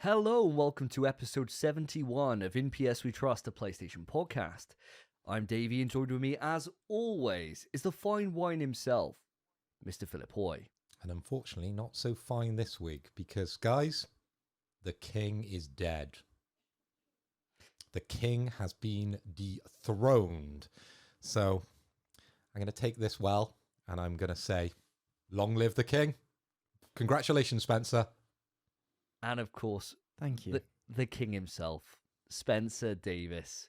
Hello and welcome to episode 71 of In PS We Trust, a PlayStation podcast. I'm Davey, and joined with me, as always, is the fine wine himself, Mr. Philip Hoy. And unfortunately, not so fine this week because, guys, the king is dead. The king has been dethroned. So I'm going to take this well, and I'm going to say, long live the king. Congratulations, Spencer. And of course, thank you. The king himself, Spencer Davis.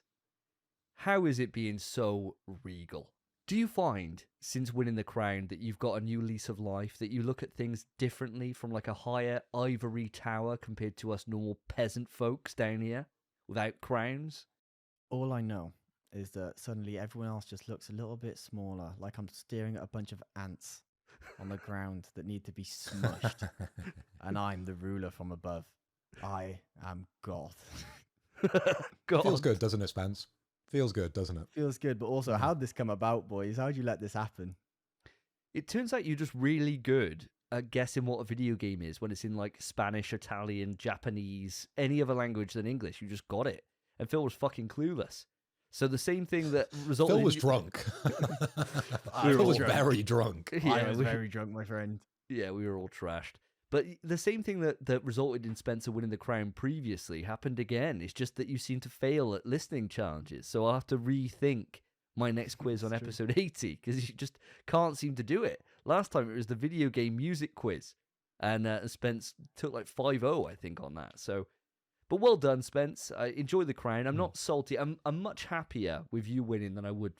How is it being so regal? Do you find, since winning the crown, that you've got a new lease of life, that you look at things differently from like a higher ivory tower compared to us normal peasant folks down here without crowns? All I know is that suddenly everyone else just looks a little bit smaller, like I'm staring at a bunch of ants on the ground that need to be smushed. And I'm the ruler from above. I am God. God. Feels good, doesn't it, Spence? Feels good, doesn't it? Feels good, but also, how'd this come about, boys? How'd you let this happen? It turns out you're just really good at guessing what a video game is when it's in like Spanish, Italian, Japanese, any other language than English. You just got it. And Phil was fucking clueless. So the same thing that resulted Phil was drunk. We Phil was drunk. very drunk. I was very drunk, my friend. Yeah, we were all trashed. But the same thing that resulted in Spencer winning the crown previously happened again. It's just that you seem to fail at listening challenges. So I'll have to rethink my next quiz on episode 80 because you just can't seem to do it. Last time it was the video game music quiz. And Spence took like 5-0, I think, on that. So, but well done, Spence. I enjoy the crown. I'm not salty. I'm much happier with you winning than I would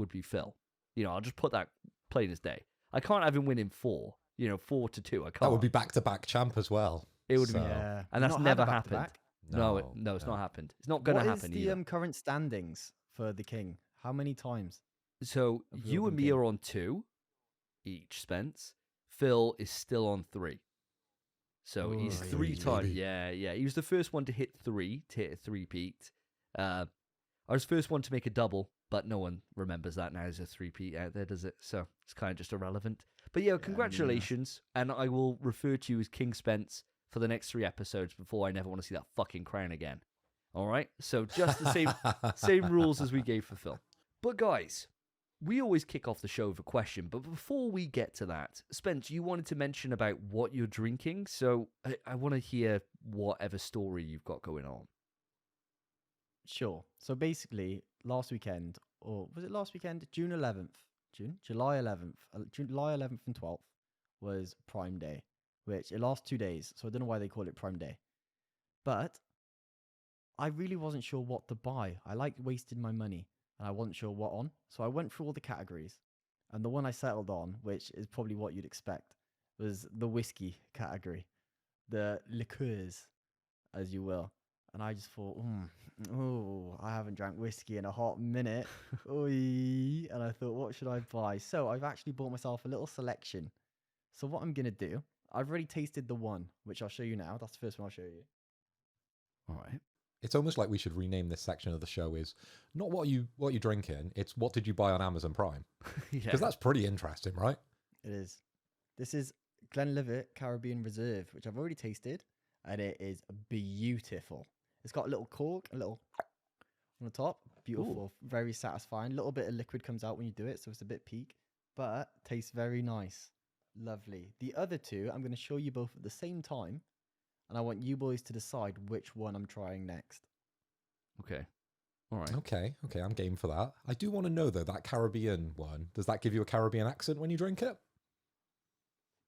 be Phil. You know, I'll just put that plain as day. I can't have him winning 4. 4-2. I can't. That would be back-to-back champ as well. It would be, Yeah. and that's Not never had happened. back-to-back? No, it's not happened. It's not going to happen What is either. the current standings for the king? How many times? So of the you and Open me King? are on 2 each, Spence. Phil is still on 3. So he's Oh, 3 yeah. times. Baby. Yeah. He was the first one to hit 3, to hit a three-peat. I was the first one to make a double, but no one remembers that now as a three-peat out there, does it? So it's kind of just irrelevant. But yeah, congratulations, and I will refer to you as King Spence for the next 3 episodes before I never want to see that fucking crown again. All right? So just the same rules as we gave for Phil. But guys, we always kick off the show with a question, but before we get to that, Spence, you wanted to mention about what you're drinking, so I want to hear whatever story you've got going on. Sure. So basically, last weekend, or was it last weekend? July 11th, July 11th and 12th was Prime Day, which it lasts 2 days. So I don't know why they call it Prime Day. But I really wasn't sure what to buy. I wasted my money and I wasn't sure what on. So I went through all the categories. And the one I settled on, which is probably what you'd expect, was the whiskey category. The liqueurs, as you will. And I just thought, I haven't drank whiskey in a hot minute. Oy. And I thought, what should I buy? So I've actually bought myself a little selection. So what I'm going to do, I've already tasted the one, which I'll show you now. That's the first one I'll show you. All right. It's almost like we should rename this section of the show is not what you're drinking, it's what did you buy on Amazon Prime? Yeah. Because that's pretty interesting, right? It is. This is Glenlivet Caribbean Reserve, which I've already tasted. And it is beautiful. It's got a little cork, a little on the top. Beautiful, very satisfying. A little bit of liquid comes out when you do it, so it's a bit peak, but tastes very nice. Lovely. The other 2, I'm going to show you both at the same time, and I want you boys to decide which one I'm trying next. Okay. All right. Okay, I'm game for that. I do want to know, though, that Caribbean one, does that give you a Caribbean accent when you drink it?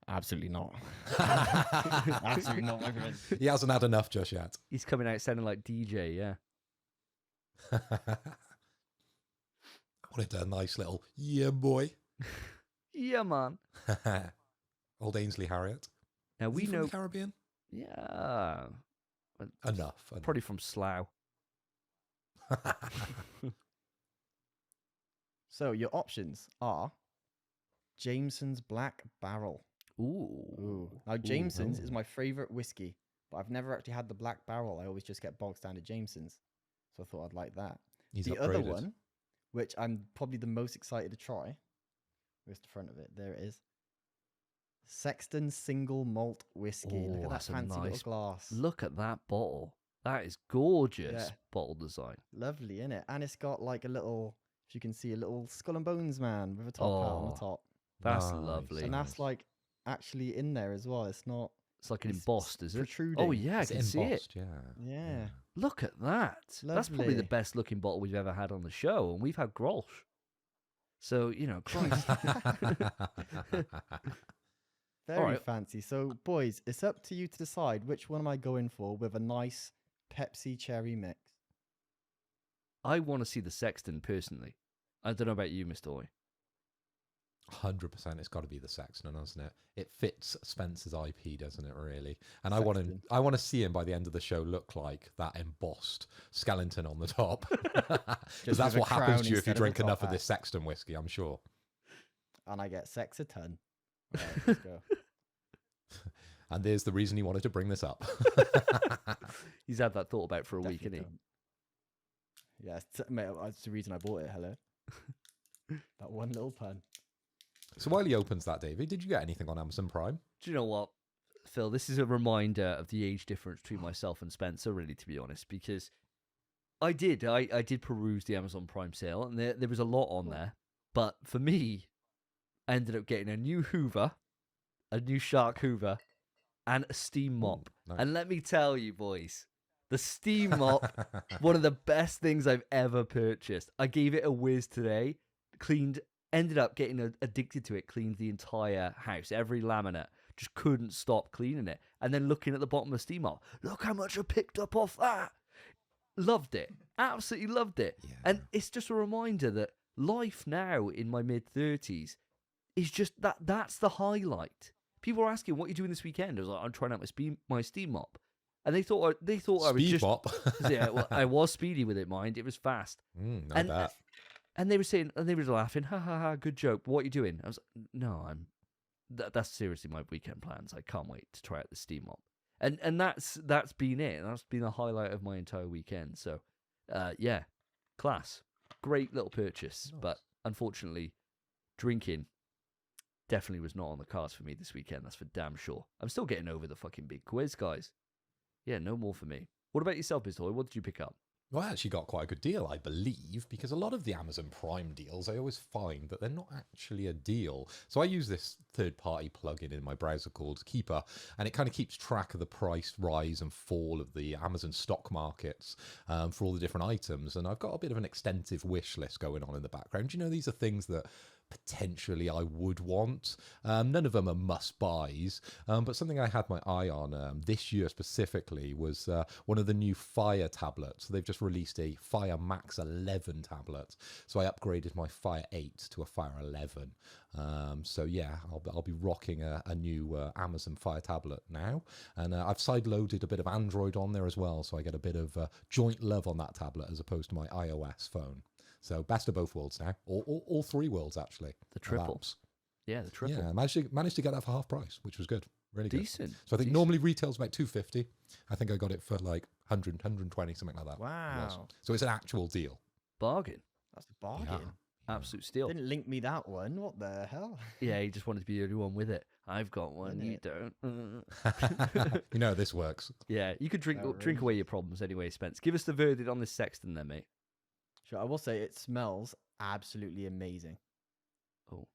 Absolutely not. Absolutely not, my friend. He hasn't had enough just yet. He's coming out sounding like DJ, yeah. I wanted a nice little, yeah, boy. Yeah, man. Old Ainsley Harriott. Now Is we he from know. the Caribbean? Yeah. Enough. Probably from Slough. So your options are Jameson's Black Barrel. Ooh. Now, Jameson's Ooh. is my favorite whiskey, but I've never actually had the Black Barrel. I always just get bog standard Jameson's. So I thought I'd like that. He's the upgraded. other one, which I'm probably the most excited to try, where's the front of it? There it is. Sexton single malt whiskey. Look Oh, at that that's a fancy nice- little glass. Look at that bottle. That is gorgeous Yeah. bottle design. Lovely, isn't it? And it's got like a little, if you can see, a little skull and bones man with a top hat on Oh, the top. That's Nice. lovely. And that's like actually in there as well. It's not It's like an it's embossed, is it? protruding. Oh, yeah, I Is it can see it. embossed? Yeah. Yeah. Look at that. That's probably the Lovely. best looking bottle we've ever had on the show, and we've had Grolsch. So, you know, Christ. Very right. fancy. So, boys, it's up to you to decide which one am I going for with a nice Pepsi cherry mix. I want to see the Sexton personally. I don't know about you, Mr. Hoy. 100%, it's got to be the Sexton, hasn't it? It fits Spence's IP, doesn't it? Really, and Sexton. I want to see him by the end of the show look like that embossed skeleton on the top, because Just that's with a what happens crown to you if you instead of a drink top enough of hat. this Sexton whiskey. I'm sure. And I get sex a ton. Right, let's go. And there's the reason he wanted to bring this up. He's had that thought about for a week, Definitely isn't he? done. Yeah, mate, that's the reason I bought it. Hello. That one little pun. So while he opens that, Davey, did you get anything on Amazon Prime? Do you know what, Phil? This is a reminder of the age difference between myself and Spencer, really, to be honest, because I did peruse the Amazon Prime sale, and there was a lot on there. But for me, I ended up getting a new Hoover, a new Shark Hoover, and a steam mop. Nice. And let me tell you, boys, the steam mop, one of the best things I've ever purchased. I gave it a whiz today, ended up getting addicted to it, cleaned the entire house, every laminate, just couldn't stop cleaning it. And then looking at the bottom of the steam mop, look how much I picked up off that. Loved it. Absolutely loved it. Yeah. And it's just a reminder that life now in my mid-30s is just that's the highlight. People are asking, what are you doing this weekend? I was like, I'm trying out my steam mop. And they thought I was Speed just... mop. Yeah, well, I was speedy with it, mind. It was fast. I bet. And they were saying, and they were laughing, ha ha ha, good joke. What are you doing? I was like, no, that's seriously my weekend plans. I can't wait to try out the steam mop. And that's been it. That's been the highlight of my entire weekend. So, yeah, class. Great little purchase. Nice. But unfortunately, drinking definitely was not on the cards for me this weekend. That's for damn sure. I'm still getting over the fucking big quiz, guys. Yeah, no more for me. What about yourself, Mr. Hoy? What did you pick up? Well, I actually got quite a good deal, I believe, because a lot of the Amazon Prime deals, I always find that they're not actually a deal. So I use this third-party plugin in my browser called Keeper, and it kind of keeps track of the price rise and fall of the Amazon stock markets for all the different items. And I've got a bit of an extensive wish list going on in the background. You know, these are things that potentially I would want. None of them are must-buys, but something I had my eye on this year specifically was one of the new Fire tablets. They've just released a Fire Max 11 tablet, so I upgraded my Fire 8 to a Fire 11. So yeah, I'll be rocking a new Amazon Fire tablet now, and I've side-loaded a bit of Android on there as well, so I get a bit of joint love on that tablet as opposed to my iOS phone. So best of both worlds now, all three worlds actually. The triple. Apps. Yeah, the triple. Yeah, I managed to get that for half price, which was good, really good. Decent. So I think decent. normally retails about $250. I think I got it for like 100, 120, something like that. It was. Wow. So it's an actual deal. Bargain. That's a bargain. Absolute steal. Didn't link me that one. What the hell? Yeah, he just wanted to be the only one with it. I've got one, you Innit? don't. You know how this works. Yeah, you could drink Outrageous. away your problems anyway, Spence. Give us the verdict on this Sexton then, mate. Sure, I will say it smells absolutely amazing. Oh.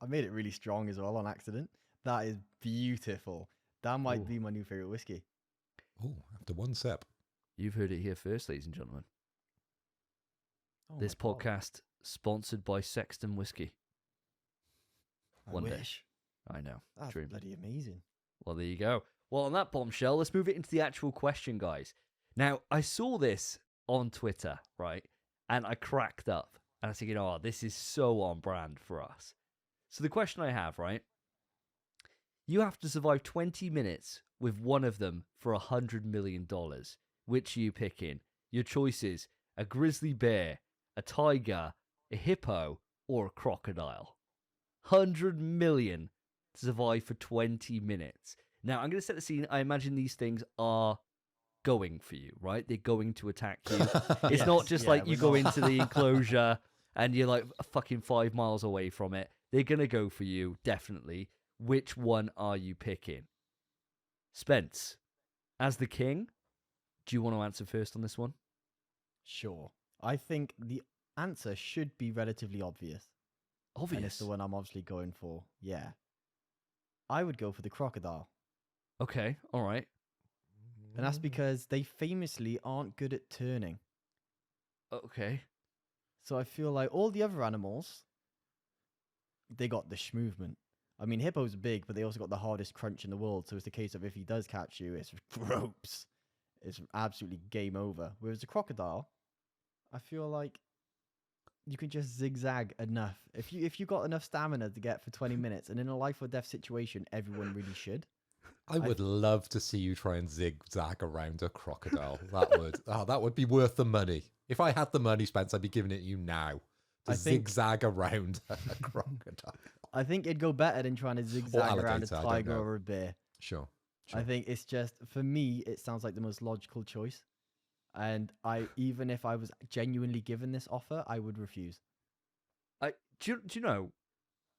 I made it really strong as well on accident. That is beautiful. That might Ooh. be my new favorite whiskey. Oh, after one sip. You've heard it here first, ladies and gentlemen. Oh This my God. podcast sponsored by Sexton Whiskey. I one day. wish. I know. That's True. bloody amazing. Well, there you go. Well, on that bombshell, let's move it into the actual question, guys. Now, I saw this on Twitter, right? And I cracked up. And I was thinking, oh, this is so on brand for us. So the question I have, right? You have to survive 20 minutes with one of them for $100 million. Which are you picking? Your choices: a grizzly bear, a tiger, a hippo, or a crocodile. 100 million to survive for 20 minutes. Now, I'm going to set the scene. I imagine these things are going for you, right? They're going to attack you. It's not just like you go into the enclosure and you're like fucking 5 miles away from it, they're going to go for you, definitely. Which one are you picking? Spence, as the king, do you want to answer first on this one? Sure. I think the answer should be relatively obvious. And it's the one I'm obviously going for. Yeah. I would go for the crocodile. Okay, all right. And that's because they famously aren't good at turning. Okay. So I feel like all the other animals, they got the movement. I mean, hippo's big, but they also got the hardest crunch in the world. So it's the case of if he does catch you, it's ropes. It's absolutely game over. Whereas the crocodile, I feel like you can just zigzag enough. If you got enough stamina to get for 20 minutes, and in a life or death situation, everyone really should. I would love to see you try and zigzag around a crocodile. That would be worth the money. If I had the money, Spence, I'd be giving it you now to zigzag around a crocodile. I think it'd go better than trying to zigzag around a tiger or a bear. Sure. I think it's just, for me, it sounds like the most logical choice. And even if I was genuinely given this offer, I would refuse. Do you know,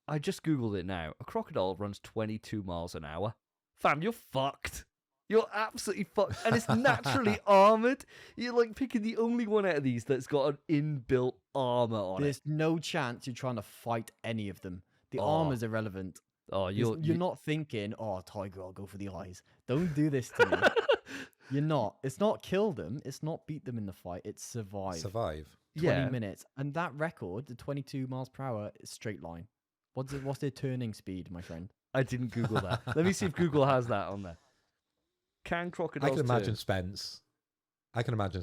I just Googled it now. A crocodile runs 22 miles an hour. Fam, you're fucked. You're absolutely fucked. And it's naturally armored. You're like picking the only one out of these that's got an inbuilt armor on There's no chance you're trying to fight any of them. The armor's irrelevant. Oh, you're not thinking, oh, tiger, I'll go for the eyes. Don't do this to me. You're not. It's not kill them. It's not beat them in the fight. It's survive. 20 minutes. And that record, the 22 miles per hour, is straight line. What's their turning speed, my friend? I didn't Google that. Let me see if Google has that on there. Can crocodiles I can imagine turn?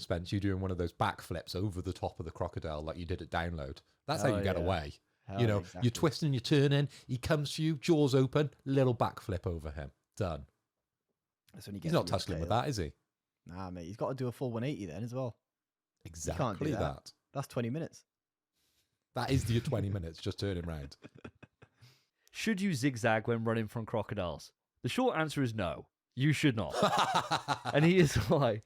Spence, you doing one of those backflips over the top of the crocodile like you did at Download. That's how you get away. Exactly. You're twisting, you're turning, he comes to you, jaws open, little backflip over him. Done. That's when he He's not tussling with that, is he? Nah, mate. He's got to do a full 180 then as well. Exactly can't do that. That's 20 minutes. That is your 20 minutes, just turning round. Should you zigzag when running from crocodiles? The short answer is no. You should not. And here's why.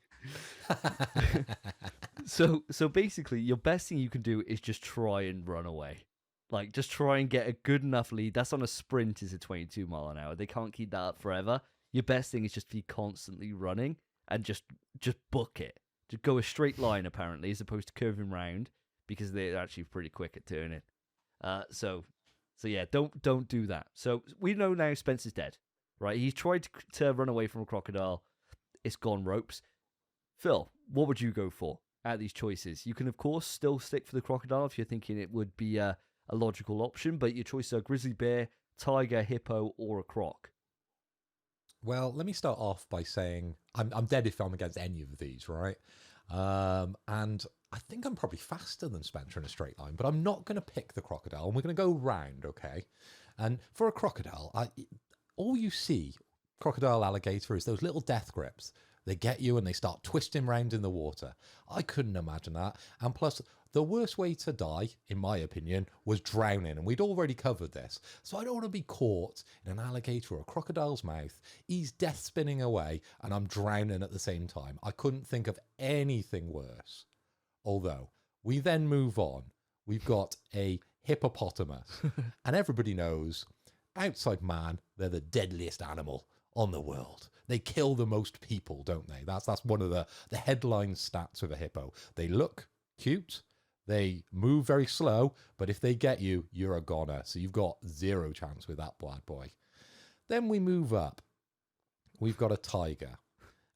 So basically, your best thing you can do is just try and run away. Like, just try and get a good enough lead. That's on a sprint is a 22 mile an hour. They can't keep that up forever. Your best thing is just be constantly running and just book it. Just go a straight line, apparently, as opposed to curving round, because they're actually pretty quick at turning. So yeah, don't do that. So we know now Spence is dead, right? He's tried to run away from a crocodile. It's gone ropes. Phil, what would you go for out of these choices? You can, of course, still stick for the crocodile if you're thinking it would be a logical option, but your choices are grizzly bear, tiger, hippo, or a croc. Well, let me start off by saying I'm dead if I'm against any of these, right? And I think I'm probably faster than Spencer in a straight line, but I'm not going to pick the crocodile, and we're going to go round, okay? And for a crocodile, all you see, crocodile, alligator, is those little death grips. They get you and they start twisting round in the water. I couldn't imagine that. And plus, the worst way to die, in my opinion, was drowning. And we'd already covered this. So I don't want to be caught in an alligator or a crocodile's mouth. He's death spinning away and I'm drowning at the same time. I couldn't think of anything worse. Although, we then move on. We've got a hippopotamus. And everybody knows, outside man, they're the deadliest animal on the world. They kill the most people, don't they? That's one of the headline stats of a hippo. They look cute. They move very slow, but if they get you, you're a goner. So you've got zero chance with that bad boy. Then we move up. We've got a tiger.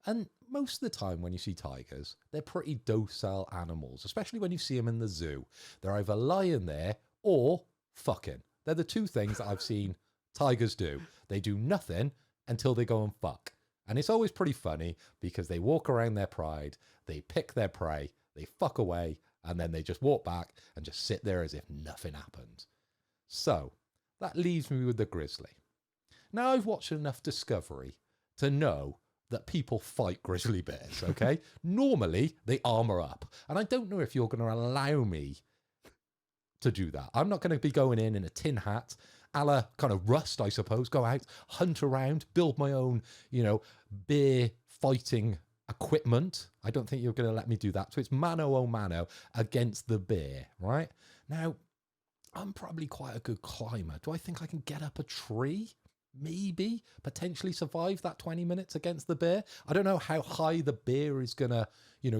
And most of the time when you see tigers, they're pretty docile animals, especially when you see them in the zoo. They're either lying there or fucking. They're the two things that I've seen tigers do. They do nothing until they go and fuck. And it's always pretty funny because they walk around their pride, they pick their prey, they fuck away, and then they just walk back and just sit there as if nothing happened. So, that leaves me with the grizzly. Now, I've watched enough Discovery to know that people fight grizzly bears, okay? Normally, they armor up. And I don't know if you're going to allow me to do that. I'm not going to be going in a tin hat, a la kind of Rust, I suppose, go out, hunt around, build my own, bear fighting equipment. I don't think you're going to let me do that. So it's mano a mano against the bear, right? Now, I'm probably quite a good climber. Do I think I can get up a tree? Maybe, potentially survive that 20 minutes against the bear. I don't know how high the bear is going to,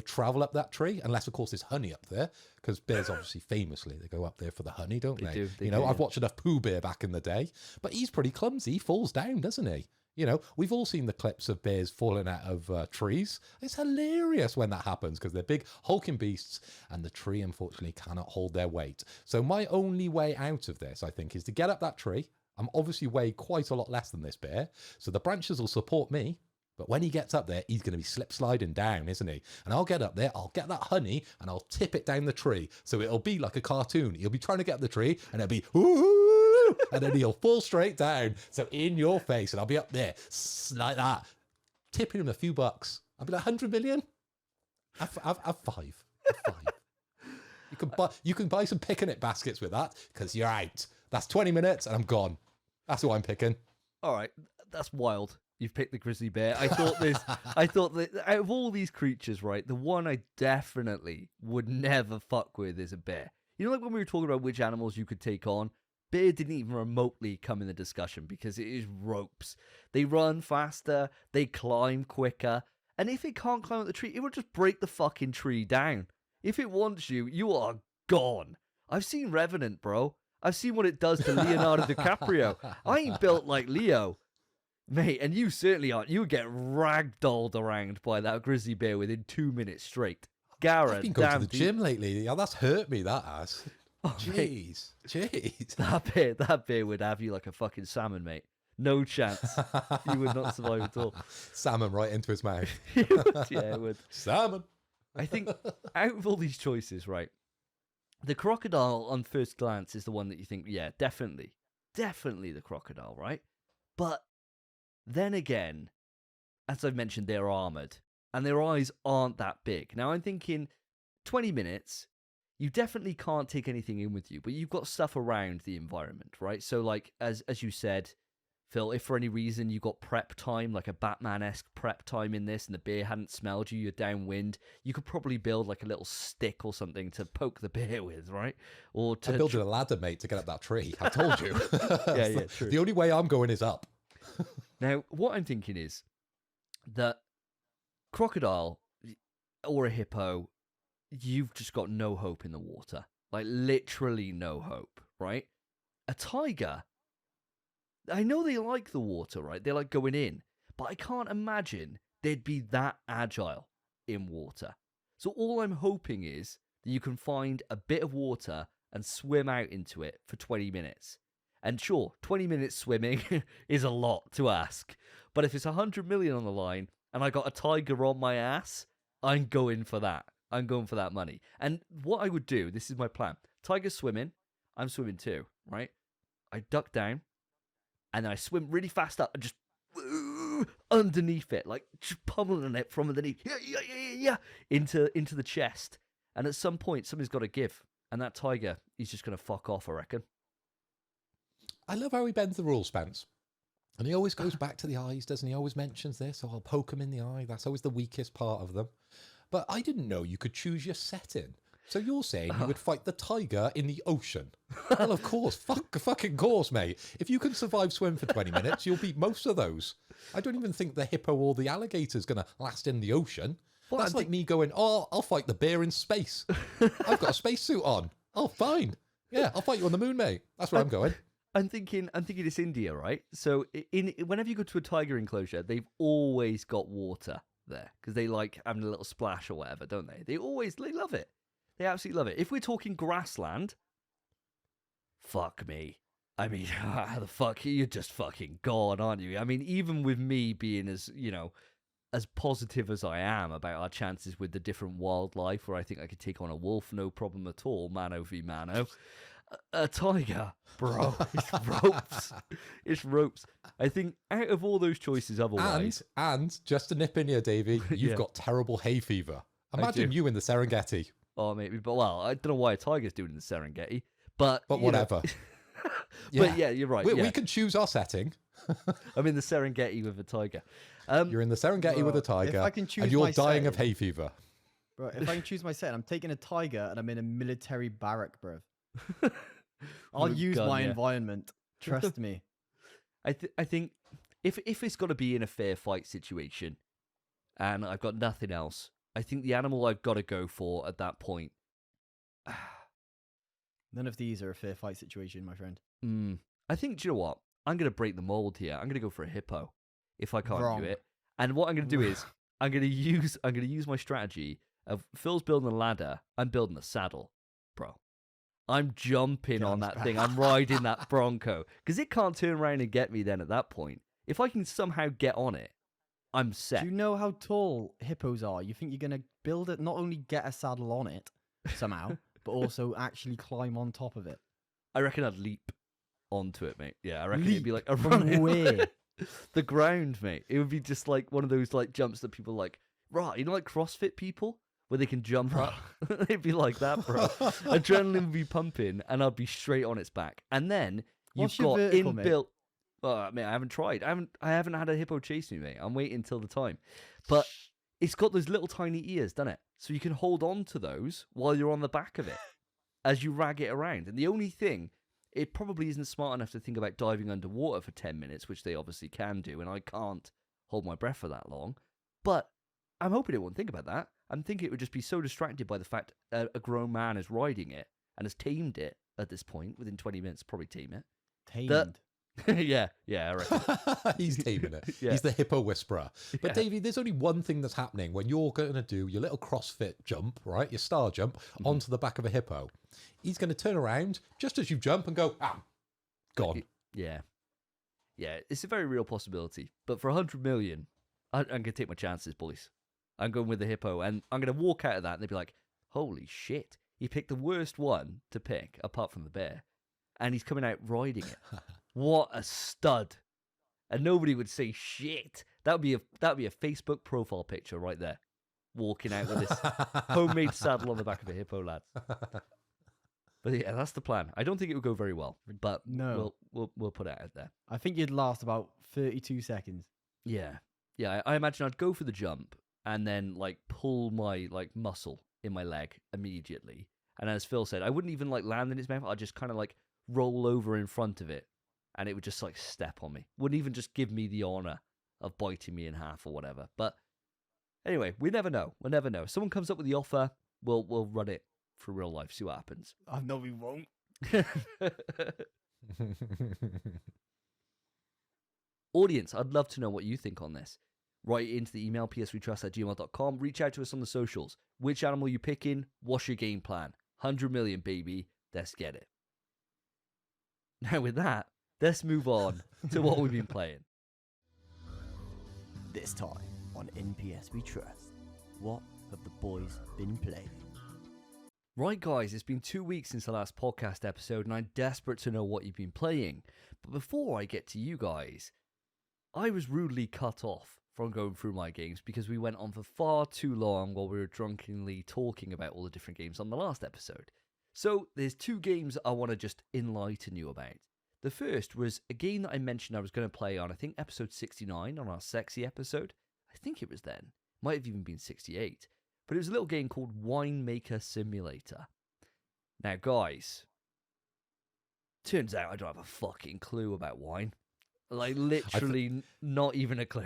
travel up that tree, unless, of course, there's honey up there, because bears obviously famously, they go up there for the honey, don't they? They do, I've watched enough Pooh Bear back in the day, but he's pretty clumsy. He falls down, doesn't he? We've all seen the clips of bears falling out of trees. It's hilarious when that happens because they're big hulking beasts and the tree, unfortunately, cannot hold their weight. So my only way out of this, I think, is to get up that tree. I'm obviously weigh quite a lot less than this bear, so the branches will support me. But when he gets up there, he's going to be slip sliding down, isn't he? And I'll get up there, I'll get that honey, and I'll tip it down the tree. So it'll be like a cartoon. He'll be trying to get up the tree, and it'll be, ooh, and then he'll fall straight down. So in your face, and I'll be up there, like that, tipping him a few bucks. I'll be like, 100 million? Have five. Have five. You can buy some picnic baskets with that, because you're out. That's 20 minutes and I'm gone. That's who I'm picking. All right, that's wild. You've picked the grizzly bear. I thought that out of all these creatures, right, the one I definitely would never fuck with is a bear. Like when we were talking about which animals you could take on, bear didn't even remotely come in the discussion because it is ropes. They run faster, they climb quicker, and if it can't climb up the tree, it will just break the fucking tree down. If it wants you, you are gone. I've seen Revenant, bro. I've seen what it does to Leonardo DiCaprio. I ain't built like Leo. Mate, and you certainly aren't. You would get ragdolled around by that grizzly bear within 2 minutes straight. Garrett, I've been going to the gym lately. Yeah, that's hurt me, that has. Oh, Jeez. That bear would have you like a fucking salmon, mate. No chance. You would not survive at all. Salmon right into his mouth. Yeah, it would. Salmon. I think out of all these choices, right, the crocodile on first glance is the one that you think, yeah, definitely the crocodile, right? But then again, as I've mentioned, they're armored and their eyes aren't that big. Now I'm thinking 20 minutes, you definitely can't take anything in with you, but you've got stuff around the environment, right? So like, as you said, Phil, if for any reason you got prep time, like a Batman-esque prep time in this, and the bear hadn't smelled you, you're downwind, you could probably build like a little stick or something to poke the bear with, right? Or to I built a ladder, mate, to get up that tree. I told you. Yeah, true. The only way I'm going is up. Now, what I'm thinking is that crocodile or a hippo, you've just got no hope in the water. Like, literally no hope, right? A tiger, I know they like the water, right? They like going in, but I can't imagine they'd be that agile in water. So all I'm hoping is that you can find a bit of water and swim out into it for 20 minutes. And sure, 20 minutes swimming is a lot to ask. But if it's 100 million on the line and I got a tiger on my ass, I'm going for that. I'm going for that money. And what I would do, this is my plan. Tiger's swimming. I'm swimming too, right? I duck down. And then I swim really fast up and just underneath it, like just pummeling it from underneath, into the chest. And at some point, something's got to give. And that tiger, he's just going to fuck off, I reckon. I love how he bends the rules, Spence. And he always goes back to the eyes, doesn't he? Always mentions this, I'll poke him in the eye. That's always the weakest part of them. But I didn't know you could choose your setting. So you're saying you would fight the tiger in the ocean? Well, of course. Fucking course, mate. If you can survive swim for 20 minutes, you'll beat most of those. I don't even think the hippo or the alligator's going to last in the ocean. Well, that's like me going, I'll fight the bear in space. I've got a spacesuit on. Oh, fine. Yeah, I'll fight you on the moon, mate. That's where I'm going. I'm thinking it's India, right? So whenever you go to a tiger enclosure, they've always got water there because they like having a little splash or whatever, don't they? They love it. They absolutely love it. If we're talking grassland, fuck me. I mean, how the fuck, you're just fucking gone, aren't you? I mean, even with me being as positive as I am about our chances with the different wildlife, where I think I could take on a wolf, no problem at all, mano v mano. A tiger, bro, it's ropes. It's ropes. I think out of all those choices otherwise... And just to nip in here, Davey, you've got terrible hay fever. Imagine you in the Serengeti. Oh, maybe, but well, I don't know why a tiger's doing in the Serengeti, but whatever. But yeah, you're right. We can choose our setting. I'm in the Serengeti with a tiger. You're in the Serengeti with a Bro, if tiger, I can choose and you're my dying of setting- hay fever. Bro, if I can choose my setting, I'm taking a tiger and I'm in a military barrack, bro. I'll With a use gun, my yeah. environment. Trust me. I think if it's got to be in a fair fight situation, and I've got nothing else, I think the animal I've got to go for at that point. None of these are a fair fight situation, my friend. I think, do you know what? I'm going to break the mold here. I'm going to go for a hippo if I can't Wrong. do it. And what I'm going to do is I'm going to use my strategy of Phil's building a ladder. I'm building a saddle, bro. I'm jumping Get on on his that thing. I'm riding that Bronco because it can't turn around and get me then at that point. If I can somehow get on it, I'm set. Do you know how tall hippos are? You think you're going to build it, not only get a saddle on it somehow, but also actually climb on top of it? I reckon I'd leap onto it, mate. Yeah, I reckon it'd be Leap like a from running where? the ground, mate. It would be just like one of those like jumps that people like, right? You know, like CrossFit people where they can jump up. It'd be like that, bro. Adrenaline would be pumping, and I'd be straight on its back. And then What's you've your got vertical, mate? inbuilt. Oh, mate, I haven't tried. I haven't had a hippo chase me, mate. I'm waiting till the time. But it's got those little tiny ears, doesn't it? So you can hold on to those while you're on the back of it as you rag it around. And the only thing, it probably isn't smart enough to think about diving underwater for 10 minutes, which they obviously can do, and I can't hold my breath for that long. But I'm hoping it won't think about that. I'm thinking it would just be so distracted by the fact a grown man is riding it and has tamed it at this point. Within 20 minutes, probably tame it. Tamed. yeah, I reckon. He's taming it. Yeah. He's the hippo whisperer. But Yeah. Davey, there's only one thing that's happening when you're going to do your little CrossFit jump, right? Your star jump onto the back of a hippo. He's going to turn around just as you jump and go, gone. Yeah, it's a very real possibility. But for 100 million, I'm going to take my chances, boys. I'm going with the hippo, and I'm going to walk out of that, and they'll be like, holy shit, he picked the worst one to pick, apart from the bear, and he's coming out riding it. What a stud. And nobody would say shit. That would be a Facebook profile picture right there. Walking out with this homemade saddle on the back of a hippo, lads. But yeah, that's the plan. I don't think it would go very well, but No. we'll put it out there. I think you'd last about 32 seconds. Yeah. I imagine I'd go for the jump and then like pull my like muscle in my leg immediately. And as Phil said, I wouldn't even like land in its mouth. I'd just kind of like roll over in front of it, and it would just like step on me. Wouldn't even just give me the honor of biting me in half or whatever. But anyway, we never know. We'll never know. If someone comes up with the offer, we'll run it for real life. See what happens. No, we won't. Audience, I'd love to know what you think on this. Write it into the email pswetrust@gmail.com. Reach out to us on the socials. Which animal you picking? What's your game plan? 100 million, baby. Let's get it. Now with that, let's move on to what we've been playing. This time on NPS We Trust, what have the boys been playing? Right, guys, it's been 2 weeks since the last podcast episode, and I'm desperate to know what you've been playing. But before I get to you guys, I was rudely cut off from going through my games because we went on for far too long while we were drunkenly talking about all the different games on the last episode. So there's 2 games I want to just enlighten you about. The first was a game that I mentioned I was going to play on, I think, episode 69 on our sexy episode. I think it was then. Might have even been 68. But it was a little game called Winemaker Simulator. Now, guys, turns out I don't have a fucking clue about wine. Like, literally not even a clue.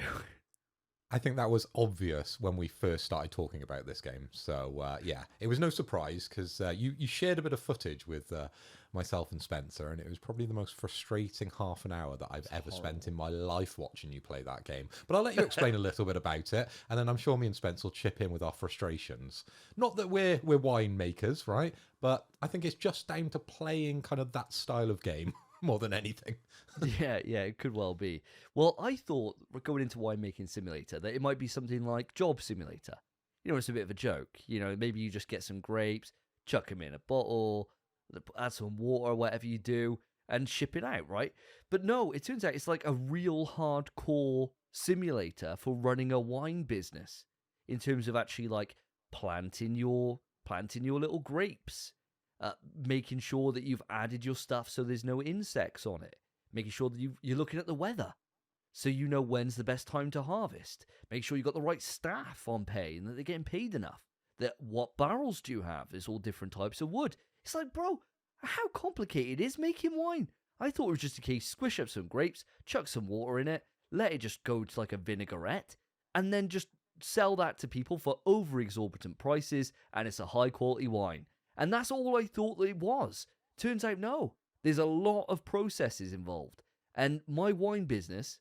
I think that was obvious when we first started talking about this game. So, yeah, it was no surprise because you shared a bit of footage with myself and Spencer, and it was probably the most frustrating half an hour that I've ever spent in my life watching you play that game. But I'll let you explain a little bit about it, and then I'm sure me and Spence will chip in with our frustrations. Not that we're winemakers, right? But I think it's just down to playing kind of that style of game more than anything. Yeah, it could well be. Well, I thought, going into Winemaking Simulator, that it might be something like Job Simulator. You know, it's a bit of a joke. You know, maybe you just get some grapes, chuck them in a bottle, add some water, whatever you do, and ship it out, right? But no, it turns out it's like a real hardcore simulator for running a wine business in terms of actually like planting your little grapes, making sure that you've added your stuff so there's no insects on it, making sure that you're looking at the weather. so you know when's the best time to harvest. Make sure you got the right staff on pay and that they're getting paid enough. That what barrels do you have? There's all different types of wood. It's like, bro, how complicated is making wine? I thought it was just a case, squish up some grapes, chuck some water in it, let it just go to like a vinaigrette, and then just sell that to people for over exorbitant prices, and it's a high quality wine. And that's all I thought it was. Turns out, no. There's a lot of processes involved. And my wine business,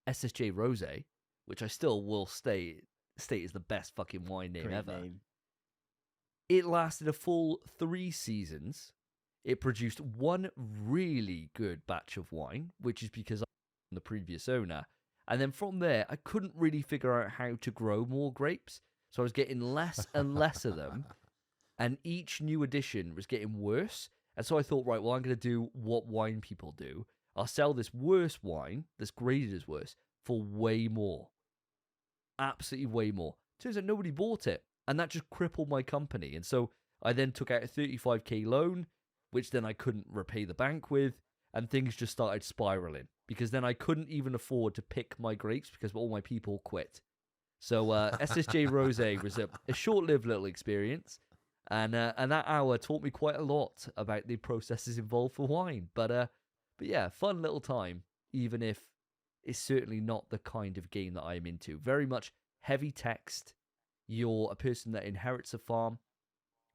SSJ Rosé, which I still will state is the best fucking wine name Great ever. name. It lasted a full 3 seasons. It produced one really good batch of wine, which is because I'm the previous owner. And then from there, I couldn't really figure out how to grow more grapes. So I was getting less and less of them. And each new edition was getting worse. And so I thought, right, well, I'm going to do what wine people do. I'll sell this worse wine, that's graded as worse, for way more. Absolutely way more. Turns out nobody bought it. And that just crippled my company. And so I then took out a 35k loan, which then I couldn't repay the bank with. And things just started spiraling. Because then I couldn't even afford to pick my grapes because all my people quit. So SSJ Rosé was a short-lived little experience. And that hour taught me quite a lot about the processes involved for wine. But yeah, fun little time, even if it's certainly not the kind of game that I'm into. Very much heavy text. You're a person that inherits a farm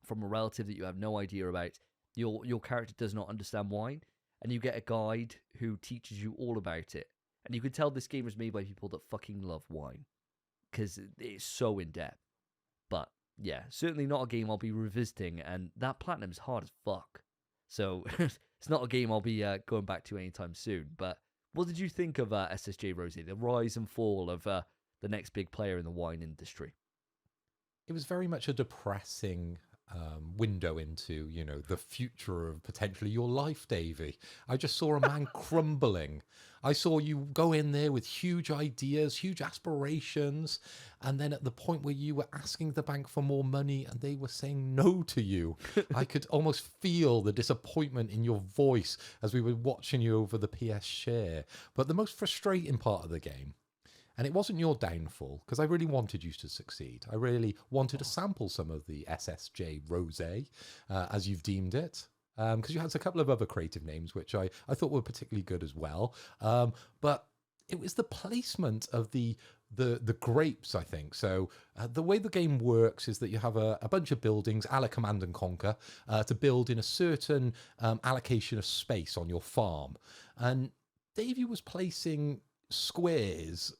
from a relative that you have no idea about. Your character does not understand wine, and you get a guide who teaches you all about it. And you can tell this game was made by people that fucking love wine, because it's so in-depth. But yeah, certainly not a game I'll be revisiting, and that platinum's hard as fuck. So it's not a game I'll be going back to anytime soon. But what did you think of SSJ Rosé, the rise and fall of the next big player in the wine industry? It was very much a depressing window into, you know, the future of potentially your life, Davey. I just saw a man crumbling. I saw you go in there with huge ideas, huge aspirations, and then at the point where you were asking the bank for more money and they were saying no to you, I could almost feel the disappointment in your voice as we were watching you over the PS share. But the most frustrating part of the game, and it wasn't your downfall, because I really wanted you to succeed. I really wanted to sample some of the SSJ Rosé, as you've deemed it, because you had a couple of other creative names, which I thought were particularly good as well. But it was the placement of the grapes, I think. So the way the game works is that you have a bunch of buildings, a la Command and Conquer, to build in a certain allocation of space on your farm. And Davey was placing squares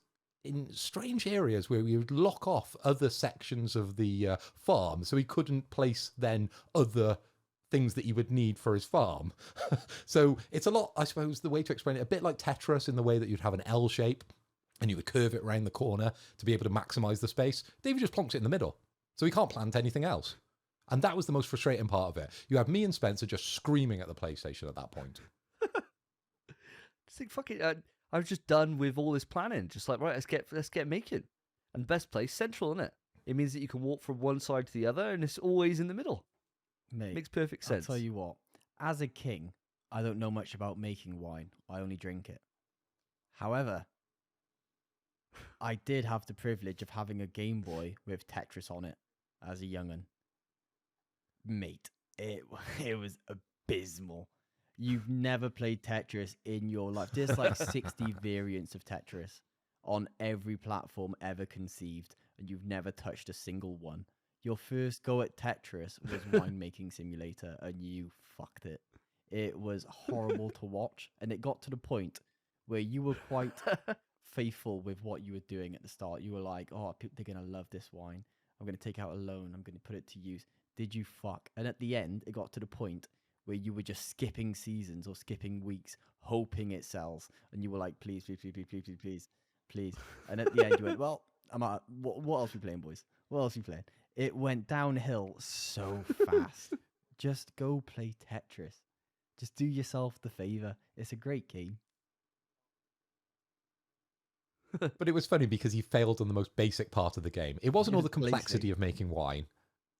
in strange areas where we would lock off other sections of the farm, so he couldn't place then other things that he would need for his farm. So it's a lot, I suppose, the way to explain it, a bit like Tetris in the way that you'd have an L shape and you would curve it around the corner to be able to maximize the space. David just plonks it in the middle, so he can't plant anything else. And that was the most frustrating part of it. You had me and Spencer just screaming at the PlayStation at that point. Just think, fuck it. I was just done with all this planning. Just like, right, let's get making. And the best place, central, isn't it? It means that you can walk from one side to the other, and it's always in the middle. Mate, Makes perfect sense. I'll tell you what. As a king, I don't know much about making wine. I only drink it. However, I did have the privilege of having a Game Boy with Tetris on it as a young'un. Mate, it was abysmal. You've never played Tetris in your life. There's like 60 variants of Tetris on every platform ever conceived, and you've never touched a single one. Your first go at Tetris was Winemaking Simulator, and you fucked it. It was horrible to watch, and it got to the point where you were quite faithful with what you were doing at the start. You were like, oh, they're going to love this wine. I'm going to take out a loan. I'm going to put it to use. Did you fuck? And at the end, it got to the point where you were just skipping seasons or skipping weeks, hoping it sells. And you were like, please, please, please, please, please, please, please, please. And at the end, you went, well, I'm out. What else are we playing, boys? What else are we playing? It went downhill so fast. Just go play Tetris. Just do yourself the favor. It's a great game. But it was funny because he failed on the most basic part of the game. It wasn't all the complexity of making wine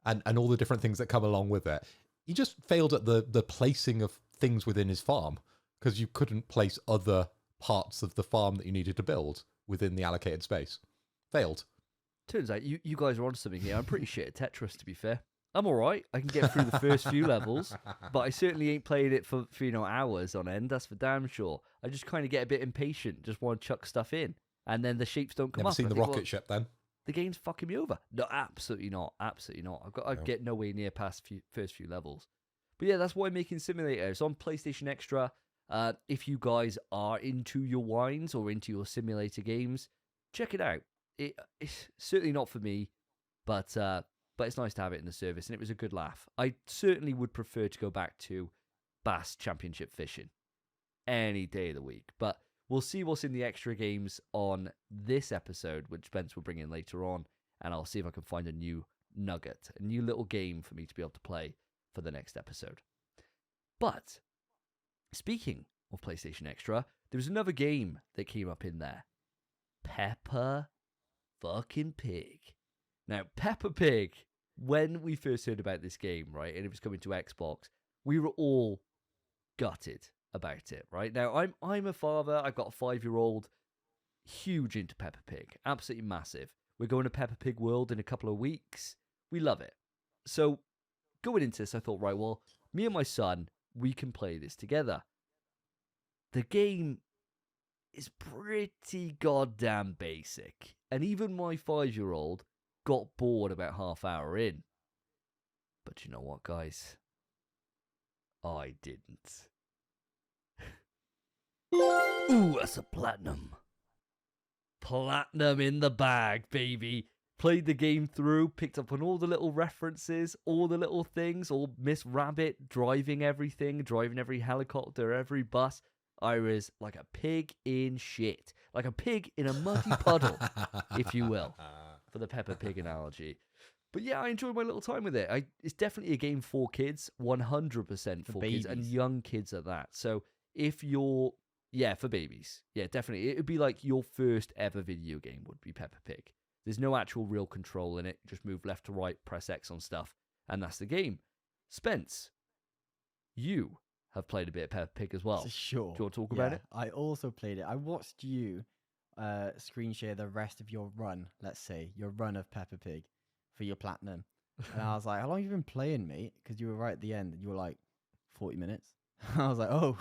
and all the different things that come along with it. He just failed at the placing of things within his farm because you couldn't place other parts of the farm that you needed to build within the allocated space. Failed. Turns out you guys are on something here. I'm pretty shit at Tetris, to be fair. I'm all right. I can get through the first few levels, but I certainly ain't played it for hours on end. That's for damn sure. I just kind of get a bit impatient, just want to chuck stuff in, and then the shapes don't come Never up. seen and the I think, rocket well, ship then? the game's fucking me over. No, absolutely not. Absolutely not. I'd get nowhere near past first few levels. But yeah, that's why I'm making Simulator. It's on PlayStation Extra. If you guys are into your wines or into your simulator games, check it out. It's certainly not for me, but it's nice to have it in the service, and it was a good laugh. I certainly would prefer to go back to Bass Championship fishing any day of the week, but we'll see what's in the extra games on this episode, which Spence will bring in later on, and I'll see if I can find a new nugget, a new little game for me to be able to play for the next episode. But speaking of PlayStation Extra, there was another game that came up in there. Peppa fucking Pig. Now, Peppa Pig, when we first heard about this game, right, and it was coming to Xbox, we were all gutted about it, right? Now, I'm a father. I've got a 5-year-old, huge into Peppa Pig, absolutely massive. We're going to Peppa Pig World in a couple of weeks. We love it. So, going into this, I thought, right, well, me and my son, we can play this together. The game is pretty goddamn basic. And even my 5-year-old got bored about half hour in. But you know what, guys? I didn't. Ooh, that's a platinum. Platinum in the bag, baby. Played the game through, picked up on all the little references, all the little things, all Miss Rabbit driving everything, driving every helicopter, every bus. I was like a pig in shit. Like a pig in a muddy puddle, if you will, for the Peppa Pig analogy. But yeah, I enjoyed my little time with it. It's definitely a game for kids, 100% for kids, and young kids at that. So if you're, for babies. Yeah, definitely. It would be like your first ever video game would be Peppa Pig. There's no actual real control in it. Just move left to right, press X on stuff, and that's the game. Spence, you have played a bit of Peppa Pig as well. Sure. Do you want to talk about it? I also played it. I watched you screen share the rest of your run, let's say, your run of Peppa Pig for your platinum. And I was like, how long have you been playing, mate? Because you were right at the end. And you were like, 40 minutes. I was like, oh,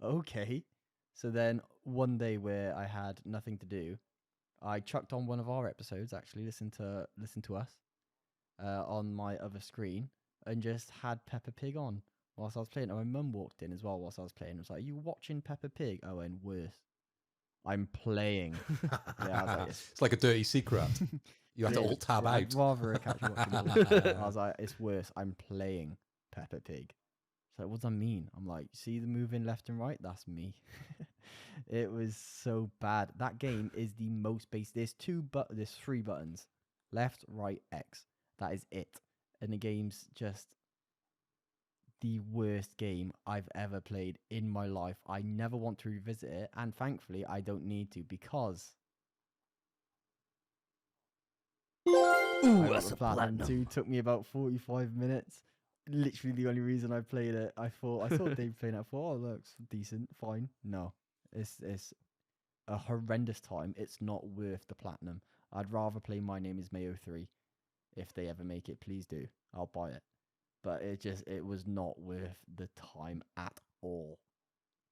okay. So then one day where I had nothing to do, I chucked on one of our episodes, actually, listen to us on my other screen, and just had Peppa Pig on whilst I was playing. And my mum walked in as well whilst I was playing. It was like, are you watching Peppa Pig? Oh, and worse, I'm playing. Yeah, I was like, it's like a dirty secret. You have to alt tab out. I'd rather catch you watching. I was like, it's worse. I'm playing Peppa Pig. So what does that mean? I'm like, see the moving left and right? That's me. It was so bad. That game is the most basic. There's 3 buttons. Left, right, X. That is it. And the game's just the worst game I've ever played in my life. I never want to revisit it. And thankfully, I don't need to because... Ooh, that's a platinum. 2 took me about 45 minutes. Literally the only reason I played it. I saw Dave playing it. I thought, oh, looks decent, fine. No, it's a horrendous time. It's not worth the platinum. I'd rather play My Name Is Mayo 3. If they ever make it, please do. I'll buy it. But it was not worth the time at all.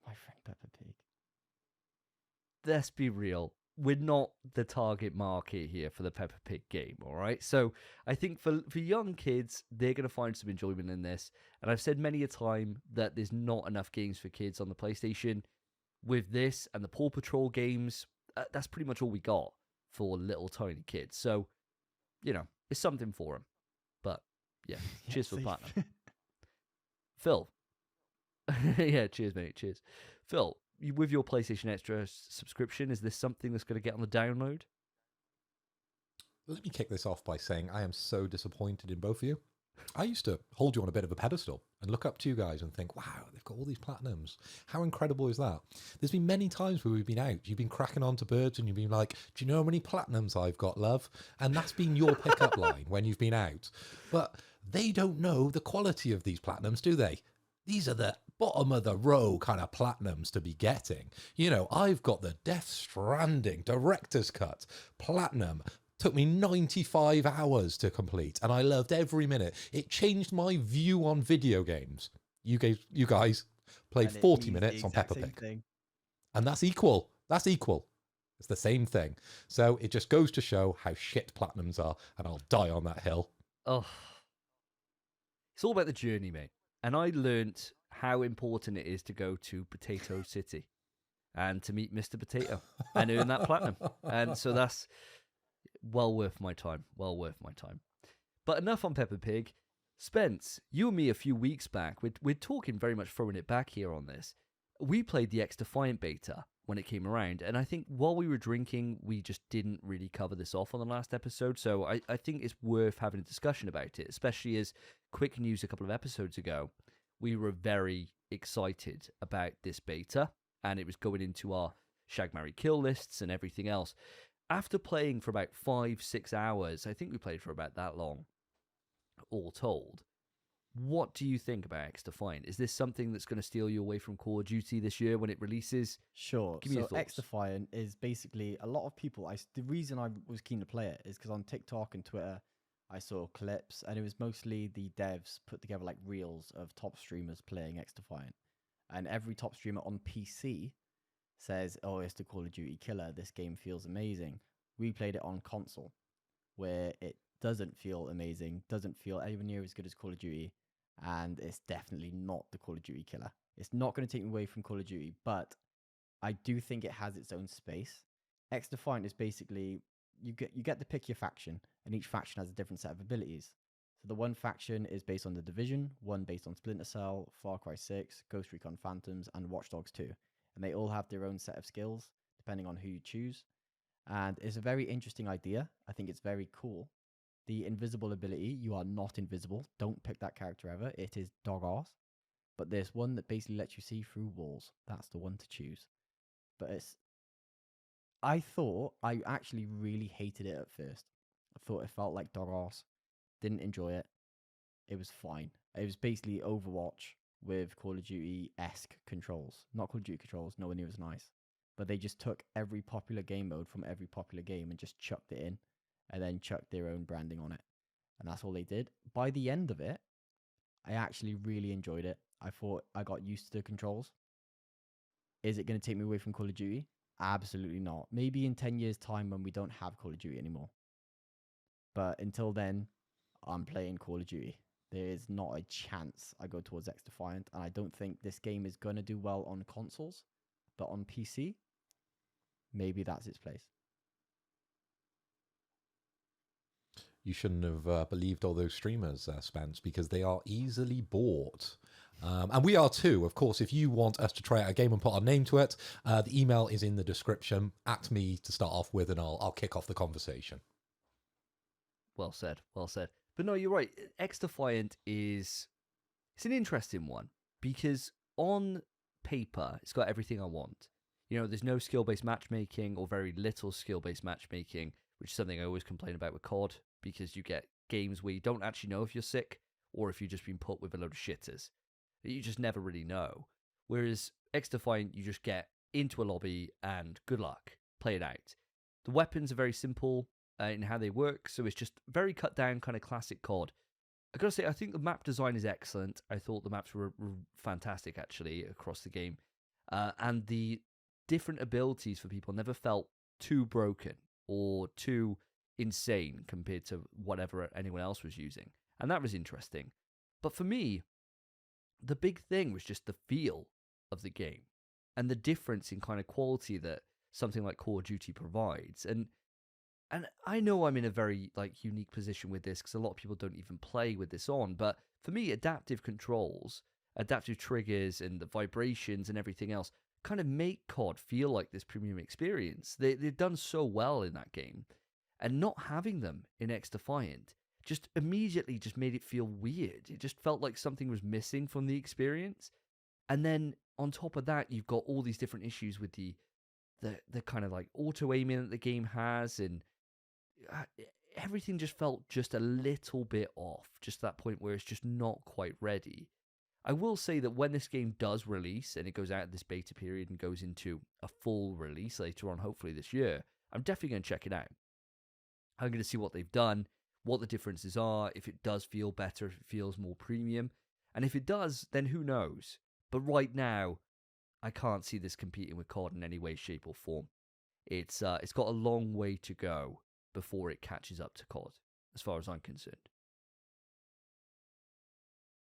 My friend Peppa Pig. Let's be real. We're not the target market here for the Peppa Pig game, all right? So I think for young kids, they're going to find some enjoyment in this. And I've said many a time that there's not enough games for kids on the PlayStation. With this and the Paw Patrol games, that's pretty much all we got for little tiny kids. So, it's something for them. But, yeah, cheers for platinum. Phil. Yeah, cheers, mate, cheers. Phil. With your PlayStation Extra subscription, is this something that's going to get on the download? Let me kick this off by saying I am so disappointed in both of you. I used to hold you on a bit of a pedestal and look up to you guys and think, wow, they've got all these platinums. How incredible is that? There's been many times where we've been out. You've been cracking on to birds and you've been like, do you know how many platinums I've got, love? And that's been your pickup line when you've been out. But they don't know the quality of these platinums, do they? These are the bottom of the row kind of platinums to be getting. You know, I've got the Death Stranding Director's Cut Platinum. Took me 95 hours to complete, and I loved every minute. It changed my view on video games. You guys played And it 40 means the minutes on exact Peppa same Pig. thing. And that's equal. That's equal. It's the same thing. So it just goes to show how shit platinums are, and I'll die on that hill. Oh, it's all about the journey, mate. And I learnt how important it is to go to Potato City and to meet Mr. Potato and earn that platinum. And so that's well worth my time. Well worth my time. But enough on Peppa Pig. Spence, you and me a few weeks back, we're talking very much throwing it back here on this. We played the X-Defiant beta when it came around, and I think while we were drinking, we just didn't really cover this off on the last episode, so I think it's worth having a discussion about it, especially as quick news a couple of episodes ago, we were very excited about this beta, and it was going into our Shag, Marry, Kill lists and everything else. After playing for about 5-6 hours, I think we played for about that long, all told, what do you think about X-Defiant? Is this something that's going to steal you away from Call of Duty this year when it releases? Sure. Give me your So thoughts. X-Defiant is basically a lot of people. The reason I was keen to play it is because on TikTok and Twitter, I saw clips, and it was mostly the devs put together like reels of top streamers playing X-Defiant, and every top streamer on PC says, "Oh, it's the Call of Duty killer. This game feels amazing." We played it on console, where it doesn't feel amazing, doesn't feel anywhere near as good as Call of Duty, and it's definitely not the Call of Duty killer. It's not going to take me away from Call of Duty, but I do think it has its own space. X-Defiant is basically you get to pick your faction, and each faction has a different set of abilities. So the one faction is based on The Division, one based on Splinter Cell, Far Cry 6, Ghost Recon Phantoms, and Watch Dogs 2. And they all have their own set of skills, depending on who you choose. And it's a very interesting idea. I think it's very cool. The invisible ability, you are not invisible. Don't pick that character ever. It is dog arse. But there's one that basically lets you see through walls. That's the one to choose. But I actually really hated it at first. I thought it felt like dog arse. Didn't enjoy it. It was fine. It was basically Overwatch with Call of Duty-esque controls. Not Call of Duty controls, nowhere near as nice. But they just took every popular game mode from every popular game and just chucked it in. And then chucked their own branding on it. And that's all they did. By the end of it, I actually really enjoyed it. I thought I got used to the controls. Is it going to take me away from Call of Duty? Absolutely not. Maybe in 10 years' time when we don't have Call of Duty anymore. But until then, I'm playing Call of Duty. There is not a chance I go towards X-Defiant. And I don't think this game is going to do well on consoles. But on PC, maybe that's its place. You shouldn't have believed all those streamers, Spence, because they are easily bought. And we are too. Of course, if you want us to try out a game and put our name to it, the email is in the description. At me to start off with, and I'll kick off the conversation. Well said, well said. But no, you're right. X-Defiant it's an interesting one because on paper, it's got everything I want. You know, there's no skill-based matchmaking or very little skill-based matchmaking, which is something I always complain about with COD, because you get games where you don't actually know if you're sick or if you've just been put with a load of shitters. You just never really know. Whereas X-Defiant, you just get into a lobby and good luck, play it out. The weapons are very simple in how they work, so it's just very cut down, kind of classic COD. I gotta say, I think the map design is excellent. I thought the maps were fantastic, actually, across the game. And the different abilities for people never felt too broken or too insane compared to whatever anyone else was using. And that was interesting. But for me, the big thing was just the feel of the game and the difference in kind of quality that something like Call of Duty provides. And I know I'm in a very unique position with this because a lot of people don't even play with this on, but for me, adaptive controls, adaptive triggers and the vibrations and everything else kind of make COD feel like this premium experience. They've done so well in that game. And not having them in X-Defiant just immediately just made it feel weird. It just felt like something was missing from the experience. And then on top of that, you've got all these different issues with the kind of auto-aiming that the game has, and everything just felt just a little bit off, just that point where it's just not quite ready. I will say that when this game does release and it goes out of this beta period and goes into a full release later on, hopefully this year, I'm definitely going to check it out. I'm going to see what they've done, what the differences are, if it does feel better, if it feels more premium. And if it does, then who knows? But right now, I can't see this competing with COD in any way, shape, or form. It's got a long way to go before it catches up to COD, as far as I'm concerned.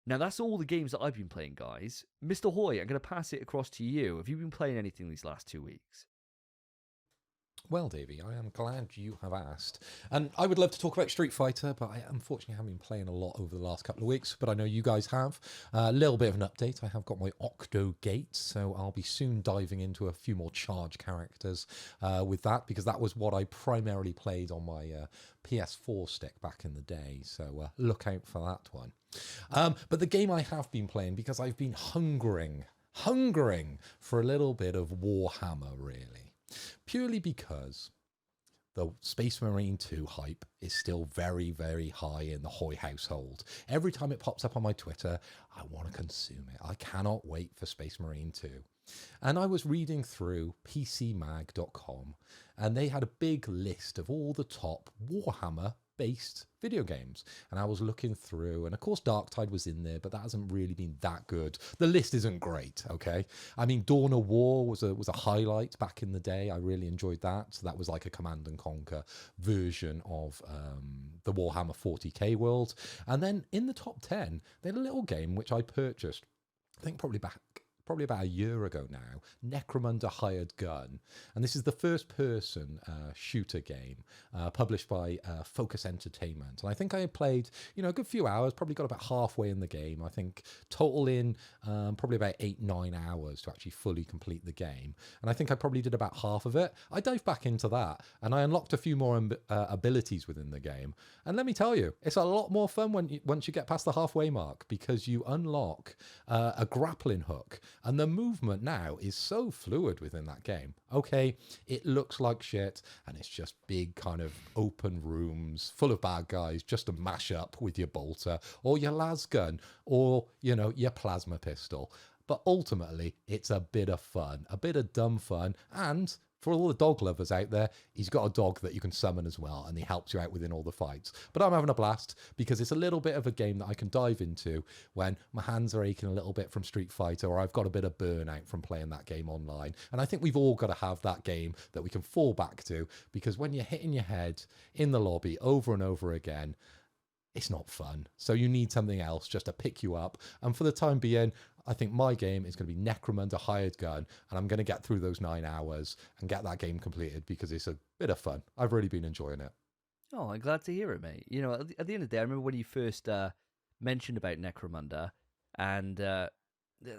Now, that's all the games that I've been playing, guys. Mr. Hoy, I'm going to pass it across to you. Have you been playing anything these last 2 weeks? Well, Davey, I am glad you have asked. And I would love to talk about Street Fighter, but I unfortunately haven't been playing a lot over the last couple of weeks, but I know you guys have. A little bit of an update. I have got my Octo Gate, so I'll be soon diving into a few more charge characters with that, because that was what I primarily played on my PS4 stick back in the day, so look out for that one. But the game I have been playing, because I've been hungering for a little bit of Warhammer, really. Purely because the Space Marine 2 hype is still very, very high in the Hoy household. Every time it pops up on my Twitter, I want to consume it. I cannot wait for Space Marine 2. And I was reading through PCMag.com, and they had a big list of all the top Warhammer-based video games. And I was looking through, and of course Darktide was in there, but that hasn't really been that good. The list isn't great, okay? I mean, Dawn of War was a highlight back in the day. I really enjoyed that. So that was like a Command and Conquer version of the Warhammer 40k world. And then in the top 10, they had a little game which I purchased, I think probably about a year ago now, Necromunda Hired Gun. And this is the first-person shooter game published by Focus Entertainment. And I think I had played, a good few hours, probably got about halfway in the game. I think total in probably about 8-9 hours to actually fully complete the game. And I think I probably did about half of it. I dived back into that, and I unlocked a few more abilities within the game. And let me tell you, it's a lot more fun once you get past the halfway mark, because you unlock a grappling hook. And the movement now is so fluid within that game. Okay, it looks like shit, and it's just big kind of open rooms full of bad guys just to mash up with your bolter or your las gun or, your plasma pistol. But ultimately, it's a bit of fun, a bit of dumb fun, and for all the dog lovers out there, he's got a dog that you can summon as well, and he helps you out within all the fights. But I'm having a blast, because it's a little bit of a game that I can dive into when my hands are aching a little bit from Street Fighter, or I've got a bit of burnout from playing that game online. And I think we've all got to have that game that we can fall back to, because when you're hitting your head in the lobby over and over again, it's not fun. So you need something else just to pick you up. And for the time being, I think my game is going to be Necromunda Hired Gun, and I'm going to get through those 9 hours and get that game completed, because it's a bit of fun. I've really been enjoying it. Oh, I'm glad to hear it, mate. At the end of the day, I remember when you first mentioned about Necromunda, and that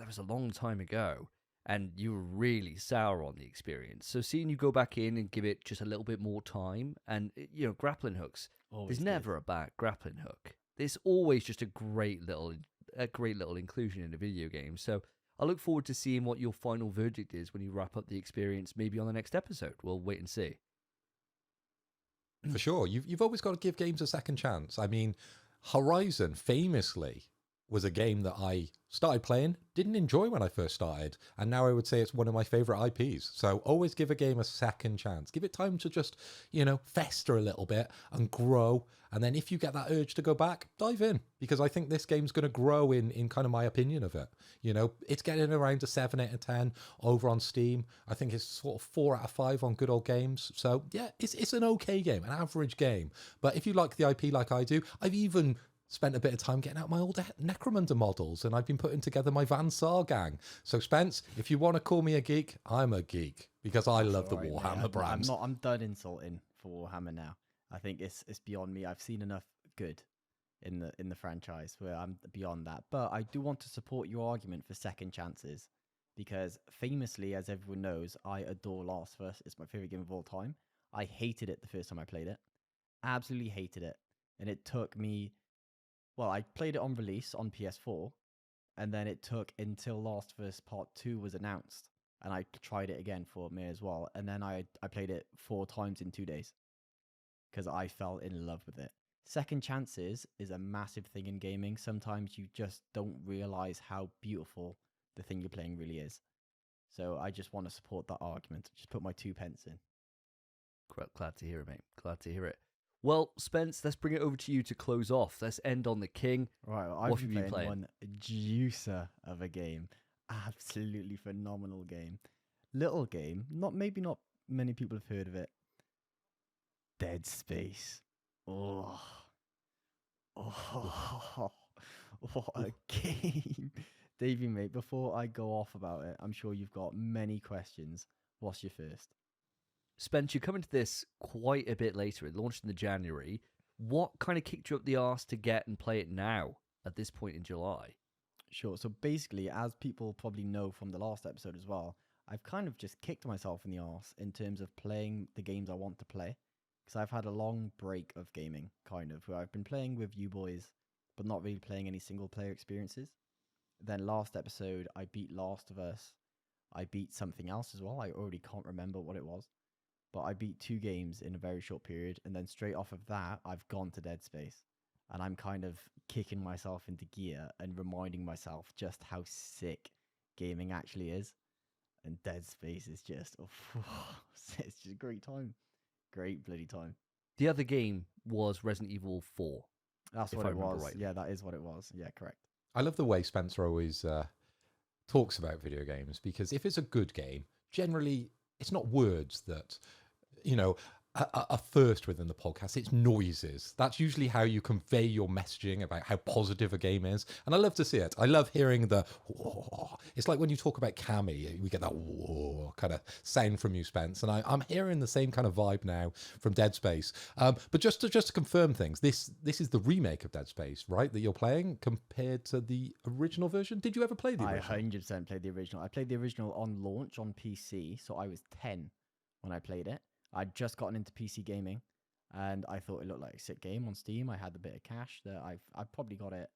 was a long time ago, and you were really sour on the experience. So seeing you go back in and give it just a little bit more time, and, grappling hooks, there's never a bad grappling hook. There's always just a great little inclusion in a video game. So I look forward to seeing what your final verdict is when you wrap up the experience, maybe on the next episode. We'll wait and see. For sure. You've always got to give games a second chance. I mean, Horizon famously was a game that I started playing, didn't enjoy when I first started, and now I would say it's one of my favorite IPs. So always give a game a second chance. Give it time to just, fester a little bit and grow. And then if you get that urge to go back, dive in, because I think this game's going to grow in kind of my opinion of it. It's getting around a 7 out of 10 over on Steam. I think it's sort of 4 out of 5 on Good Old Games. So yeah, it's an okay game, an average game. But if you like the IP like I do, I've even spent a bit of time getting out my old Necromunda models, and I've been putting together my Van Sar gang. So Spence, if you want to call me a geek, I'm a geek, because I love the Warhammer brand. I'm done insulting for Warhammer now. I think it's beyond me. I've seen enough good in the franchise where I'm beyond that. But I do want to support your argument for second chances, because famously, as everyone knows, I adore Last of Us. It's my favorite game of all time. I hated it the first time I played it. Absolutely hated it. And it took me... Well, I played it on release on PS4, and then it took until Last of Us Part 2 was announced, and I tried it again for me as well, and then I played it 4 times in 2 days, because I fell in love with it. Second chances is a massive thing in gaming. Sometimes you just don't realize how beautiful the thing you're playing really is. So I just want to support that argument. Just put my 2 pence in. Glad to hear it, mate. Glad to hear it. Well, Spence, let's bring it over to you to close off. Let's end on the king. Right, well, What I've have been you been playing playing? one juicer of a game. Absolutely phenomenal game. Little game. Not many people have heard of it. Dead Space. Oh, what a game. Davey, mate, before I go off about it, I'm sure you've got many questions. What's your first? Spence, you're coming to this quite a bit later. It launched in the January. What kind of kicked you up the arse to get and play it now at this point in July? Sure. So basically, as people probably know from the last episode as well, I've kind of just kicked myself in the arse in terms of playing the games I want to play. Because I've had a long break of gaming, kind of, where I've been playing with you boys, but not really playing any single player experiences. Then last episode, I beat Last of Us. I beat something else as well. I already can't remember what it was. But I beat 2 games in a very short period. And then straight off of that, I've gone to Dead Space. And I'm kind of kicking myself into gear and reminding myself just how sick gaming actually is. And Dead Space is just, it's just a great time. Great bloody time. The other game was Resident Evil 4. That's If what I it remember was. rightly. Yeah, that is what it was. Yeah, correct. I love the way Spencer always talks about video games, because if it's a good game, generally it's not words that, you know, are first within the podcast. It's noises. That's usually how you convey your messaging about how positive a game is. And I love to see it. I love hearing the, whoa. It's like when you talk about Cammy, we get that whoa kind of sound from you, Spence. And I'm hearing the same kind of vibe now from Dead Space. But just to confirm things, this is the remake of Dead Space, right, that you're playing compared to the original version? Did you ever play the I original? 100% played the original. I played the original on launch on PC, so I was 10 when I played it. I'd just gotten into PC gaming, and I thought it looked like a sick game on Steam. I had a bit of cash that I probably got it.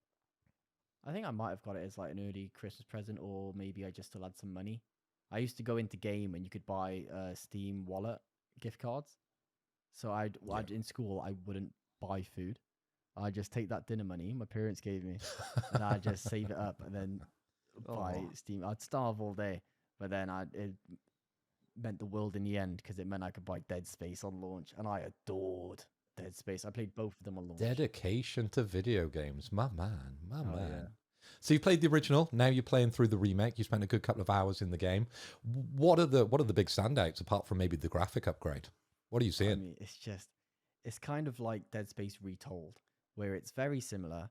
I think I might have got it as like an early Christmas present, or maybe I just still had some money. I used to go into game and you could buy Steam wallet gift cards. So I'd in school I wouldn't buy food. I'd just take that dinner money my parents gave me, and I'd just save it up and then buy Aw. Steam. I'd starve all day, but then it meant the world in the end because it meant I could buy Dead Space on launch, and I adored Dead Space. I played both of them on launch. Dedication to video games. My man. My Oh, man. yeah. So you played the original. Now you're playing through the remake. You spent a good couple of hours in the game. What are the big standouts apart from maybe the graphic upgrade? What are you seeing? I mean, it's kind of like Dead Space retold, where it's very similar,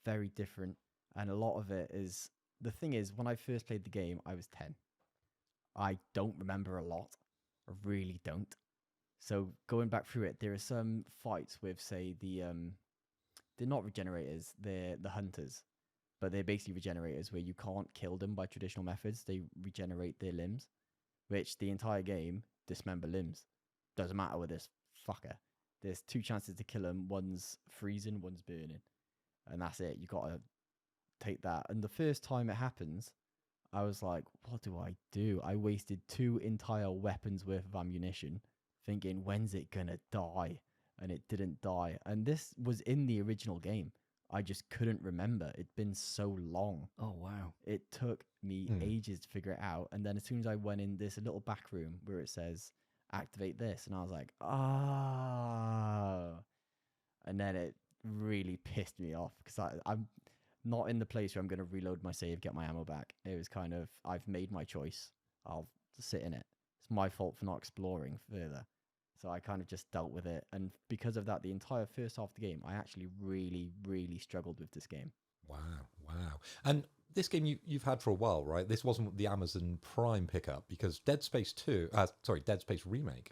very different, and a lot of it is, the thing is, when I first played the game, I was 10. I don't remember a lot. I really don't. So going back through it, there are some fights with, say, they're not regenerators, they're the hunters, but they're basically regenerators where you can't kill them by traditional methods. They regenerate their limbs, which the entire game dismember limbs. Doesn't matter with this fucker. There's 2 chances to kill him. One's freezing, one's burning, and that's it. You gotta take that. And the first time it happens, I was like, what do I do? I wasted 2 entire weapons worth of ammunition thinking, when's it gonna die? And it didn't die. And this was in the original game. I just couldn't remember. It'd been so long. Oh, wow. It took me ages to figure it out. And then as soon as I went in this little back room where it says, activate this, and I was like, and then it really pissed me off because I'm not in the place where I'm going to reload my save, get my ammo back. It was kind of, I've made my choice. I'll sit in it. It's my fault for not exploring further. So I kind of just dealt with it. And because of that, the entire first half of the game, I actually really, really struggled with this game. Wow. And this game you've had for a while, right? This wasn't the Amazon Prime pickup, because Dead Space Remake,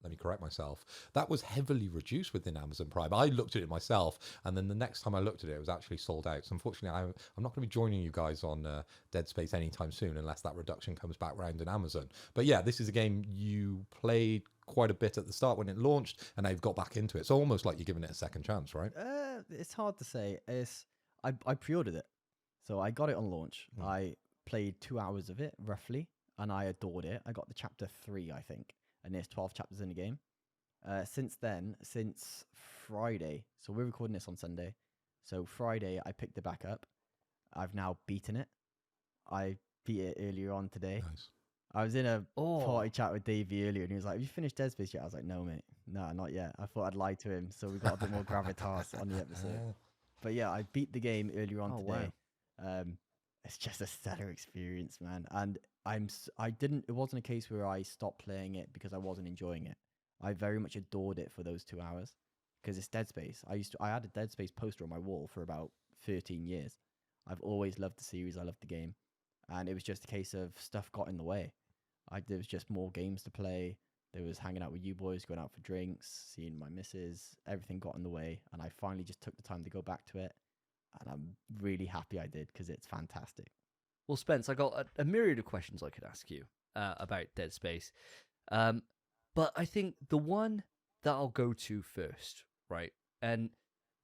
let me correct myself, that was heavily reduced within Amazon Prime. I looked at it myself, and then the next time I looked at it, it was actually sold out. So unfortunately, I'm not going to be joining you guys on Dead Space anytime soon unless that reduction comes back round in Amazon. But yeah, this is a game you played quite a bit at the start when it launched, and now you've got back into it. So almost like you're giving it a second chance, right? It's hard to say. I pre-ordered it. So I got it on launch. I played 2 hours of it, roughly, and I adored it. I got to chapter 3, I think, and there's 12 chapters in the game. Since then, since Friday, so we're recording this on Sunday. So Friday, I picked it back up. I've now beaten it. I beat it earlier on today. Nice. I was in a Oh, party chat with Davey earlier, and he was like, "Have you finished Dead Space yet?" I was like, "No, mate. No, not yet." I thought I'd lie to him, so we got a bit more gravitas on the episode. But yeah, I beat the game earlier on Oh, today. It's just a stellar experience, man. And I didn't. It wasn't a case where I stopped playing it because I wasn't enjoying it. I very much adored it for those 2 hours because it's Dead Space. I had a Dead Space poster on my wall for about 13 years. I've always loved the series. I loved the game, and it was just a case of stuff got in the way. There was just more games to play. There was hanging out with you boys, going out for drinks, seeing my missus. Everything got in the way, and I finally just took the time to go back to it. And I'm really happy I did because it's fantastic. well, Spence, I got a myriad of questions I could ask you about Dead Space. But I think the one that I'll go to first, right? And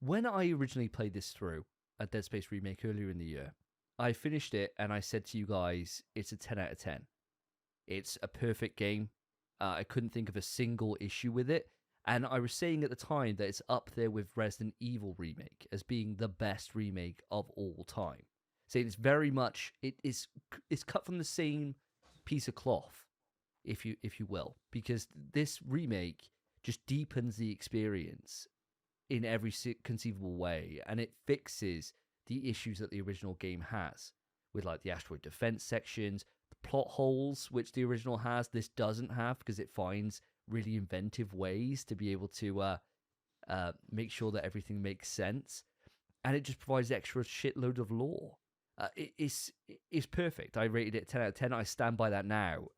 when I originally played this through, a Dead Space remake earlier in the year, I finished it and I said to you guys, it's a 10 out of 10. It's a perfect game. I couldn't think of a single issue with it. And I was saying at the time that it's up there with Resident Evil Remake as being the best remake of all time. Saying it's very much, it's cut from the same piece of cloth, if you will, because this remake just deepens the experience in every conceivable way, and it fixes the issues that the original game has with like the asteroid defense sections, the plot holes which the original has. This doesn't have because it finds really inventive ways to be able to make sure that everything makes sense, and it just provides extra shitload of lore. It's perfect. I rated it 10 out of 10. I stand by that now.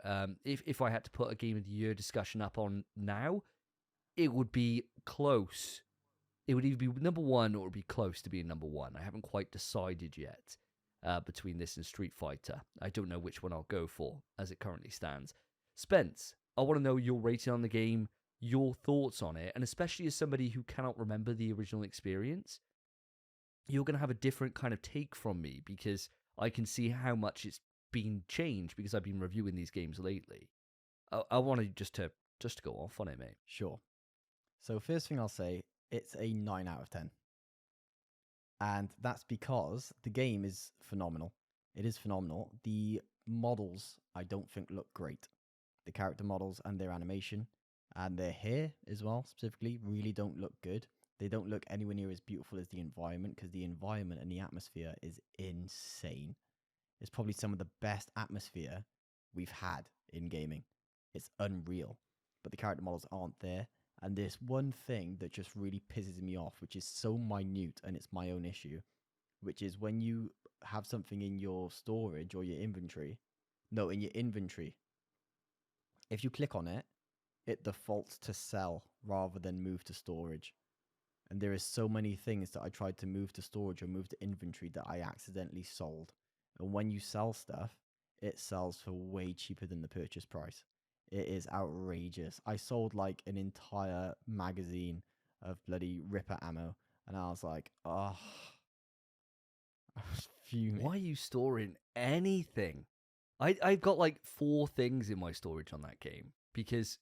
If I had to put a Game of the Year discussion up on now, it would be close. It would either be number one or it would be close to being number one. I haven't quite decided yet between this and Street Fighter. I don't know which one I'll go for as it currently stands. Spence, I want to know your rating on the game, your thoughts on it, and especially as somebody who cannot remember the original experience, you're going to have a different kind of take from me because I can see how much it's been changed because I've been reviewing these games lately. I wanted just to go off on it, mate. Sure. So first thing I'll say, it's a 9 out of 10. And that's because the game is phenomenal. It is phenomenal. The models, I don't think, look great. The character models and their animation and their hair as well, specifically, really don't look good. They don't look anywhere near as beautiful as the environment because the environment and the atmosphere is insane. It's probably some of the best atmosphere we've had in gaming. It's unreal. But the character models aren't there. And there's one thing that just really pisses me off, which is so minute and it's my own issue, which is when you have something in your storage or your inventory. No, in your inventory. If you click on it, it defaults to sell rather than move to storage. And there is so many things that I tried to move to storage or move to inventory that I accidentally sold. And when you sell stuff, it sells for way cheaper than the purchase price. It is outrageous. I sold like an entire magazine of bloody Ripper ammo. And I was like, oh, I was fuming. Why are you storing anything? I've got like 4 things in my storage on that game because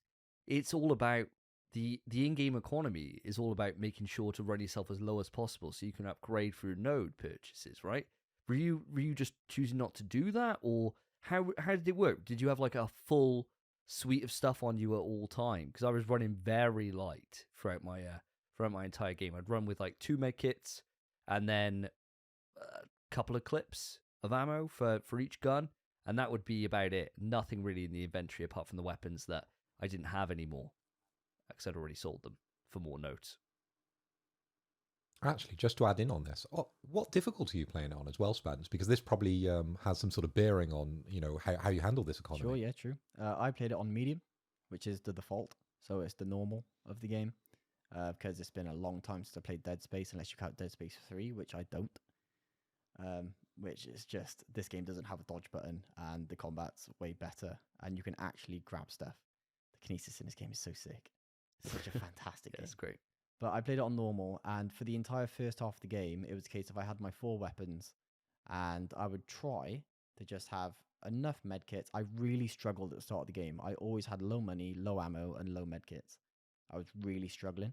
it's all about the in-game economy is all about making sure to run yourself as low as possible so you can upgrade through node purchases, right? Were you just choosing not to do that, or how did it work? Did you have like a full suite of stuff on you at all time? Because I was running very light throughout my entire game. I'd run with like 2 med kits and then a couple of clips of ammo for each gun, and that would be about it. Nothing really in the inventory apart from the weapons that I didn't have anymore because I'd already sold them for more notes. Actually, just to add in on this, what difficulty are you playing it on as well, Spence? Because this probably has some sort of bearing on, how you handle this economy. Sure, yeah, true. I played it on medium, which is the default. So it's the normal of the game. Because it's been a long time since I played Dead Space, unless you count Dead Space 3, which I don't. Which is just, this game doesn't have a dodge button, and the combat's way better, and you can actually grab stuff. The kinesis in this game is so sick. It's such a fantastic game. It's great. But I played it on normal, and for the entire first half of the game, it was a case of I had my 4 weapons, and I would try to just have enough medkits. I really struggled at the start of the game. I always had low money, low ammo, and low medkits. I was really struggling.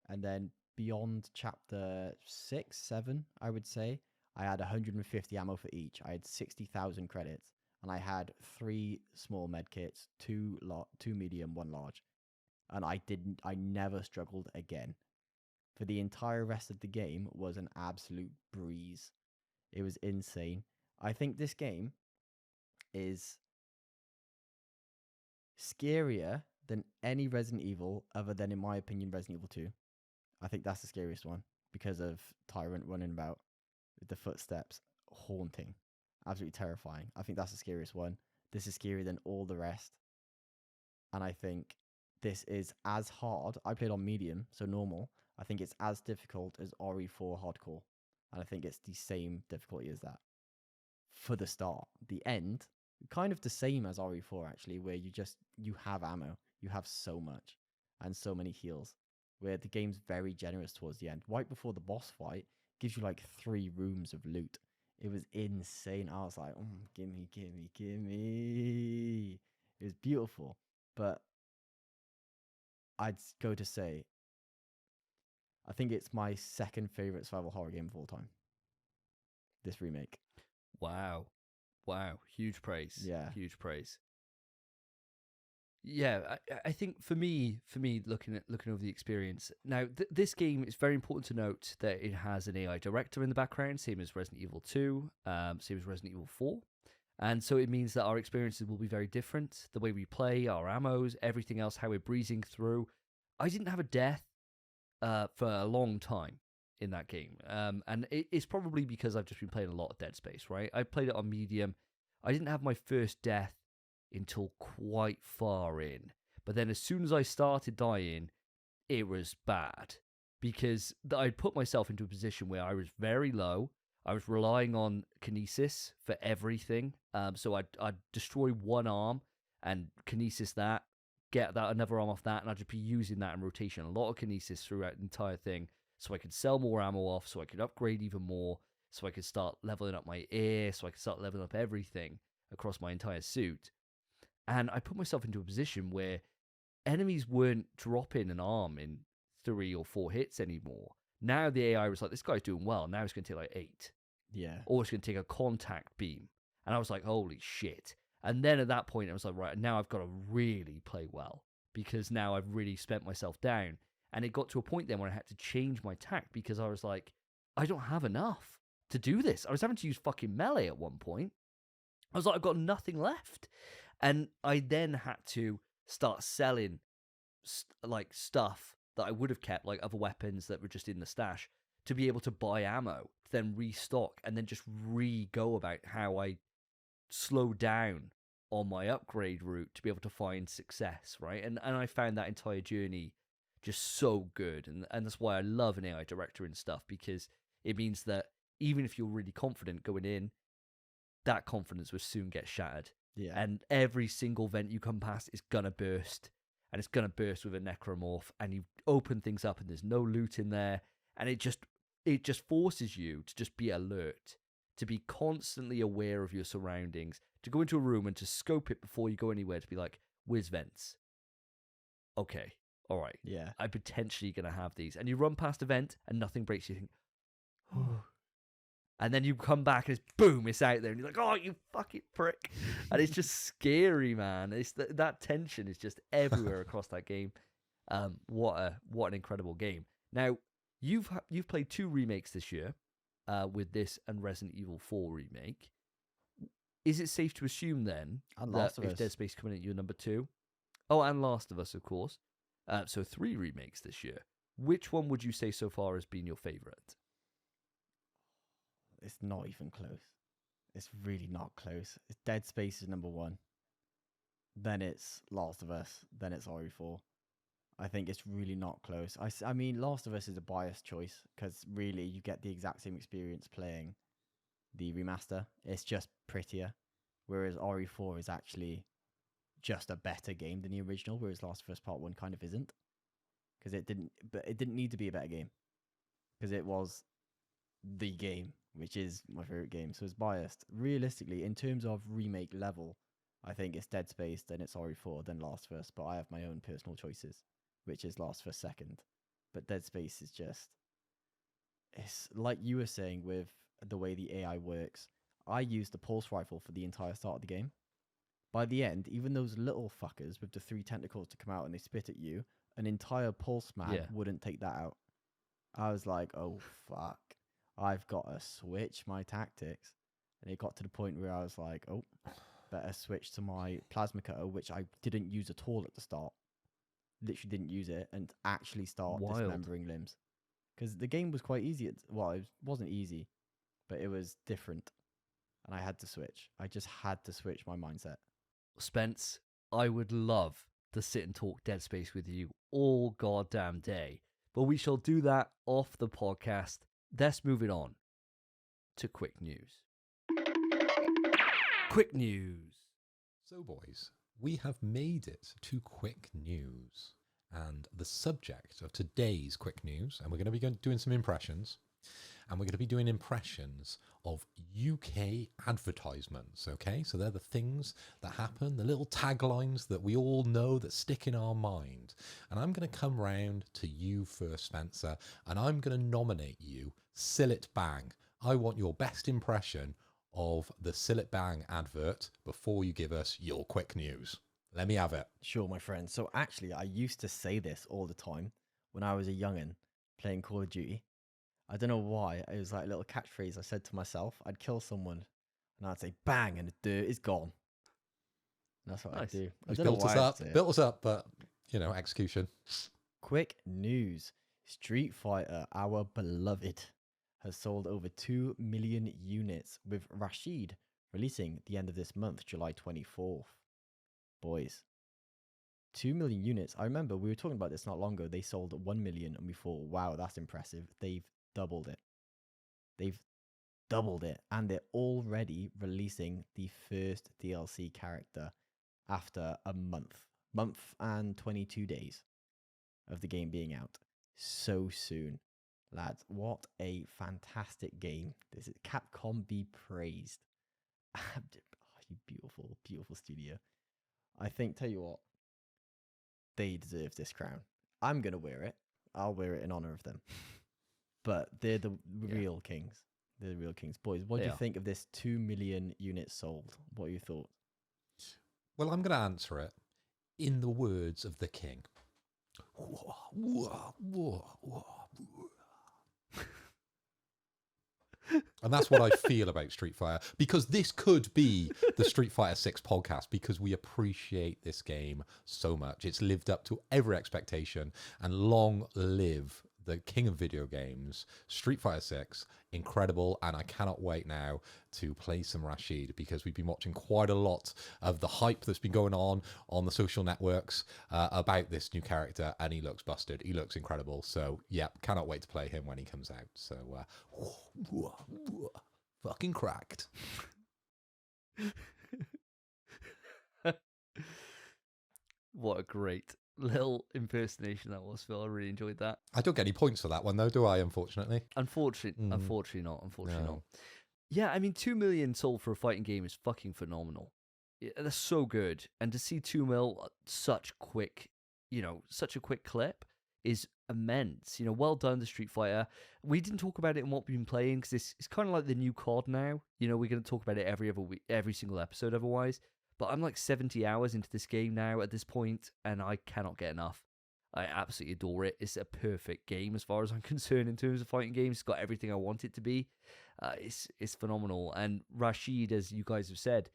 And then beyond chapter 6, 7, I would say, I had 150 ammo for each. I had 60,000 credits, and I had 3 small med kits, 2 medium, 1 large. And I never struggled again. For the entire rest of the game was an absolute breeze. It was insane. I think this game is scarier than any Resident Evil other than, in my opinion, Resident Evil 2. I think that's the scariest one because of Tyrant running about with the footsteps, haunting, absolutely terrifying. I think that's the scariest one. This is scarier than all the rest. And I think this is as hard. I played on medium, so normal. I think it's as difficult as RE4 hardcore. And I think it's the same difficulty as that. For the start. The end, kind of the same as RE4 actually, where you have ammo. You have so much and so many heals. Where the game's very generous towards the end. Right before the boss fight, gives you like 3 rooms of loot. It was insane. I was like, gimme, gimme, gimme. It was beautiful. But I'd go to say, I think it's my second favorite survival horror game of all time. This remake. Wow. Huge praise. Yeah. Huge praise. Yeah, I think for me, looking over the experience now, this game is very important to note that it has an AI director in the background, same as Resident Evil 2, same as Resident Evil 4, and so it means that our experiences will be very different. The way we play, our ammos, everything else, how we're breezing through. I didn't have a death for a long time in that game, and it's probably because I've just been playing a lot of Dead Space. Right, I played it on medium. I didn't have my first death until quite far in. But then as soon as I started dying, it was bad. Because I put myself into a position where I was very low. I was relying on kinesis for everything. So I'd destroy one arm and kinesis that, get that another arm off that, and I'd just be using that in rotation. A lot of kinesis throughout the entire thing. So I could sell more ammo off, so I could upgrade even more, so I could start leveling up my air, so I could start leveling up everything across my entire suit. And I put myself into a position where enemies weren't dropping an arm in 3 or 4 hits anymore. Now the AI was like, this guy's doing well. Now it's going to take like 8. Yeah. Or it's going to take a contact beam. And I was like, holy shit. And then at that point, I was like, right, now I've got to really play well. Because now I've really spent myself down. And it got to a point then where I had to change my tack because I was like, I don't have enough to do this. I was having to use fucking melee at one point. I was like, I've got nothing left. And I then had to start selling like stuff that I would have kept, like other weapons that were just in the stash, to be able to buy ammo, to then restock, and then just re-go about how I slow down on my upgrade route to be able to find success, right? And I found that entire journey just so good. And that's why I love an AI director and stuff, because it means that even if you're really confident going in, that confidence will soon get shattered. Yeah. And every single vent you come past is gonna burst. And it's gonna burst with a necromorph. And you open things up and there's no loot in there. And it just forces you to just be alert, to be constantly aware of your surroundings, to go into a room and to scope it before you go anywhere, to be like, where's vents? Okay, all right. Yeah. I'm potentially gonna have these. And you run past a vent and nothing breaks. You think, oh. And then you come back and it's boom, it's out there, and you're like, oh, you fucking prick. And it's just scary, man. It's that tension is just everywhere across that game. What an incredible game. Now, you've played 2 remakes this year, with this and Resident Evil 4 remake. Is it safe to assume then And that Last of if Us. Dead Space coming at your number 2? Oh, and Last of Us, of course. So 3 remakes this year. Which one would you say so far has been your favorite? It's not even close. It's really not close. It's Dead Space is number 1. Then it's Last of Us. Then it's RE4. I think it's really not close. I mean, Last of Us is a biased choice because really you get the exact same experience playing the remaster. It's just prettier. Whereas RE4 is actually just a better game than the original, whereas Last of Us Part 1 kind of isn't. Because it didn't need to be a better game. Because it was the game, which is my favorite game. So it's biased. Realistically, in terms of remake level, I think it's Dead Space, then it's RE4, then Last of Us. But I have my own personal choices which is last for second. But Dead Space is just, it's like you were saying with the way the AI works. I used the pulse rifle for the entire start of the game. By the end, even those little fuckers with the 3 tentacles to come out and they spit at you, an entire pulse man wouldn't take that out. I was like, oh fuck, I've got to switch my tactics. And it got to the point where I was like, oh, better switch to my plasma cutter, which I didn't use at all at the start. Literally didn't use it, and actually start dismembering limbs. Because the game was quite easy. Well, it wasn't easy, but it was different. And I had to switch. I just had to switch my mindset. Spence, I would love to sit and talk Dead Space with you all goddamn day. But we shall do that off the podcast. Let's move it on to quick news. Quick news. So, boys, we have made it to quick news. And the subject of today's quick news, and we're going to be doing some impressions, and we're going to be doing impressions of UK advertisements, okay? So they're the things that happen, the little taglines that we all know that stick in our mind. And I'm going to come round to you first, Spencer, and I'm going to nominate you Sillet Bang. I want your best impression of the Sillet Bang advert before you give us your quick news. Let me have it. Sure, my friend. So actually, I used to say this all the time when I was a youngin' playing Call of Duty. I don't know why. It was like a little catchphrase I said to myself. I'd kill someone and I'd say bang and the dirt is gone. And that's what I'd do. Built us up, but, you know, execution. Quick news. Street Fighter, our beloved, has sold over 2 million units, with Rashid releasing at the end of this month, July 24th. Boys, 2 million units. I remember we were talking about this not long ago. They sold 1 million and we thought, wow, that's impressive. They've doubled it. And they're already releasing the first DLC character after a month and 22 days of the game being out. So soon, lads. What a fantastic game. This is Capcom be praised. You beautiful, beautiful studio. I think, tell you what, they deserve this crown. I'm going to wear it. I'll wear it in honor of them. But they're the real kings. They're the real kings. Boys, what do you think of this 2 million units sold? What are your thoughts? Well, I'm going to answer it in the words of the king. And that's what I feel about Street Fighter, because this could be the Street Fighter 6 podcast, because we appreciate this game so much. It's lived up to every expectation, and long live the king of video games, Street Fighter 6. Incredible, and I cannot wait now to play some Rashid, because we've been watching quite a lot of the hype that's been going on the social networks about this new character, and he looks busted. He looks incredible. So yeah, cannot wait to play him when he comes out. So fucking cracked. What a great little impersonation that was, Phil. I really enjoyed that. I don't get any points for that one though, do I? Unfortunately. Unfortunately not. Yeah, I mean, 2 million sold for a fighting game is fucking phenomenal. Yeah, that's so good. And to see 2 mil such a quick clip is immense. Well done to Street Fighter. We didn't talk about it in what we've been playing, because it's kind of like the new COD now. We're going to talk about it every other week, every single episode otherwise. But I'm like 70 hours into this game now at this point, and I cannot get enough. I absolutely adore it. It's a perfect game as far as I'm concerned in terms of fighting games. It's got everything I want it to be. It's phenomenal. And Rashid, as you guys have said,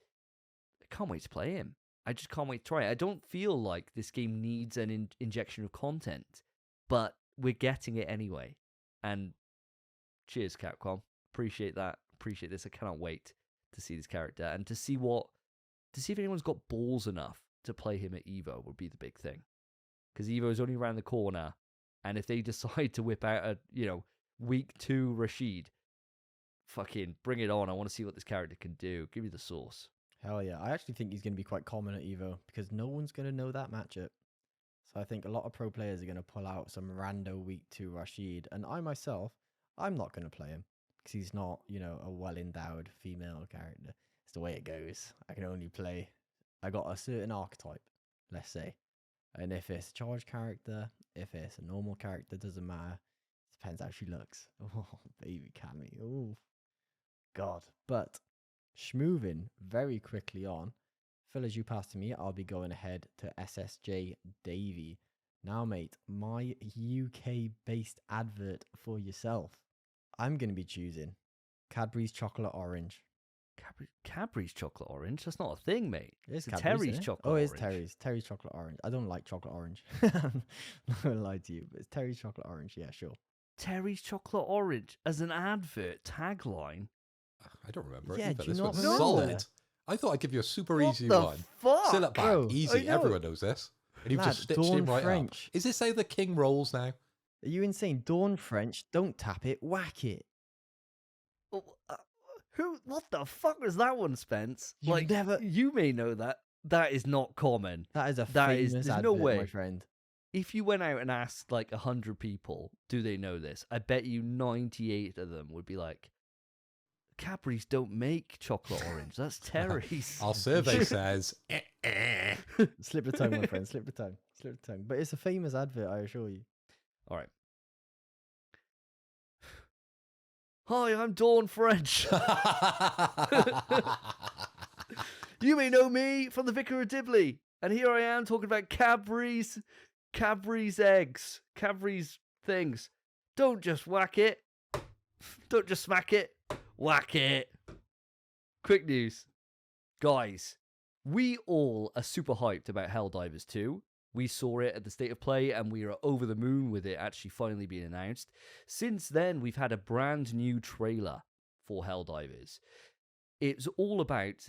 I can't wait to play him. I just can't wait to try it. I don't feel like this game needs an injection of content, but we're getting it anyway. And cheers, Capcom. Appreciate that. Appreciate this. I cannot wait to see this character and to see if anyone's got balls enough to play him at EVO would be the big thing. Because EVO is only around the corner, and if they decide to whip out a, week 2 Rashid, fucking bring it on. I want to see what this character can do. Give me the sauce. Hell yeah. I actually think he's going to be quite common at EVO, because no one's going to know that matchup. So I think a lot of pro players are going to pull out some rando week 2 Rashid, and I myself, I'm not going to play him, because he's not, a well-endowed female character. It's the way it goes. I can only play. I got a certain archetype, let's say. And if it's a charged character, if it's a normal character, doesn't matter. Depends how she looks. Oh, baby Cammy. Oh, God. But schmoving very quickly on. Phil, as you pass to me, I'll be going ahead to SSJ Davey. Now, mate, my UK-based advert for yourself. I'm going to be choosing Cadbury's Chocolate Orange. Cadbury's chocolate orange? That's not a thing, mate. It's It's Cadbury's, Terry's isn't it? chocolate Oh, it's orange. Terry's. Terry's chocolate orange. I don't like chocolate orange. I'm not going to lie to you, but it's Terry's chocolate orange. Yeah, sure. Terry's chocolate orange as an advert tagline. I don't remember Yeah, it either. do you This not was remember? solid. I thought I'd give you a super What easy the one. fuck? Still at back, bro? easy. I know. Everyone knows this. And you've Lad, just stitched Dawn him right French. up. Is this how the king rolls now? Are you insane? Dawn French, don't tap it, whack it. Oh, what the fuck was that one, Spence? You've never- You may know that. That is not common. That is a That is- famous there's advert, no way. my friend. If you went out and asked like 100 people, do they know this? I bet you 98 of them would be like, Cadbury's don't make chocolate orange. That's Terry's. Our survey says, Slip the tongue, my friend. Slip the tongue. Slip the tongue. But it's a famous advert, I assure you. All right. Hi, I'm Dawn French. You may know me from the Vicar of Dibley. And here I am talking about Cadbury's eggs, Cadbury's things. Don't just whack it. Don't just smack it. Whack it. Quick news. Guys, we all are super hyped about Helldivers 2. We saw it at the State of Play and we are over the moon with it actually finally being announced. Since then, we've had a brand new trailer for Helldivers. It's all about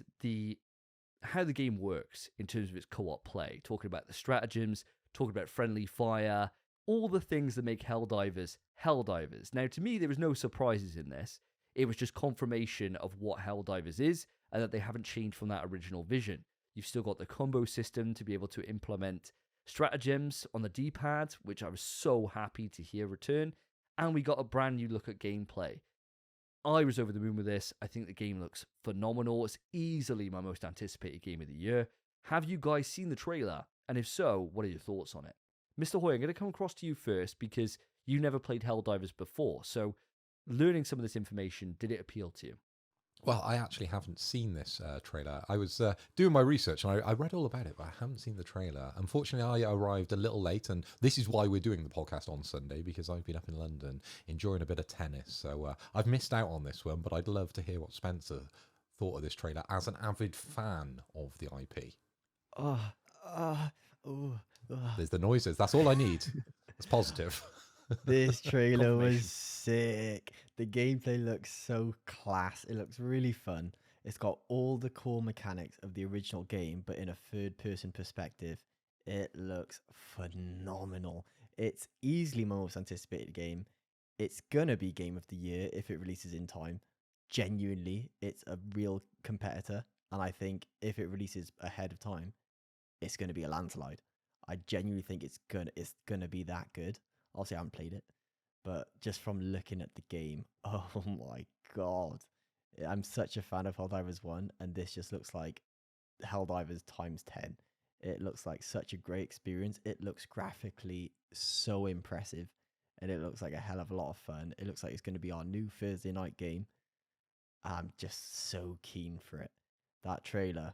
how the game works in terms of its co-op play, talking about the stratagems, talking about friendly fire, all the things that make Helldivers Helldivers. Now, to me, there was no surprises in this. It was just confirmation of what Helldivers is and that they haven't changed from that original vision. You've still got the combo system to be able to implement stratagems on the D-pad, which I was so happy to hear return, and we got a brand new look at gameplay. I was over the moon with this. I think the game looks phenomenal. It's easily my most anticipated game of the year. Have you guys seen the trailer? And if so, what are your thoughts on it? Mr. Hoy, I'm going to come across to you first because you never played Helldivers before. So learning some of this information, did it appeal to you? well, I actually haven't seen this trailer. I was doing my research and I read all about it, but I haven't seen the trailer. Unfortunately, I arrived a little late, and this is why we're doing the podcast on Sunday, because I've been up in London enjoying a bit of tennis. So I've missed out on this one, but I'd love to hear what Spencer thought of this trailer as an avid fan of the IP. There's the noises. That's all I need. It's positive. This trailer was Confirmation. sick. The gameplay looks so class. It looks really fun. It's got all the core mechanics of the original game, but in a third-person perspective. It looks phenomenal. It's easily my most anticipated game. It's gonna be Game of the Year if it releases in time. Genuinely, it's a real competitor, and I think if it releases ahead of time, it's gonna be a landslide. I genuinely think it's gonna be that good. Obviously, I haven't played it, but just from looking at the game, oh my god, I'm such a fan of Helldivers 1, and this just looks like Helldivers times 10. It looks like such a great experience. It looks graphically so impressive, and it looks like a hell of a lot of fun. It looks like it's going to be our new Thursday night game. I'm just so keen for it. That trailer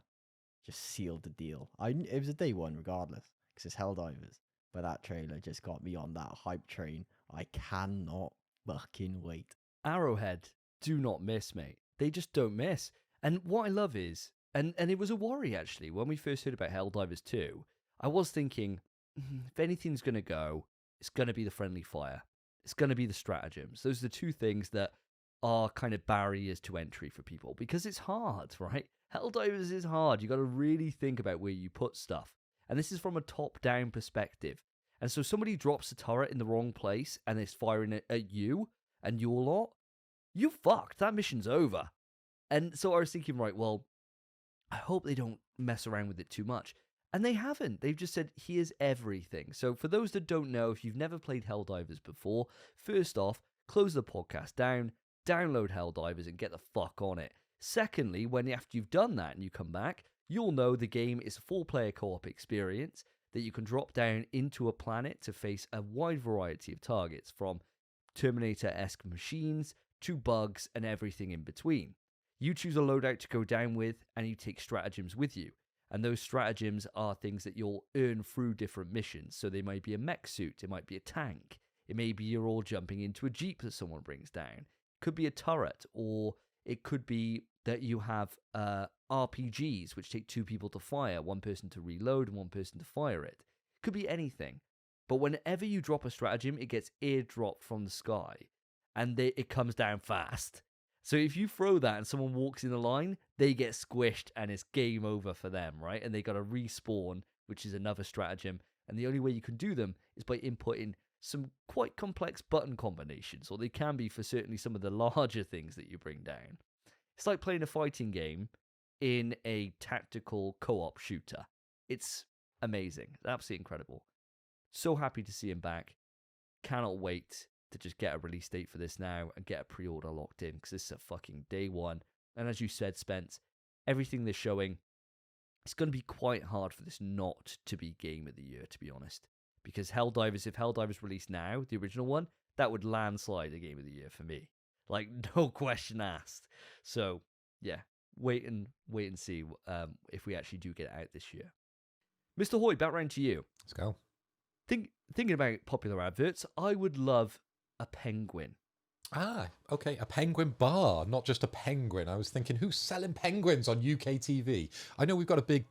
just sealed the deal. It was a day one regardless, because it's Helldivers. But that trailer just got me on that hype train. I cannot fucking wait. Arrowhead do not miss, mate. They just don't miss. And what I love is, and it was a worry actually, when we first heard about Helldivers 2, I was thinking, if anything's going to go, it's going to be the friendly fire. It's going to be the stratagems. Those are the two things that are kind of barriers to entry for people, because it's hard, right? Helldivers is hard. You got to really think about where you put stuff. And this is from a top-down perspective. And so somebody drops a turret in the wrong place and it's firing it at you and your lot, you fucked. That mission's over. And so I was thinking, right, well, I hope they don't mess around with it too much. And they haven't. They've just said, here's everything. So for those that don't know, if you've never played Helldivers before, first off, close the podcast down, download Helldivers and get the fuck on it. Secondly, after you've done that and you come back, you'll know the game is a 4-player co-op experience. that you can drop down into a planet to face a wide variety of targets, from Terminator-esque machines to bugs and everything in between. You choose a loadout to go down with, and you take stratagems with you. And those stratagems are things that you'll earn through different missions. So they might be a mech suit, it might be a tank, it may be you're all jumping into a jeep that someone brings down. It could be a turret, or it could be that you have RPGs, which take 2 people to fire, 1 person to reload and 1 person to fire it. It could be anything. But whenever you drop a stratagem, it gets airdropped from the sky, and it comes down fast. So if you throw that and someone walks in the line, they get squished and it's game over for them, right? And they got to respawn, which is another stratagem. And the only way you can do them is by inputting some quite complex button combinations, or they can be for certainly some of the larger things that you bring down. It's like playing a fighting game in a tactical co-op shooter. It's amazing. It's absolutely incredible. So happy to see him back. Cannot wait to just get a release date for this now and get a pre-order locked in, because this is a fucking day one. And as you said, Spence, everything they're showing, it's going to be quite hard for this not to be Game of the Year, to be honest. Because if Helldivers released now, the original one, that would landslide a Game of the Year for me. Like, no question asked. So, yeah, wait and see if we actually do get it out this year. Mr. Hoy, back round to you. Let's go. Thinking about popular adverts, I would love a penguin. Ah, okay, a penguin bar, not just a penguin. I was thinking, who's selling penguins on UK TV? I know we've got a big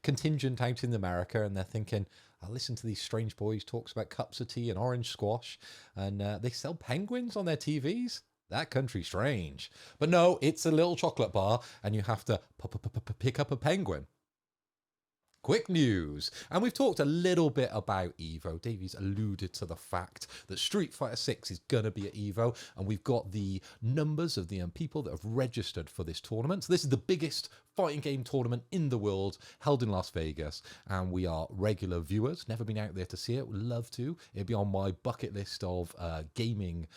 contingent out in America, and they're thinking, I'll listen to these strange boys talks about cups of tea and orange squash, and they sell penguins on their TVs? That country's strange. But no, it's a little chocolate bar, and you have to pick up a penguin. Quick news. And we've talked a little bit about EVO. Davey's alluded to the fact that Street Fighter 6 is going to be at EVO, and we've got the numbers of the people that have registered for this tournament. So this is the biggest fighting game tournament in the world, held in Las Vegas, and we are regular viewers. Never been out there to see it. Would love to. It'd be on my bucket list of gaming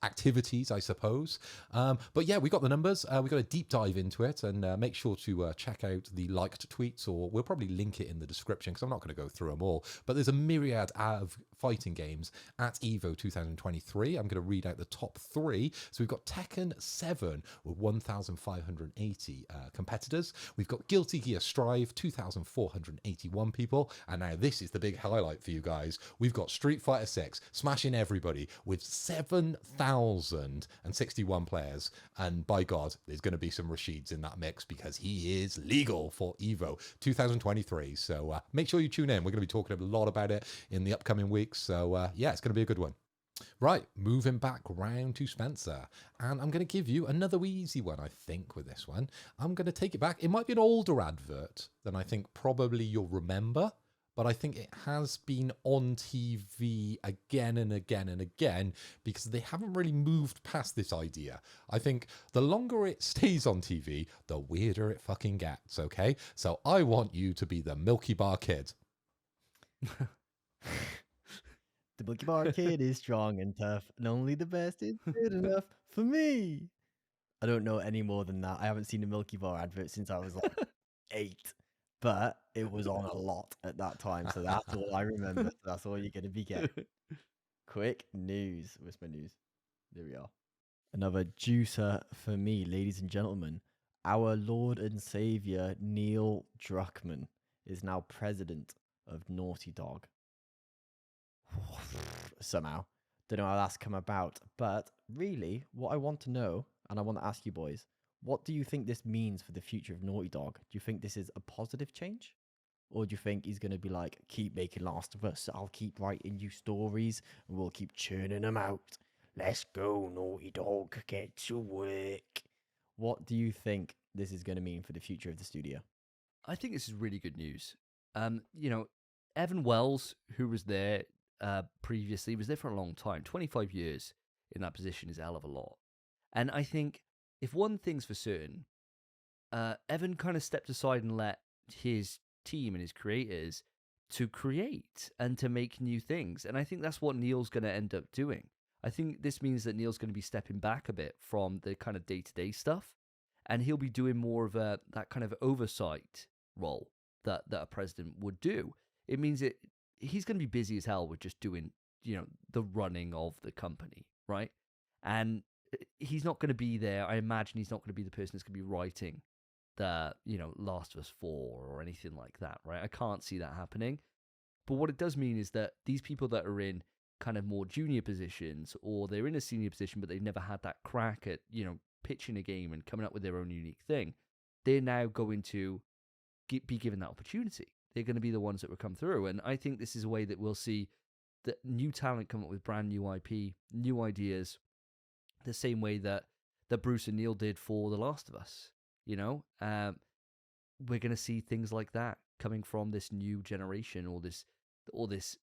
activities, I suppose. But yeah, we got the numbers. We got a deep dive into it, and make sure to check out the liked tweets, or we'll probably link it in the description, because I'm not going to go through them all. But there's a myriad of fighting games at EVO 2023. I'm going to read out the top 3. So we've got Tekken 7 with 1,580 competitors. We've got Guilty Gear Strive, 2,481 people. And now this is the big highlight for you guys. We've got Street Fighter 6 smashing everybody with 7,061 players. And by God, there's going to be some Rashids in that mix, because he is legal for EVO 2023. So make sure you tune in. We're going to be talking a lot about it in the upcoming weeks. So yeah, it's going to be a good one. Right, moving back round to Spencer. And I'm going to give you another easy one, I think, with this one. I'm going to take it back. It might be an older advert than I think probably you'll remember, but I think it has been on TV again and again and again, because they haven't really moved past this idea. I think the longer it stays on TV, the weirder it fucking gets, okay? So I want you to be the Milky Bar Kid. The Milky Bar Kid is strong and tough, and only the best is good enough for me. I don't know any more than that. I haven't seen a Milky Bar advert since I was like 8, but it was on a lot at that time, so that's all I remember. So that's all you're going to be getting. Quick news. Where's my news? There we are. Another juicer for me, ladies and gentlemen. Our Lord and Savior, Neil Druckmann, is now president of Naughty Dog. Somehow. Don't know how that's come about. But really, what I want to know, and I want to ask you boys, what do you think this means for the future of Naughty Dog? Do you think this is a positive change? Or do you think he's going to be like, keep making Last of Us, I'll keep writing you stories, and we'll keep churning them out. Let's go, Naughty Dog, get to work. What do you think this is going to mean for the future of the studio? I think this is really good news. You know, Evan Wells, who was there previously, was there for a long time. 25 years in that position is a hell of a lot. And I think if one thing's for certain, Evan kind of stepped aside and let his team and his creators to create and to make new things. And I think that's what Neil's going to end up doing. I think this means that Neil's going to be stepping back a bit from the kind of day-to-day stuff, and he'll be doing more of that kind of oversight role. that a president would do. It means he's going to be busy as hell with just doing, the running of the company, right? And he's not going to be there. I imagine he's not going to be the person that's going to be writing the, Last of Us 4 or anything like that, right? I can't see that happening. But what it does mean is that these people that are in kind of more junior positions, or they're in a senior position, but they've never had that crack at, pitching a game and coming up with their own unique thing, they're now going to be given that opportunity. They're going to be the ones that will come through. And I think this is a way that we'll see that new talent come up with brand new IP, new ideas, the same way that Bruce and Neil did for The Last of Us. We're going to see things like that coming from this new generation, or this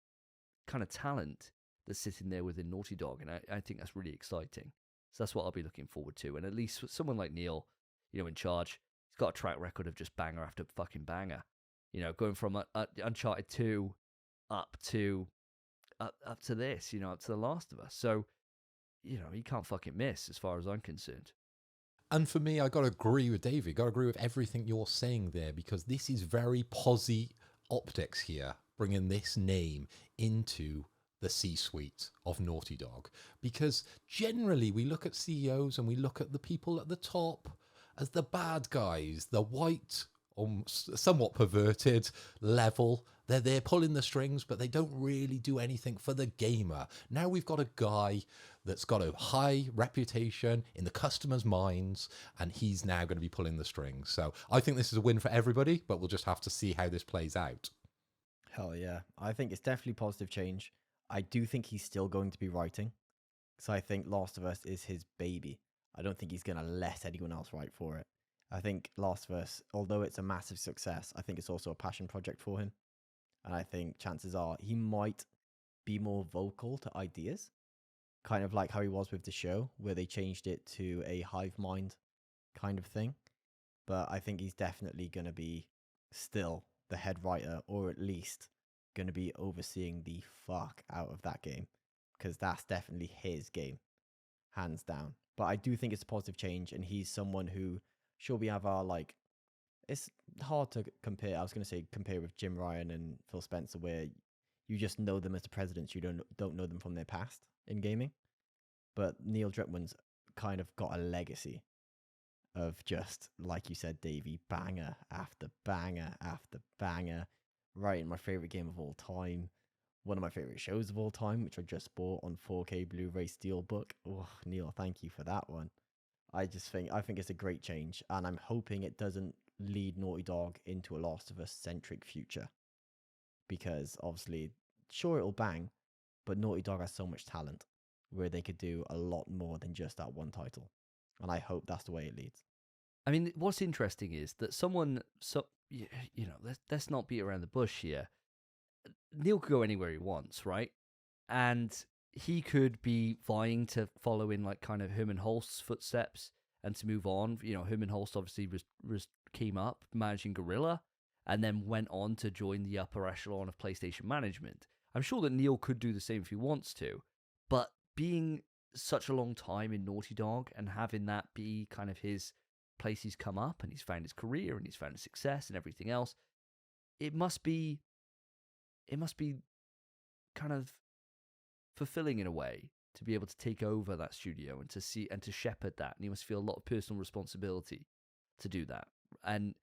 kind of talent that's sitting there within Naughty Dog. And I think that's really exciting. So that's what I'll be looking forward to. And at least someone like Neil, in charge, he's got a track record of just banger after fucking banger. Going from Uncharted 2 up to this, up to The Last of Us. So, he can't fucking miss as far as I'm concerned. And for me, I got to agree with Davey. Got to agree with everything you're saying there, because this is very posy optics here, bringing this name into the C-suite of Naughty Dog. Because generally we look at CEOs and we look at the people at the top as the bad guys, the white, somewhat perverted level. They're there pulling the strings, but they don't really do anything for the gamer. Now we've got a guy that's got a high reputation in the customers' minds, and he's now going to be pulling the strings. So I think this is a win for everybody, but we'll just have to see how this plays out. Hell yeah. I think it's definitely positive change. I do think he's still going to be writing, because I think Last of Us is his baby. I don't think he's going to let anyone else write for it. I think Last of Us, although it's a massive success, I think it's also a passion project for him. And I think chances are he might be more vocal to ideas, kind of like how he was with the show, where they changed it to a hive mind kind of thing. But I think he's definitely going to be still the head writer, or at least going to be overseeing the fuck out of that game, because that's definitely his game, hands down. But I do think it's a positive change, and he's someone who, sure, we have our, it's hard to compare. I was going to say compare with Jim Ryan and Phil Spencer, where you just know them as the presidents. You don't know them from their past in gaming. But Neil Druckmann's kind of got a legacy of just, like you said, Davey, banger after banger after banger, writing my favorite game of all time, one of my favorite shows of all time, which I just bought on 4K Blu-ray Steelbook. Oh, Neil, thank you for that one. I think it's a great change, and I'm hoping it doesn't lead Naughty Dog into a Last of Us centric future, because obviously, sure, it'll bang, but Naughty Dog has so much talent where they could do a lot more than just that one title, and I hope that's the way it leads. I mean, what's interesting is that let's not beat around the bush here. Neil could go anywhere he wants, right? And he could be vying to follow in kind of Herman Holst's footsteps and to move on. Herman Holst obviously came up managing Guerrilla and then went on to join the upper echelon of PlayStation management. I'm sure that Neil could do the same if he wants to, but being such a long time in Naughty Dog and having that be kind of his place he's come up, and he's found his career and he's found his success and everything else, it must be kind of fulfilling in a way to be able to take over that studio and to see and to shepherd that, and he must feel a lot of personal responsibility to do that. And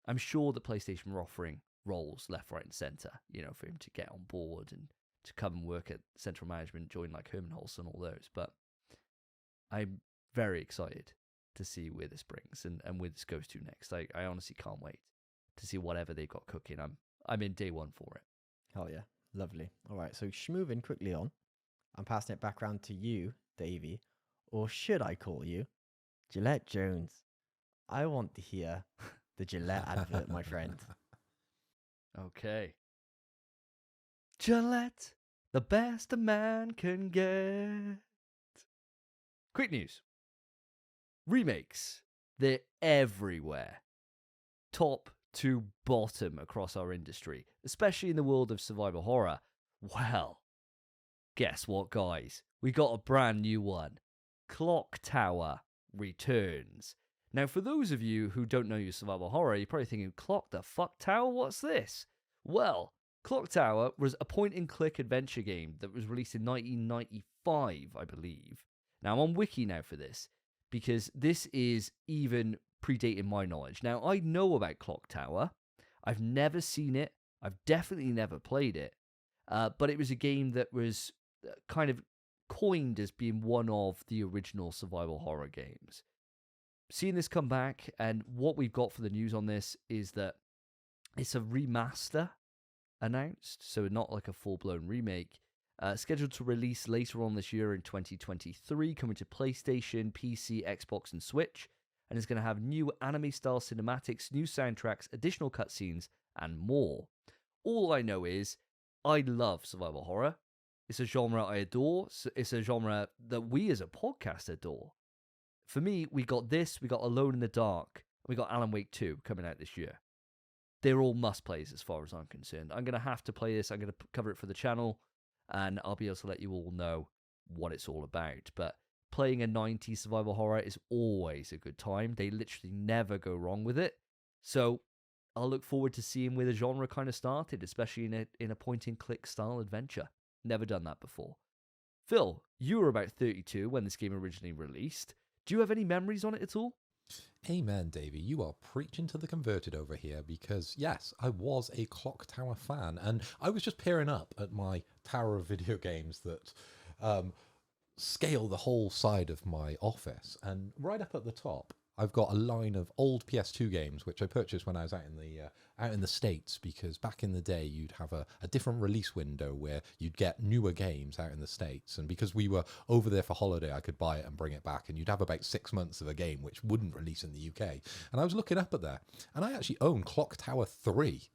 I'm sure that PlayStation were offering roles left, right, and center, for him to get on board and to come and work at central management, join like Herman Holst and all those. But I'm very excited to see where this brings and where this goes to next. I honestly can't wait to see whatever they've got cooking. I'm in day one for it. Hell yeah. Lovely. All right, so moving quickly on. I'm passing it back around to you, Davey, or should I call you Gillette Jones? I want to hear the Gillette advert, my friend. Okay. Gillette, the best a man can get. Quick news. Remakes. They're everywhere. Top to bottom across our industry, especially in the world of survival horror. Well, guess what, guys? We got a brand new one. Clocktower returns. Now, for those of you who don't know your survival horror, you're probably thinking, Clock the fuck tower? What's this? Well, Clocktower was a point-and-click adventure game that was released in 1995, I believe. Now, I'm on Wiki now for this, because this is even predating my knowledge. Now, I know about Clocktower. I've never seen it. I've definitely never played it. But it was a game that was kind of coined as being one of the original survival horror games. Seeing this come back, and what we've got for the news on this is that it's a remaster announced, so not like a full-blown remake, scheduled to release later on this year in 2023, coming to PlayStation, PC, Xbox, and Switch, and is going to have new anime-style cinematics, new soundtracks, additional cutscenes, and more. All I know is, I love survival horror. It's a genre I adore. It's a genre that we as a podcast adore. For me, we got this, we got Alone in the Dark, and we got Alan Wake 2 coming out this year. They're all must-plays as far as I'm concerned. I'm going to have to play this. I'm going to cover it for the channel, and I'll be able to let you all know what it's all about. But playing a 90s survival horror is always a good time. They literally never go wrong with it. So I'll look forward to seeing where the genre kind of started, especially in a point-and-click style adventure. Never done that before. Phil, you were about 32 when this game originally released. Do you have any memories on it at all? Amen, Davey. You are preaching to the converted over here because, yes, I was a Clocktower fan, and I was just peering up at my tower of video games that scale the whole side of my office. And right up at the top, I've got a line of old PS2 games, which I purchased when I was out in the States, because back in the day, you'd have a different release window where you'd get newer games out in the States. And because we were over there for holiday, I could buy it and bring it back. And you'd have about 6 months of a game, which wouldn't release in the UK. And I was looking up at that, and I actually own Clocktower 3.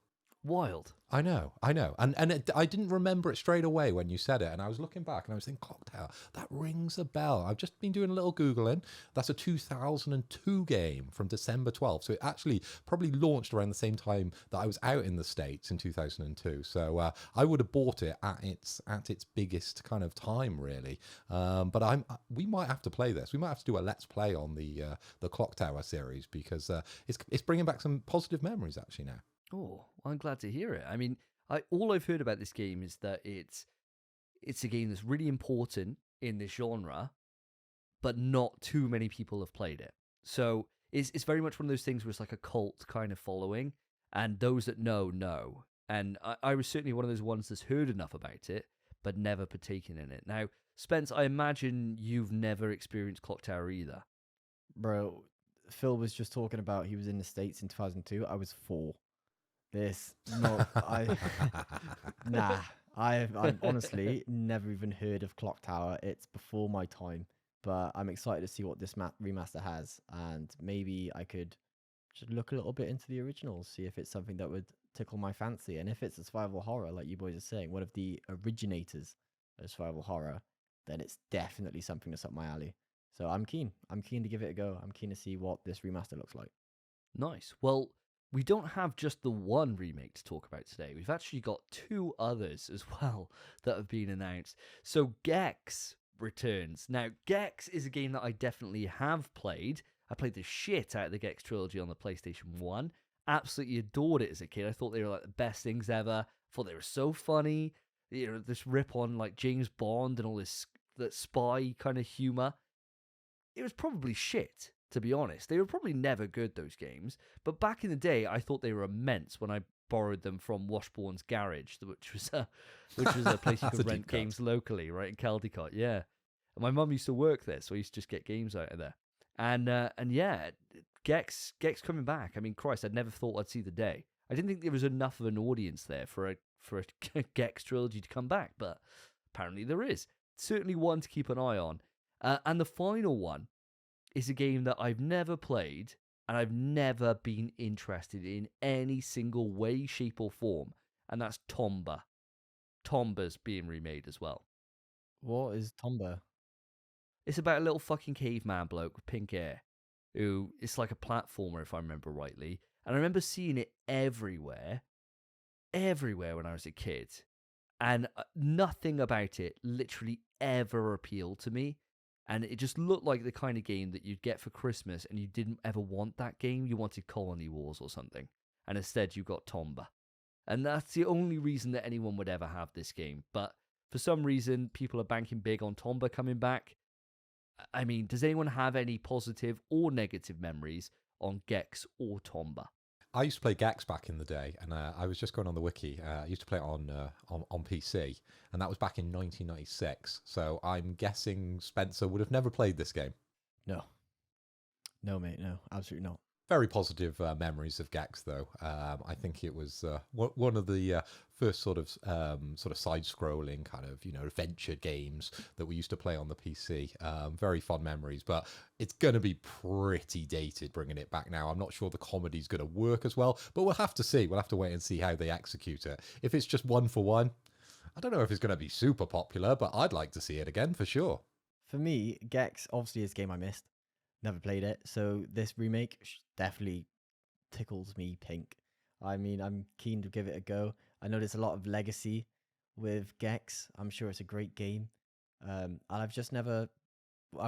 Wild. I know. And I didn't remember it straight away when you said it. And I was looking back and I was thinking, Clocktower, that rings a bell. I've just been doing a little Googling. That's a 2002 game from December 12th. So it actually probably launched around the same time that I was out in the States in 2002. So I would have bought it at its biggest kind of time, really. But we might have to play this. We might have to do a Let's Play on the Clocktower series, because it's bringing back some positive memories actually now. Oh, well, I'm glad to hear it. I mean, all I've heard about this game is that it's a game that's really important in this genre, but not too many people have played it. So it's very much one of those things where it's like a cult kind of following, and those that know. And I was certainly one of those ones that's heard enough about it, but never partaken in it. Now, Spence, I imagine you've never experienced Clocktower either. Bro, Phil was just talking about he was in the States in 2002. I was 4. I've honestly never even heard of Clocktower. It's before my time, but I'm excited to see what this remaster has, and maybe I could just look a little bit into the originals, see if it's something that would tickle my fancy. And if it's a survival horror, like you boys are saying, one of the originators of survival horror, then it's definitely something that's up my alley. So I'm keen to give it a go. I'm keen to see what this remaster looks like. Nice. Well, we don't have just the one remake to talk about today. We've actually got 2 others as well that have been announced. So Gex returns. Now, Gex is a game that I definitely have played. I played the shit out of the Gex trilogy on the PlayStation 1. Absolutely adored it as a kid. I thought they were like the best things ever. I thought they were so funny. You know, this rip on like James Bond and all this that spy kind of humor. It was probably shit, to be honest. They were probably never good, those games. But back in the day, I thought they were immense when I borrowed them from Washbourne's Garage, which was a place you could rent games locally, right, in Caldecott, yeah. And my mum used to work there, so I used to just get games out of there. And yeah, Gex coming back. I mean, Christ, I'd never thought I'd see the day. I didn't think there was enough of an audience there for a Gex trilogy to come back, but apparently there is. Certainly one to keep an eye on. And the final one is a game that I've never played and I've never been interested in any single way, shape, or form, and that's Tomba. Tomba's being remade as well. What is Tomba? It's about a little fucking caveman bloke with pink hair who it's like a platformer, if I remember rightly. And I remember seeing it everywhere when I was a kid. And nothing about it literally ever appealed to me. And it just looked like the kind of game that you'd get for Christmas, and you didn't ever want that game. You wanted Colony Wars or something. And instead you got Tomba. And that's the only reason that anyone would ever have this game. But for some reason, people are banking big on Tomba coming back. I mean, does anyone have any positive or negative memories on Gex or Tomba? I used to play Gex back in the day, and I was just going on the wiki. I used to play it on PC, and that was back in 1996. So I'm guessing Spencer would have never played this game. No. No, mate. No, absolutely not. Very positive memories of Gex, though. I think it was one of the first sort of side-scrolling kind of adventure games that we used to play on the PC. Very fond memories, but it's going to be pretty dated bringing it back now. I'm not sure the comedy's going to work as well, but we'll have to see. We'll have to wait and see how they execute it. If it's just one for one, I don't know if it's going to be super popular, but I'd like to see it again for sure. For me, Gex obviously is a game I missed. Never played it, so this remake definitely tickles me pink. I mean, I'm keen to give it a go. I know there's a lot of legacy with Gex. I'm sure it's a great game. And I've just I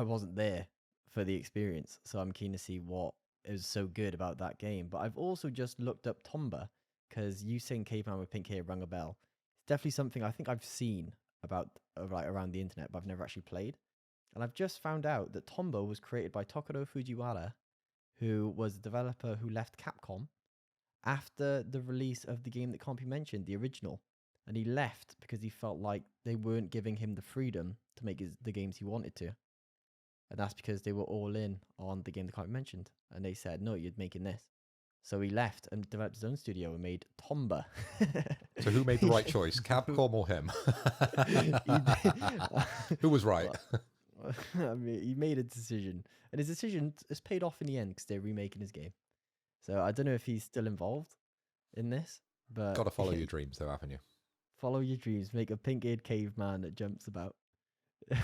wasn't there for the experience, so I'm keen to see what is so good about that game. But I've also just looked up Tomba, because you saying Caveman with pink hair rung a bell. It's definitely something I think I've seen about around the internet, but I've never actually played. And I've just found out that Tomba was created by Tokuro Fujiwara, who was a developer who left Capcom after the release of the game that can't be mentioned, the original. And he left because he felt like they weren't giving him the freedom to make the games he wanted to. And that's because they were all in on the game that can't be mentioned. And they said, no, you're making this. So he left and developed his own studio and made Tomba. So who made the right choice, Capcom or him? Who was right? I mean, he made a decision, and his decision has paid off in the end because they're remaking his game. So I don't know if he's still involved in this, but Got to follow your dreams, though, haven't you? Follow your dreams. Make a pink-haired caveman that jumps about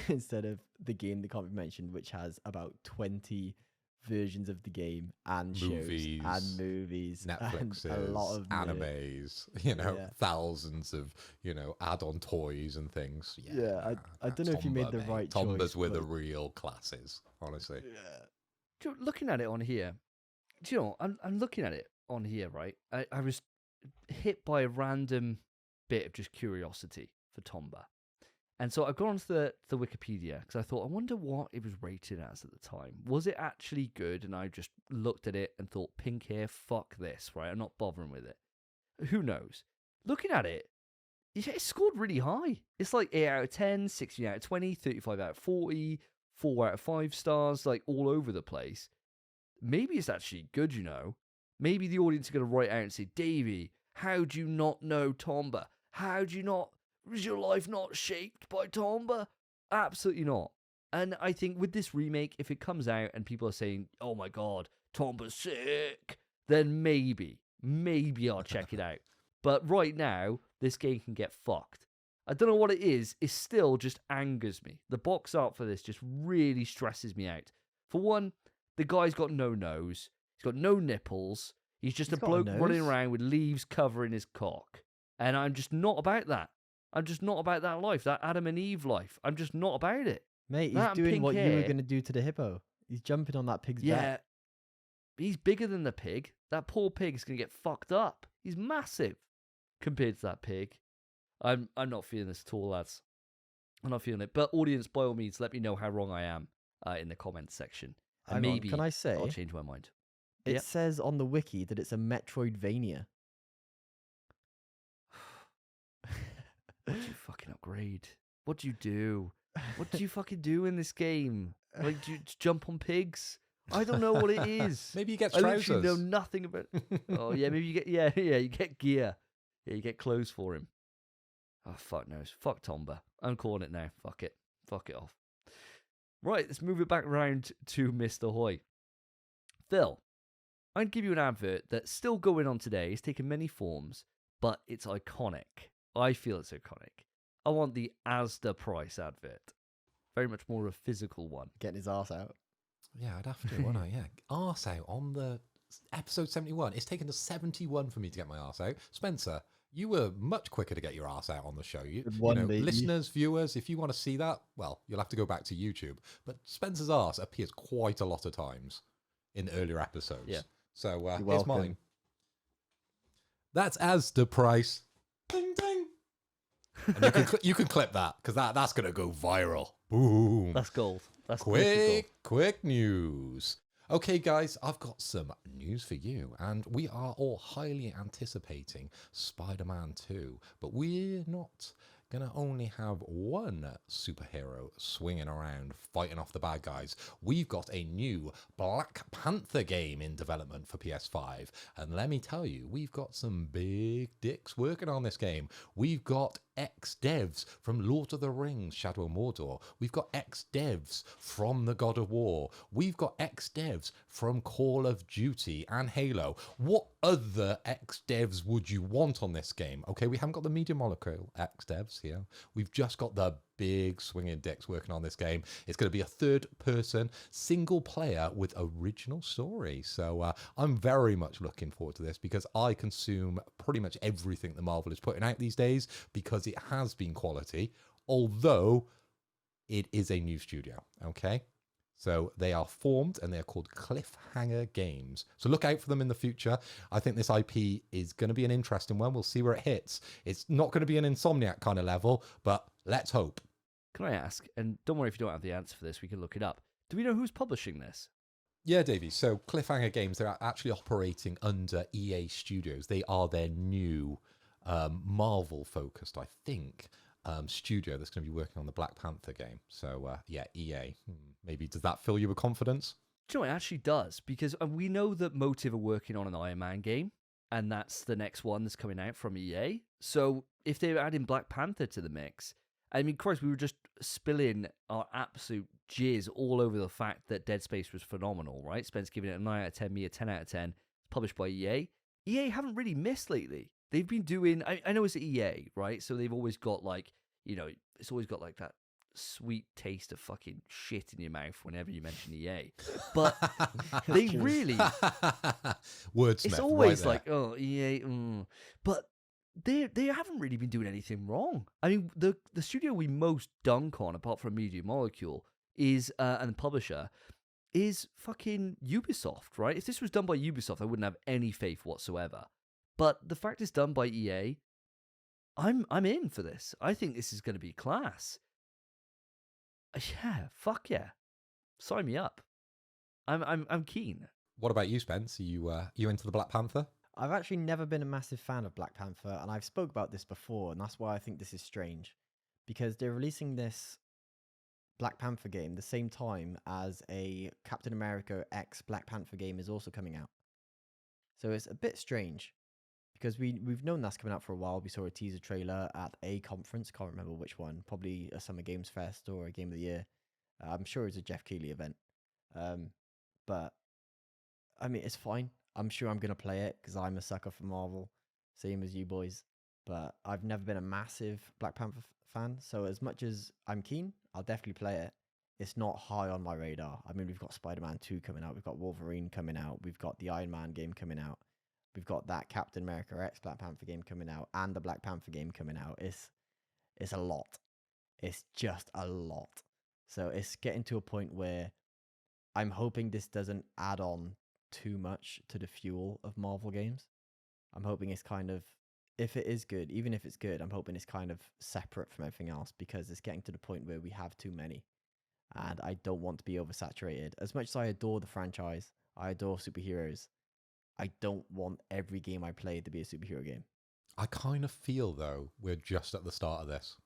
instead of the game that can't be mentioned, which has about 20 versions of the game and Movies, shows and movies, Netflixes, and a lot of animes, thousands of add-on toys and things. I don't know if you made the right choice. Tomba's were the real classes, honestly. Yeah. Looking at it on here, I'm looking at it on here, right? I was hit by a random bit of just curiosity for Tomba. And so I've gone onto the Wikipedia because I thought, I wonder what it was rated as at the time. Was it actually good? And I just looked at it and thought, pink hair, fuck this, right? I'm not bothering with it. Who knows? Looking at it, it scored really high. It's like 8 out of 10, 16 out of 20, 35 out of 40, 4 out of 5 stars, like all over the place. Maybe it's actually good, Maybe the audience are going to write out and say, Davey, how do you not know Tomba? How do you not... Was your life not shaped by Tomba? Absolutely not. And I think with this remake, if it comes out and people are saying, oh my god, Tomba's sick, then maybe I'll check it out. But right now, this game can get fucked. I don't know what it is. It still just angers me. The box art for this just really stresses me out. For one, the guy's got no nose. He's got no nipples. He's just a bloke running around with leaves covering his cock. And I'm just not about that. I'm just not about that life, that Adam and Eve life. I'm just not about it. Mate, he's doing what you were going to do to the hippo. He's jumping on that pig's back. Yeah, he's bigger than the pig. That poor pig is going to get fucked up. He's massive compared to that pig. I'm not feeling this at all, lads. I'm not feeling it. But audience, by all means, let me know how wrong I am in the comments section. And maybe can I say, I'll change my mind. It says on the wiki that it's a Metroidvania. What do you fucking upgrade? What do you do? What do you fucking do in this game? Like, do you jump on pigs? I don't know what it is. Maybe you get I trousers. literally know nothing about it. Oh, yeah, maybe you get, you get gear. Yeah, you get clothes for him. Oh, fuck knows. Fuck Tomba. I'm calling it now. Fuck it. Fuck it off. Right, let's move it back around to Mr. Hoy. Phil, I'd give you an advert that's still going on today. It's taken many forms, but it's iconic. I feel it's iconic. I want the Asda price advert. Very much more a physical one. Getting his arse out. Yeah, I'd have to, wouldn't I? Yeah. Arse out on the episode 71. It's taken us 71 for me to get my arse out. Spencer, You were much quicker to get your ass out on the show. You One know, baby. listeners, viewers, if you want to see that, well, you'll have to go back to YouTube. But Spencer's ass appears quite a lot of times in earlier episodes. Yeah. So You're here's welcome. mine. That's as the price. Ding ding. And you can clip that because that's gonna go viral. Boom. That's gold. That's gold. Quick news. Okay, guys, I've got some news for you, and we are all highly anticipating Spider-Man 2, but we're not gonna only have one superhero swinging around fighting off the bad guys. We've got a new Black Panther game in development for PS5, and let me tell you, we've got some big dicks working on this game. We've got ex-devs from Lord of the Rings, Shadow of Mordor. We've got ex-devs from the God of War. We've got ex-devs from Call of Duty and Halo. What other ex-devs would you want on this game? Okay, we haven't got the Media Molecule ex-devs here. We've just got the big swinging dicks working on this game. It's going to be a third-person, single player with original story. So I'm very much looking forward to this because I consume pretty much everything that Marvel is putting out these days because it has been quality, although it is a new studio, okay? So they are formed and they are called Cliffhanger Games. So look out for them in the future. I think this IP is going to be an interesting one. We'll see where it hits. It's not going to be an Insomniac kind of level, but let's hope. Can I ask, and don't worry if you don't have the answer for this, we can look it up. Do we know who's publishing this? Yeah, Davey. So Cliffhanger Games, they're actually operating under EA Studios. They are their new Marvel-focused, I think, studio that's going to be working on the Black Panther game. So, yeah, EA. Maybe does that fill you with confidence? Do you know, it actually does, because we know that Motive are working on an Iron Man game, and that's the next one that's coming out from EA. So if they're adding Black Panther to the mix, I mean, Christ, we were just spilling our absolute jizz all over the fact that Dead Space was phenomenal, right? Spence giving it a 9 out of 10, me a 10 out of 10, published by EA. EA haven't really missed lately. They've been doing, I know it's EA, right? So they've always got like, you know, it's always got like that sweet taste of fucking shit in your mouth whenever you mention EA. But they really, Wordsmith, it's always right like, oh, EA, but they haven't really been doing anything wrong. I mean, the studio we most dunk on, apart from Media Molecule, is and the publisher is fucking Ubisoft, right? If this was done by Ubisoft, I wouldn't have any faith whatsoever. But the fact it's done by EA, I'm in for this. I think this is going to be class. Yeah, fuck yeah, sign me up. I'm keen. What about you, Spence? Are you into the Black Panther? I've actually never been a massive fan of Black Panther, and I've spoke about this before, and that's why I think this is strange. Because they're releasing this Black Panther game the same time as a Captain America X Black Panther game is also coming out. So it's a bit strange, because we've known that's coming out for a while. We saw a teaser trailer at a conference, can't remember which one, probably a Summer Games Fest or a Game of the Year. I'm sure it's a Jeff Keighley event. But, I mean, it's fine. I'm sure I'm going to play it because I'm a sucker for Marvel, same as you boys. But I've never been a massive Black Panther fan, so as much as I'm keen, I'll definitely play it. It's not high on my radar. I mean, we've got Spider-Man 2 coming out, we've got Wolverine coming out, we've got the Iron Man game coming out, we've got that Captain America X Black Panther game coming out, and the Black Panther game coming out. It's a lot. It's just a lot. So it's getting to a point where I'm hoping this doesn't add on too much to the fuel of Marvel games. I'm hoping it's kind of, if it is good, even if it's good, I'm hoping it's kind of separate from everything else, because it's getting to the point where we have too many. And I don't want to be oversaturated. As much as I adore the franchise, I adore superheroes, I don't want every game I play to be a superhero game. I kind of feel, though, we're just at the start of this.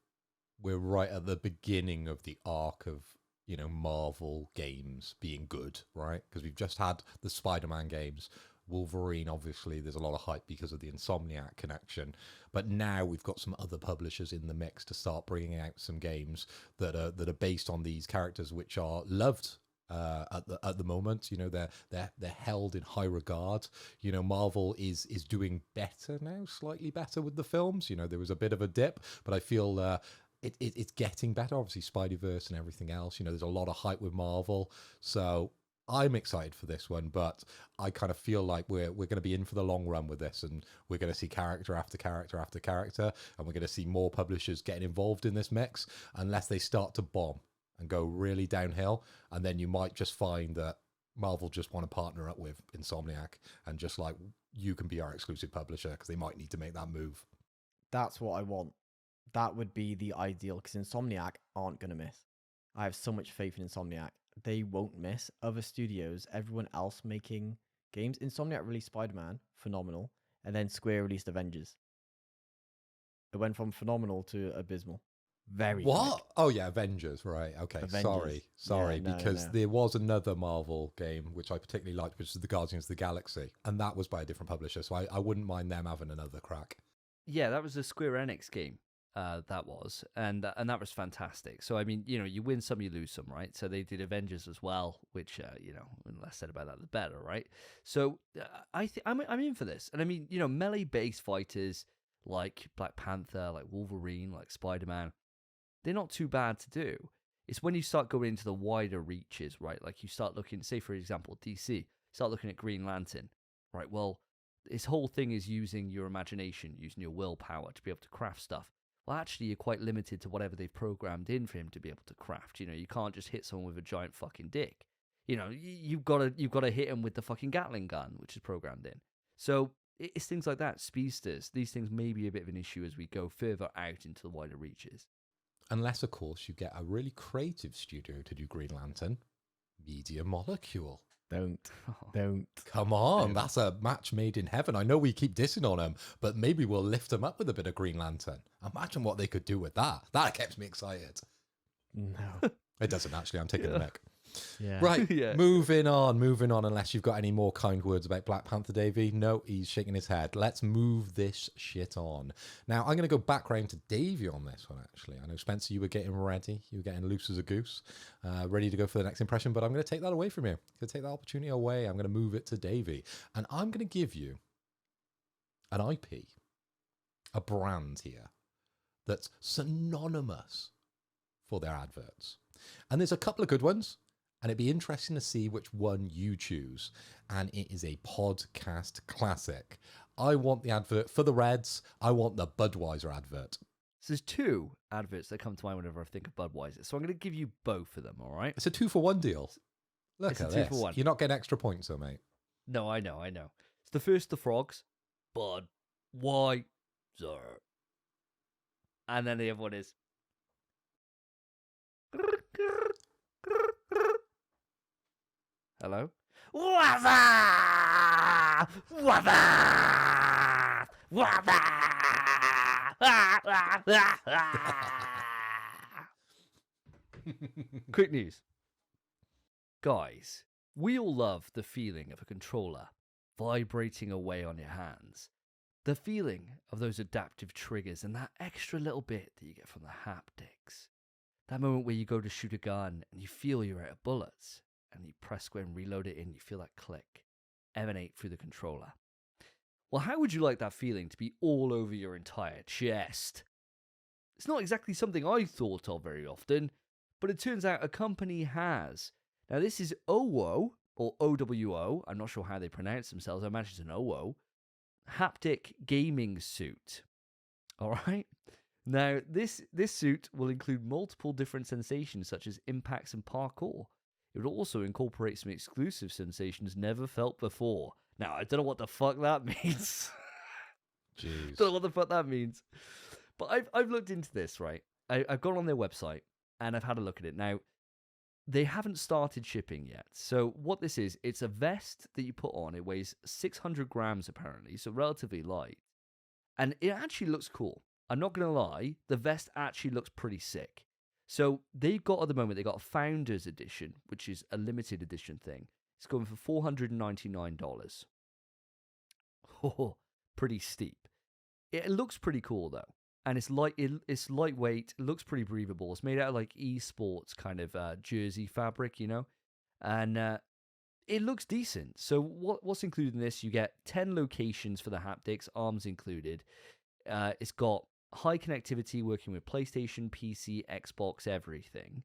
We're right at the beginning of the arc of, you know, Marvel games being good, right? Because we've just had the Spider-Man games. Wolverine, obviously, there's a lot of hype because of the Insomniac connection. But now we've got some other publishers in the mix to start bringing out some games that are based on these characters, which are loved at the moment. You know, they're held in high regard. You know, Marvel is doing better now, slightly better with the films. You know, there was a bit of a dip, but I feel it's getting better. Obviously, Spideyverse and everything else. You know, there's a lot of hype with Marvel, so I'm excited for this one, but I kind of feel like we're going to be in for the long run with this, and we're going to see character after character after character, and we're going to see more publishers getting involved in this mix, unless they start to bomb and go really downhill, and then you might just find that Marvel just want to partner up with Insomniac and just like, you can be our exclusive publisher, because they might need to make that move. That's what I want. That would be the ideal, because Insomniac aren't going to miss. I have so much faith in Insomniac. They won't miss. Other studios, everyone else making games. Insomniac released Spider-Man, phenomenal. And then Square released Avengers. It went from phenomenal to abysmal. Very What? quick. Oh yeah, Avengers, right. Okay, Avengers. sorry, Yeah, no, because no. there was another Marvel game which I particularly liked, which is the Guardians of the Galaxy, and that was by a different publisher, so I wouldn't mind them having another crack. Yeah, that was a Square Enix game. That was, and that was fantastic. So I mean, you win some, you lose some, right? So they did Avengers as well, which the less said about that, the better, right? So I'm in for this, and I mean, melee-based fighters like Black Panther, like Wolverine, like Spider-Man, they're not too bad to do. It's when you start going into the wider reaches, right? Like you start looking, say for example, DC, start looking at Green Lantern, right? Well, this whole thing is using your imagination, using your willpower to be able to craft stuff. Well, actually, you're quite limited to whatever they've programmed in for him to be able to craft. You can't just hit someone with a giant fucking dick. You've got to hit him with the fucking Gatling gun, which is programmed in. So it's things like that. Speedsters, these things may be a bit of an issue as we go further out into the wider reaches. Unless, of course, you get a really creative studio to do Green Lantern, Media Molecule. Don't. Come on, that's a match made in heaven. I know we keep dissing on them, but maybe we'll lift them up with a bit of Green Lantern. Imagine what they could do with that. That keeps me excited. No. It doesn't actually. I'm taking the mic. Yeah. Right, Yeah. moving on, unless you've got any more kind words about Black Panther, Davey. No, he's shaking his head. Let's move this shit on. Now, I'm going to go back round to Davey on this one, actually. I know, Spencer, you were getting ready. You were getting loose as a goose, ready to go for the next impression, but I'm going to take that away from you. I'm going to take that opportunity away. I'm going to move it to Davey, and I'm going to give you an IP, a brand here that's synonymous for their adverts. And there's a couple of good ones. And it'd be interesting to see which one you choose. And it is a podcast classic. I want the advert for the Reds. I want the Budweiser advert. So there's two adverts that come to mind whenever I think of Budweiser. So I'm going to give you both of them, all right? It's a 2-for-1 deal. Look It's at a this. 2-for-1. You're not getting extra points, though, mate. No, I know. It's the first, the frogs, Budweiser. And then the other one is... Hello? Wazza! Wazza! Wazza! Quick news. Guys, we all love the feeling of a controller vibrating away on your hands. The feeling of those adaptive triggers and that extra little bit that you get from the haptics. That moment where you go to shoot a gun and you feel you're out of bullets. And you press square and reload it in, you feel that click emanate through the controller. Well, how would you like that feeling to be all over your entire chest? It's not exactly something I thought of very often, but it turns out a company has. Now, this is OWO, or OWO, I'm not sure how they pronounce themselves, I imagine it's an OWO, haptic gaming suit. All right? Now, this suit will include multiple different sensations, such as impacts and parkour. It would also incorporate some exclusive sensations never felt before. Now, I don't know what the fuck that means. Jeez. Don't know what the fuck that means. But I've looked into this, right? I've gone on their website, and I've had a look at it. Now, they haven't started shipping yet. So what this is, it's a vest that you put on. It weighs 600 grams, apparently, so relatively light. And it actually looks cool. I'm not going to lie, the vest actually looks pretty sick. So they've got, at the moment, they got a Founders Edition, which is a limited edition thing. It's going for $499. Oh, pretty steep. It looks pretty cool, though. And it's it's lightweight, it looks pretty breathable. It's made out of like esports kind of jersey fabric, And it looks decent. So what's included in this? You get 10 locations for the haptics, arms included. It's got high connectivity working with PlayStation, PC, Xbox, everything.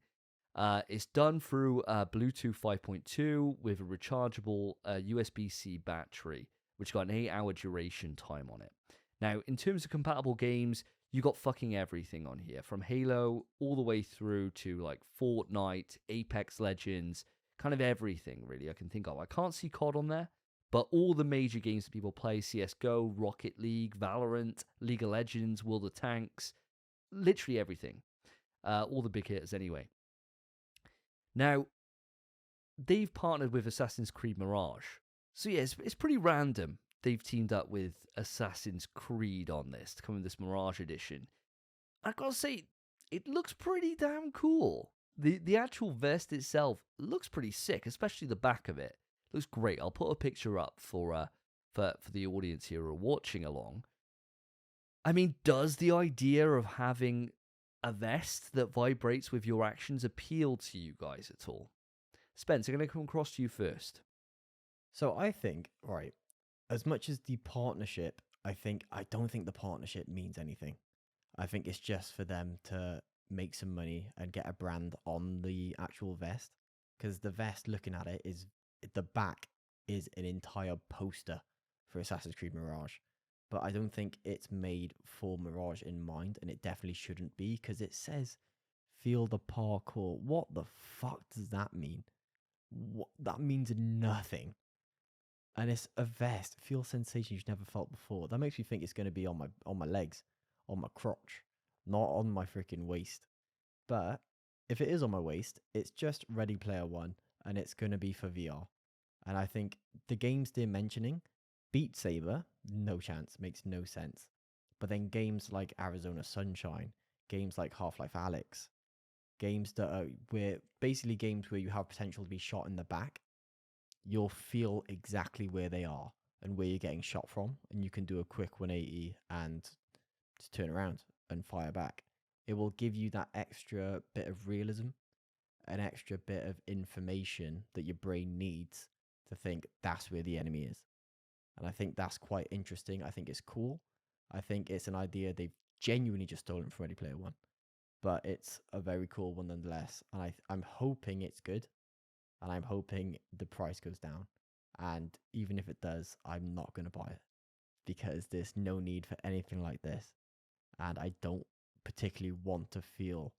It's done through Bluetooth 5.2 with a rechargeable USB-C battery, which got an 8-hour duration time on it. Now, in terms of compatible games, you got fucking everything on here, from Halo all the way through to like Fortnite, Apex Legends, kind of everything really I can think of. I can't see COD on there, but all the major games that people play, CSGO, Rocket League, Valorant, League of Legends, World of Tanks, literally everything. All the big hitters anyway. Now, they've partnered with Assassin's Creed Mirage. So yeah, it's pretty random. They've teamed up with Assassin's Creed on this to come with this Mirage edition. I gotta say, it looks pretty damn cool. The actual vest itself looks pretty sick, especially the back of it. Looks great. I'll put a picture up for the audience here who are watching along. I mean, does the idea of having a vest that vibrates with your actions appeal to you guys at all? Spence, I'm going to come across to you first. So I think, right, as much as the partnership, I don't think the partnership means anything. I think it's just for them to make some money and get a brand on the actual vest. Because the vest, looking at it, the back is an entire poster for Assassin's Creed Mirage. But I don't think it's made for Mirage in mind, and it definitely shouldn't be, because it says feel the parkour. What the fuck does that mean? That means nothing. And it's a vest. Feel sensations you've never felt before. That makes me think it's going to be on my legs, on my crotch, not on my freaking waist. But if it is on my waist, it's just Ready Player One, and it's going to be for VR. And I think the games they're mentioning, Beat Saber, no chance, makes no sense. But then games like Arizona Sunshine, games like Half-Life Alyx, games that are basically games where you have potential to be shot in the back, you'll feel exactly where they are and where you're getting shot from, and you can do a quick 180 and just turn around and fire back. It will give you that extra bit of realism, an extra bit of information that your brain needs to think that's where the enemy is. And I think that's quite interesting. I think it's cool. I think it's an idea they've genuinely just stolen from Ready Player One. But it's a very cool one nonetheless. And I'm hoping it's good. And I'm hoping the price goes down. And even if it does, I'm not going to buy it. Because there's no need for anything like this. And I don't particularly want to feel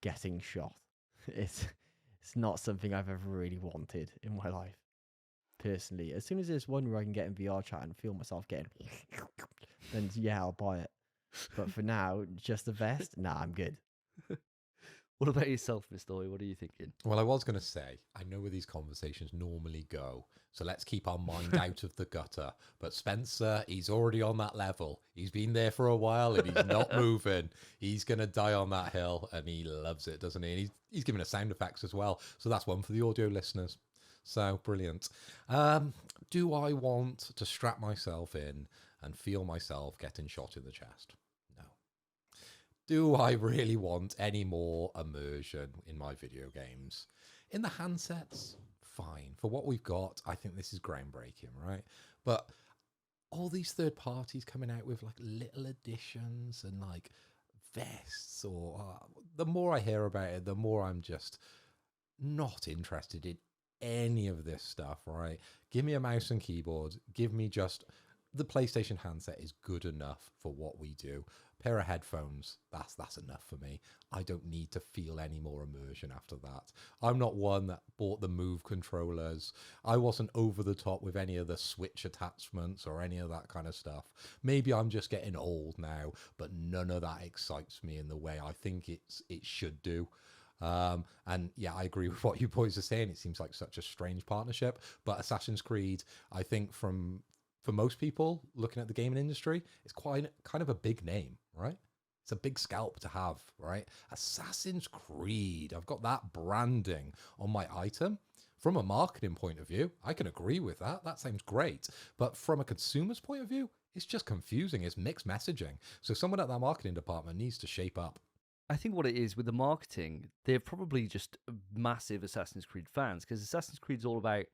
getting shot. It's not something I've ever really wanted in my life. Personally, as soon as there's one where I can get in VR chat and feel myself getting, then yeah, I'll buy it. But for now, just the vest, nah, I'm good. What about yourself, Mr. Hoy? What are you thinking? Well, I was going to say, I know where these conversations normally go, so let's keep our mind out of the gutter. But Spencer, he's already on that level. He's been there for a while and he's not moving. He's going to die on that hill, and he loves it, doesn't he? And he's giving us sound effects as well. So that's one for the audio listeners. So brilliant. Do I want to strap myself in and feel myself getting shot in the chest? No. Do I really want any more immersion in my video games? In the handsets, fine. For what we've got, I think this is groundbreaking, right? But all these third parties coming out with like little additions and like vests, or the more I hear about it, the more I'm just not interested in any of this stuff, right? Give me a mouse and keyboard. Give me just the PlayStation handset is good enough for what we do. A pair of headphones, that's enough for me. I don't need to feel any more immersion after that. I'm not one that bought the Move controllers. I wasn't over the top with any of the Switch attachments or any of that kind of stuff. Maybe I'm just getting old now, but none of that excites me in the way I think it should do. And yeah, I agree with what you boys are saying. It seems like such a strange partnership, but Assassin's Creed, I think for most people looking at the gaming industry, it's quite kind of a big name, right? It's a big scalp to have, right? Assassin's Creed. I've got that branding on my item. From a marketing point of view, I can agree with that. That sounds great. But from a consumer's point of view, it's just confusing. It's mixed messaging. So someone at that marketing department needs to shape up. I think what it is with the marketing, they're probably just massive Assassin's Creed fans, because Assassin's Creed is all about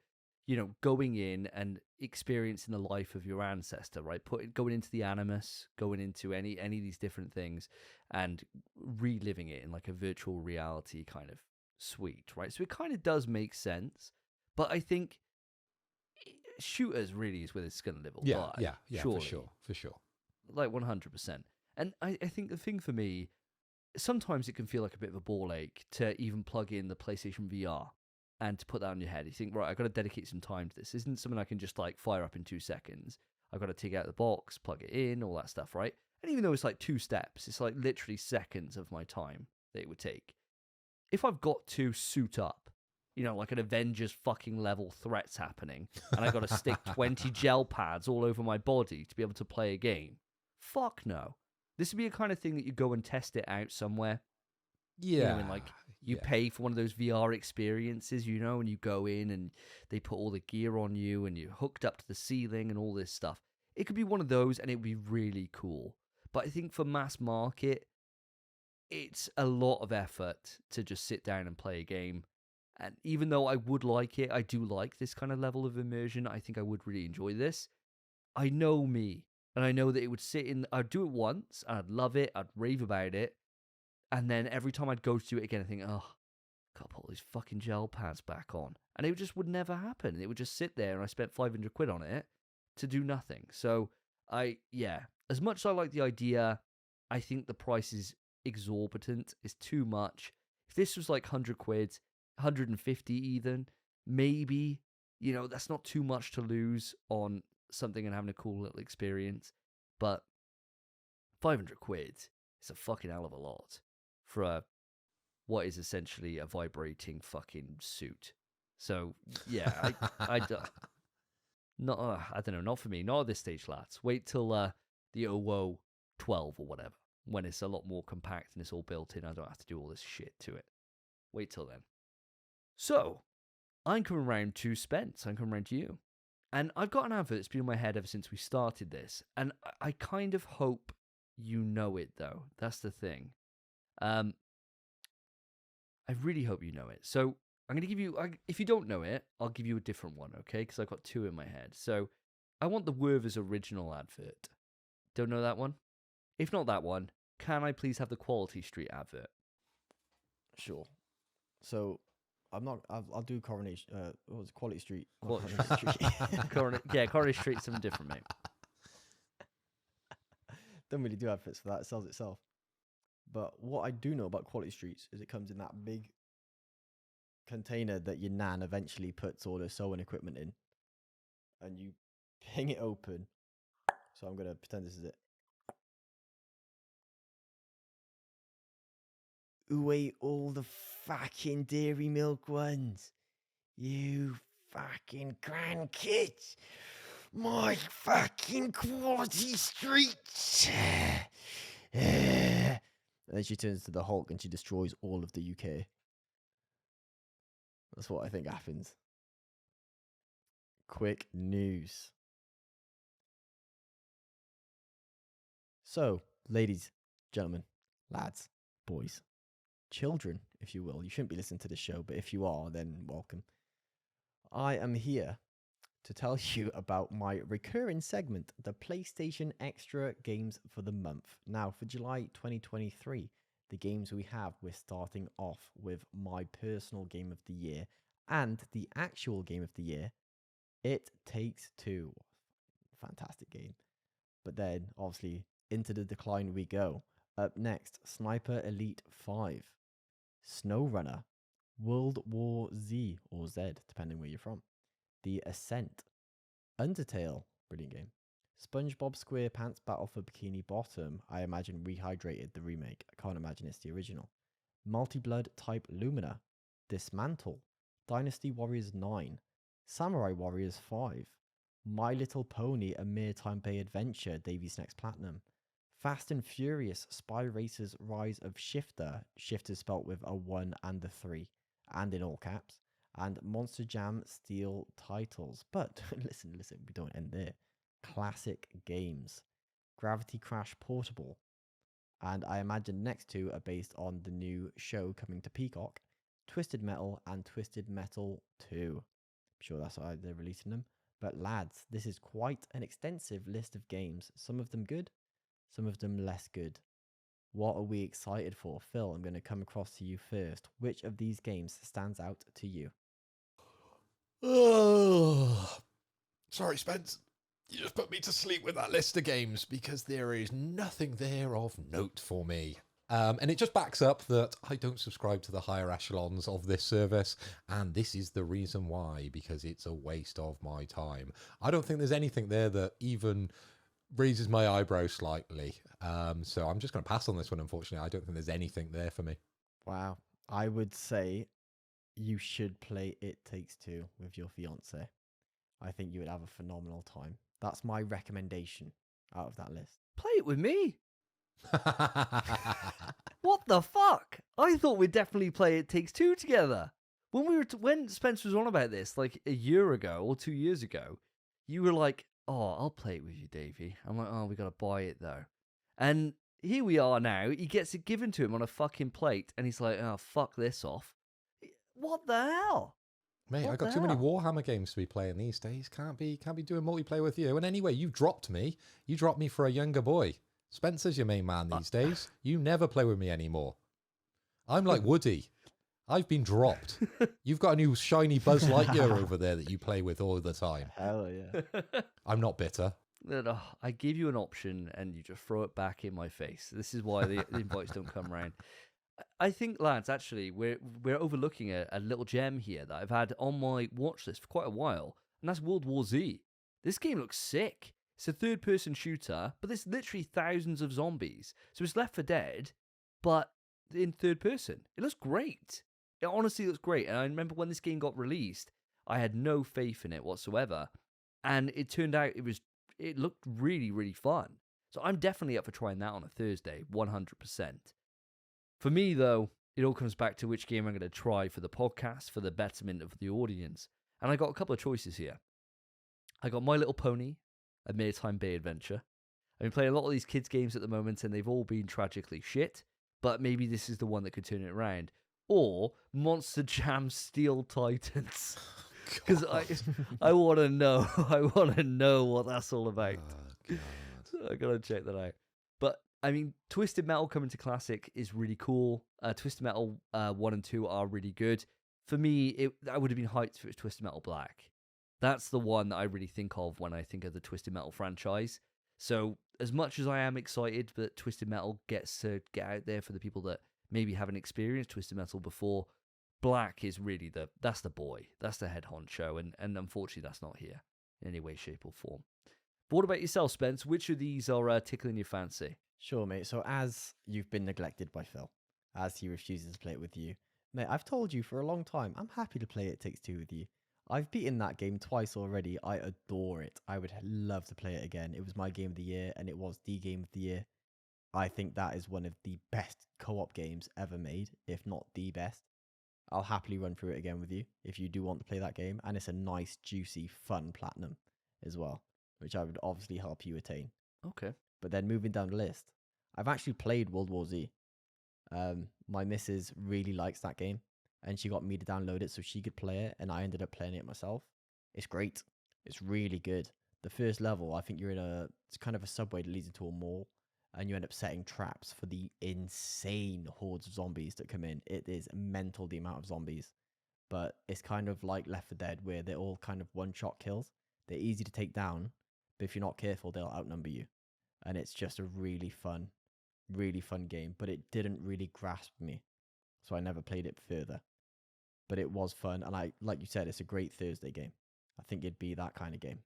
going in and experiencing the life of your ancestor, right? Going into the Animus, going into any of these different things, and reliving it in like a virtual reality kind of suite, right? So it kind of does make sense, but I think shooters really is where it's going to live or Yeah, die. yeah, surely. for sure. Like 100%. And I think the thing for me, sometimes it can feel like a bit of a ball ache to even plug in the PlayStation VR and to put that on your head. You think, right, I've got to dedicate some time to this. This isn't something I can just like fire up in 2 seconds. I've got to take out the box, plug it in, all that stuff, right? And even though it's like 2 steps, it's like literally seconds of my time that it would take. If I've got to suit up, like an Avengers fucking level threats happening, and I got to stick 20 gel pads all over my body to be able to play a game, fuck no. This would be a kind of thing that you go and test it out somewhere. Yeah. And like you pay for one of those VR experiences, and you go in and they put all the gear on you and you're hooked up to the ceiling and all this stuff. It could be one of those and it would be really cool. But I think for mass market, it's a lot of effort to just sit down and play a game. And even though I would like it, I do like this kind of level of immersion. I think I would really enjoy this. I know me. And I know that it would I'd do it once, and I'd love it, I'd rave about it, and then every time I'd go to do it again, I think, oh, gotta put all these fucking gel pads back on. And it just would never happen. It would just sit there, and I spent 500 quid on it to do nothing. So, as much as I like the idea, I think the price is exorbitant, it's too much. If this was like 100 quid, 150 even, maybe, that's not too much to lose on something and having a cool little experience, but 500 quid is a fucking hell of a lot for what is essentially a vibrating fucking suit. So yeah, I don't know, not for me, not at this stage, lads. Wait till the TLOU 12 or whatever, when it's a lot more compact and it's all built in. I don't have to do all this shit to it. Wait till then. So I'm coming round to Spence. I'm coming round to you. And I've got an advert that's been in my head ever since we started this. And I kind of hope you know it, though. That's the thing. I really hope you know it. So I'm going to give you, if you don't know it, I'll give you a different one, okay? Because I've got 2 in my head. So I want the Werther's original advert. Don't know that one? If not that one, can I please have the Quality Street advert? Sure. So I'll do Coronation. What was it? Quality Street? Quality Street. Coronation Street's something different, mate. Don't really do adverts for that. It sells itself. But what I do know about Quality Streets is it comes in that big container that your nan eventually puts all her sewing equipment in, and you ping it open. So I'm gonna pretend this is it. Who ate all the fucking dairy milk ones? You fucking grandkids. My fucking Quality Streets. And then she turns to the Hulk and she destroys all of the UK. That's what I think happens. Quick news. So, ladies, gentlemen, lads, boys, children, if you will. You shouldn't be listening to this show, but if you are, then welcome. I am here to tell you about my recurring segment, the PlayStation Extra Games for the Month. Now, for July 2023, the games we have, we're starting off with my personal game of the year and the actual game of the year, It Takes Two. Fantastic game. But then, obviously, into the decline we go. Up next, Sniper Elite 5, SnowRunner, World War Z, or Z, depending where you're from, The Ascent, Undertale, brilliant game, SpongeBob SquarePants Battle for Bikini Bottom, I imagine rehydrated the remake, I can't imagine it's the original, Multi-Blood Type Lumina, Dismantle, Dynasty Warriors 9, Samurai Warriors 5, My Little Pony, A Mere Time Bay Adventure, Davey's Next Platinum, Fast and Furious, Spy Racers Rise of Shifter, Shifter spelt with a 1 and a 3, and in all caps, and Monster Jam Steel Titles. But listen, we don't end there. Classic games, Gravity Crash Portable, and I imagine next 2 are based on the new show coming to Peacock, Twisted Metal and Twisted Metal 2. sure that's why they're releasing them. But lads, this is quite an extensive list of games. Some of them good, some of them less good. What are we excited for? Phil, I'm going to come across to you first. Which of these games stands out to you? Oh, sorry, Spence. You just put me to sleep with that list of games because there is nothing there of note for me. And it just backs up that I don't subscribe to the higher echelons of this service. And this is the reason why, because it's a waste of my time. I don't think there's anything there that even raises my eyebrow slightly. So I'm just going to pass on this one, unfortunately. I don't think there's anything there for me. Wow. I would say you should play It Takes Two with your fiance. I think you would have a phenomenal time. That's my recommendation out of that list. Play it with me. What the fuck? I thought we'd definitely play It Takes Two together. When Spence was on about this, like a year ago or 2 years ago, you were like, "Oh, I'll play it with you, Davey." I'm like, "Oh, we gotta buy it though." And here we are now. He gets it given to him on a fucking plate, and he's like, "Oh, fuck this off." What the hell? Mate, What I got the too many hell? Warhammer games to be playing these days. Can't be doing multiplayer with you. And anyway, you dropped me. You dropped me for a younger boy. Spencer's your main man these days. You never play with me anymore. I'm like Woody. I've been dropped. You've got a new shiny Buzz Lightyear over there that you play with all the time. Hell yeah. I'm not bitter. I give you an option and you just throw it back in my face. This is why the invites don't come round. I think, lads, actually, we're overlooking a little gem here that I've had on my watch list for quite a while, and that's World War Z. This game looks sick. It's a third-person shooter, but there's literally thousands of zombies. So it's Left 4 Dead, but in third person. It looks great. It honestly looks great. And I remember when this game got released, I had no faith in it whatsoever. And it turned out it looked really, really fun. So I'm definitely up for trying that on a Thursday, 100%. For me, though, it all comes back to which game I'm going to try for the podcast, for the betterment of the audience. And I got a couple of choices here. I got My Little Pony, A Maritime Bay Adventure. I've been playing a lot of these kids' games at the moment, and they've all been tragically shit. But maybe this is the one that could turn it around. Or Monster Jam Steel Titans. Because I want to know. I want to know what that's all about. Oh, God. I gotta check that out. But I mean, Twisted Metal coming to Classic is really cool. Twisted Metal 1 and 2 are really good. For me, I would have been hyped if it was Twisted Metal Black. That's the one that I really think of when I think of the Twisted Metal franchise. So as much as I am excited that Twisted Metal gets to get out there for the people that maybe haven't experienced Twisted Metal before, Black is really that's the boy. That's the head honcho. And unfortunately, that's not here in any way, shape, or form. But what about yourself, Spence? Which of these are tickling your fancy? Sure, mate. So as you've been neglected by Phil, as he refuses to play it with you, mate, I've told you for a long time, I'm happy to play It Takes Two with you. I've beaten that game twice already. I adore it. I would love to play it again. It was my game of the year, and it was the game of the year. I think that is one of the best co-op games ever made, if not the best. I'll happily run through it again with you if you do want to play that game. And it's a nice, juicy, fun platinum as well, which I would obviously help you attain. Okay. But then moving down the list, I've actually played World War Z. My missus really likes that game, and she got me to download it so she could play it, and I ended up playing it myself. It's great. It's really good. The first level, I think you're in it's kind of a subway that leads into a mall, and you end up setting traps for the insane hordes of zombies that come in. It is mental, the amount of zombies. But it's kind of like Left 4 Dead, where they're all kind of one-shot kills. They're easy to take down, but if you're not careful, they'll outnumber you. And it's just a really fun game, but it didn't really grasp me, so I never played it further. But it was fun, and like you said, it's a great Thursday game. I think it'd be that kind of game.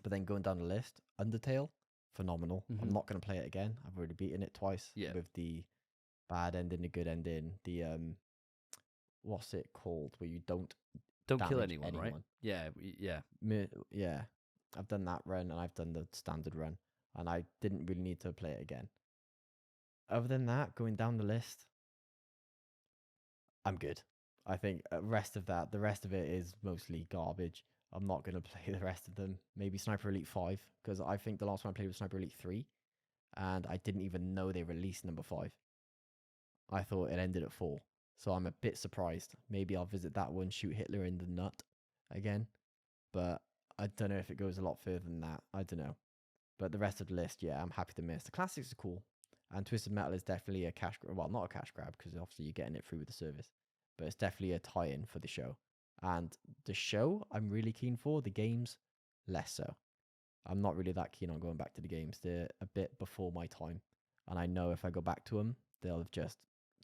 But then going down the list, Undertale, phenomenal. I'm not going to play it again. I've already beaten it twice with the bad ending, the good ending, the what's it called, where you don't kill anyone, right? Yeah. Yeah. I've done that run, and I've done the standard run, and I didn't really need to play it again. Other than that, going down the list, I'm good. I think the rest of it is mostly garbage. I'm not going to play the rest of them. Maybe Sniper Elite 5, because I think the last one I played was Sniper Elite 3, and I didn't even know they released number 5. I thought it ended at 4, so I'm a bit surprised. Maybe I'll visit that one, shoot Hitler in the nut, again, but I don't know if it goes a lot further than that. I don't know. But the rest of the list, yeah, I'm happy to miss. The classics are cool. And Twisted Metal is definitely a cash grab. Well, not a cash grab because obviously you're getting it through with the service. But it's definitely a tie-in for the show. And the show, I'm really keen for. The games, less so. I'm not really that keen on going back to the games. They're a bit before my time. And I know if I go back to them, they'll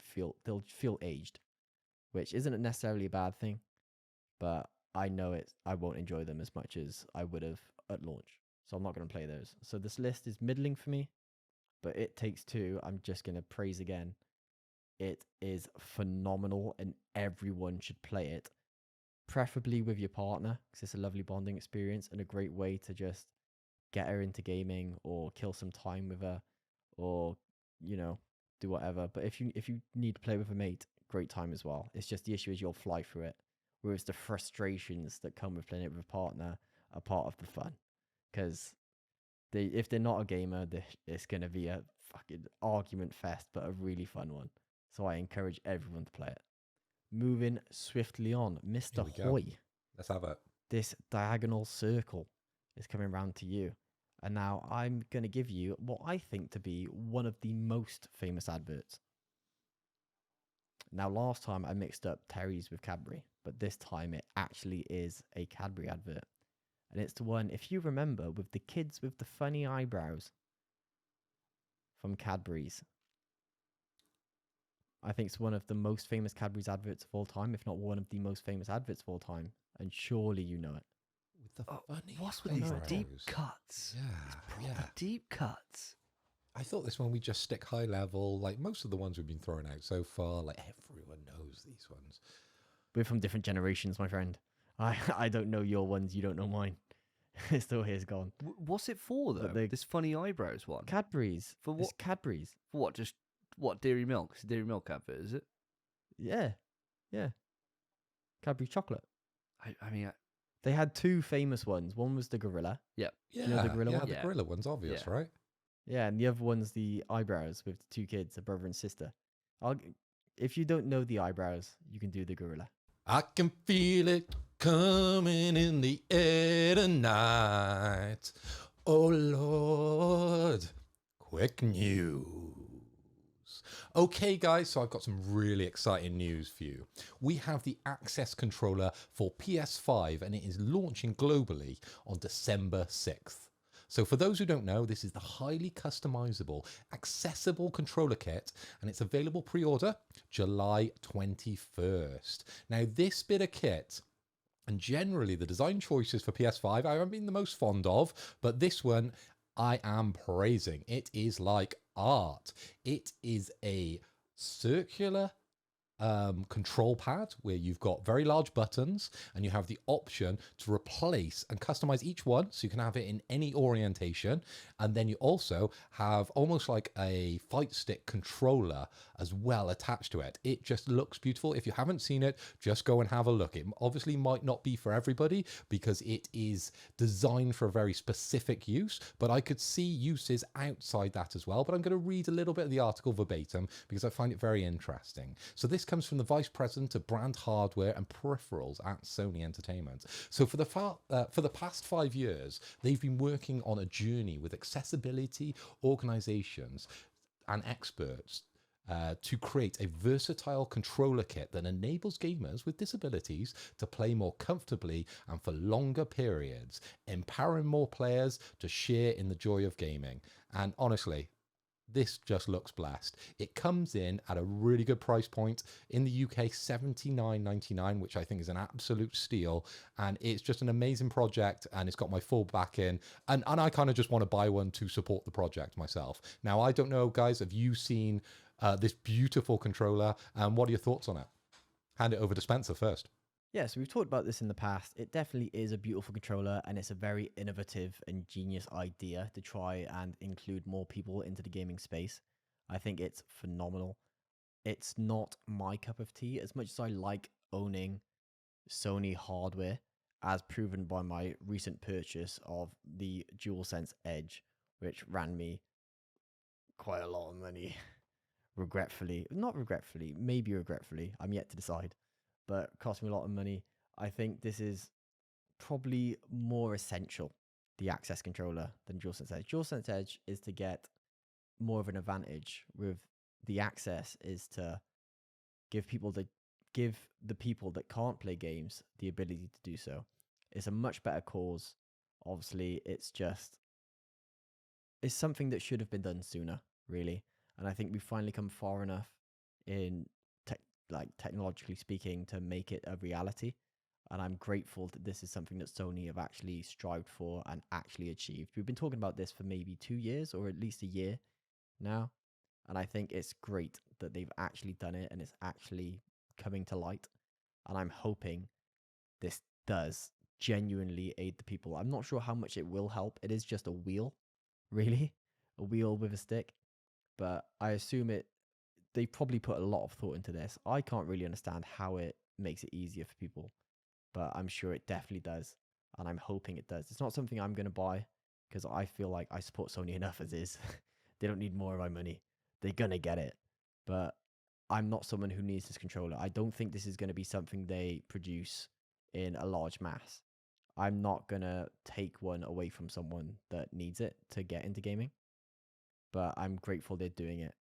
feel aged. Which isn't necessarily a bad thing. But I know I won't enjoy them as much as I would have at launch. So I'm not going to play those. So this list is middling for me. But It Takes Two, I'm just going to praise again. It is phenomenal and everyone should play it. Preferably with your partner, because it's a lovely bonding experience and a great way to just get her into gaming or kill some time with her or, do whatever. But if you need to play with a mate, great time as well. It's just the issue is you'll fly through it. Whereas the frustrations that come with playing it with a partner are part of the fun. Because if they're not a gamer, it's going to be a fucking argument fest, but a really fun one. So I encourage everyone to play it. Moving swiftly on, Mr. Hoy. Let's have it. This diagonal circle is coming round to you. And now I'm going to give you what I think to be one of the most famous adverts. Now, last time I mixed up Terry's with Cadbury, but this time it actually is a Cadbury advert. And it's the one, if you remember, with the kids with the funny eyebrows from Cadbury's. I think it's one of the most famous Cadbury's adverts of all time, if not one of the most famous adverts of all time. And surely you know it. With the funny What's with these deep eyebrows. cuts? Yeah, yeah. Deep cuts. I thought this one we just stick high level, like most of the ones we've been throwing out so far. Like everyone knows these ones. We're from different generations, my friend. I don't know your ones, you don't know mine. It's still here's gone. What's it for though? This funny eyebrows one. Cadbury's. For what? It's Cadbury's. For what? Just what? Dairy milk? It's a dairy milk advert, is it? Yeah. Yeah. Cadbury chocolate. I mean, they had two famous ones. One was the gorilla. Yeah, you know the gorilla one? the gorilla one's obvious, right? Yeah, and the other one's the eyebrows with the two kids, a brother and sister. If you don't know the eyebrows, you can do the gorilla. I can feel it coming in the air tonight. Oh Lord, quick news. Okay, guys, so I've got some really exciting news for you. We have the Access controller for PS5 and it is launching globally on December 6th. So for those who don't know, this is the highly customizable, accessible controller kit, and it's available pre-order July 21st. Now, this bit of kit, and generally the design choices for PS5, I haven't been the most fond of, but this one I am praising. It is like art. It is a circular control pad where you've got very large buttons and you have the option to replace and customize each one so you can have it in any orientation, and then you also have almost like a fight stick controller as well attached to it. It just looks beautiful. If you haven't seen it, just go and have a look. It obviously might not be for everybody because it is designed for a very specific use, but I could see uses outside that as well. But I'm going to read a little bit of the article verbatim because I find it very interesting. So this comes from the Vice President of Brand Hardware and Peripherals at Sony Entertainment. So for the past 5 years, they've been working on a journey with accessibility organizations and experts to create a versatile controller kit that enables gamers with disabilities to play more comfortably and for longer periods, empowering more players to share in the joy of gaming. And honestly, this just looks blessed. It comes in at a really good price point. In the UK, $79.99, which I think is an absolute steal. And it's just an amazing project and it's got my full backing. And I kind of just want to buy one to support the project myself. Now, I don't know, guys, have you seen this beautiful controller? And what are your thoughts on it? Hand it over to Spencer first. Yeah, so we've talked about this in the past. It definitely is a beautiful controller and it's a very innovative and genius idea to try and include more people into the gaming space. I think it's phenomenal. It's not my cup of tea as much as I like owning Sony hardware, as proven by my recent purchase of the DualSense Edge, which ran me quite a lot of money. Not regretfully, maybe regretfully. I'm yet to decide. But cost me a lot of money. I think this is probably more essential, the Access controller, than DualSense Edge. DualSense Edge is to get more of an advantage, with the Access is to give the people that can't play games the ability to do so. It's a much better cause. Obviously, it's something that should have been done sooner, really. And I think we've finally come far enough in technologically speaking to make it a reality. And I'm grateful that this is something that Sony have actually strived for and actually achieved. We've been talking about this for maybe 2 years or at least a year now. And I think it's great that they've actually done it and it's actually coming to light. And I'm hoping this does genuinely aid the people. I'm not sure how much it will help. It is just a wheel, really, a wheel with a stick. But I assume they probably put a lot of thought into this. I can't really understand how it makes it easier for people, but I'm sure it definitely does. And I'm hoping it does. It's not something I'm going to buy because I feel like I support Sony enough as is. They don't need more of my money. They're going to get it. But I'm not someone who needs this controller. I don't think this is going to be something they produce in a large mass. I'm not going to take one away from someone that needs it to get into gaming. But I'm grateful they're doing it.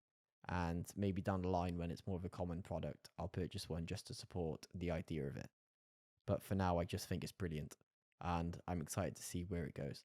And maybe down the line, when it's more of a common product, I'll purchase one just to support the idea of it. But for now, I just think it's brilliant. And I'm excited to see where it goes.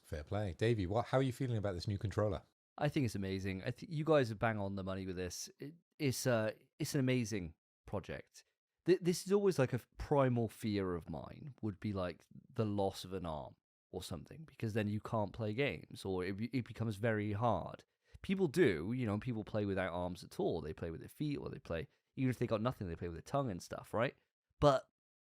Fair play. Davey, how are you feeling about this new controller? I think it's amazing. I think you guys are bang on the money with this. It's an amazing project. This is always like a primal fear of mine, would be like the loss of an arm or something, because then you can't play games, or it becomes very hard. People do, people play without arms at all. They play with their feet, or they play, even if they got nothing, they play with their tongue and stuff, right? But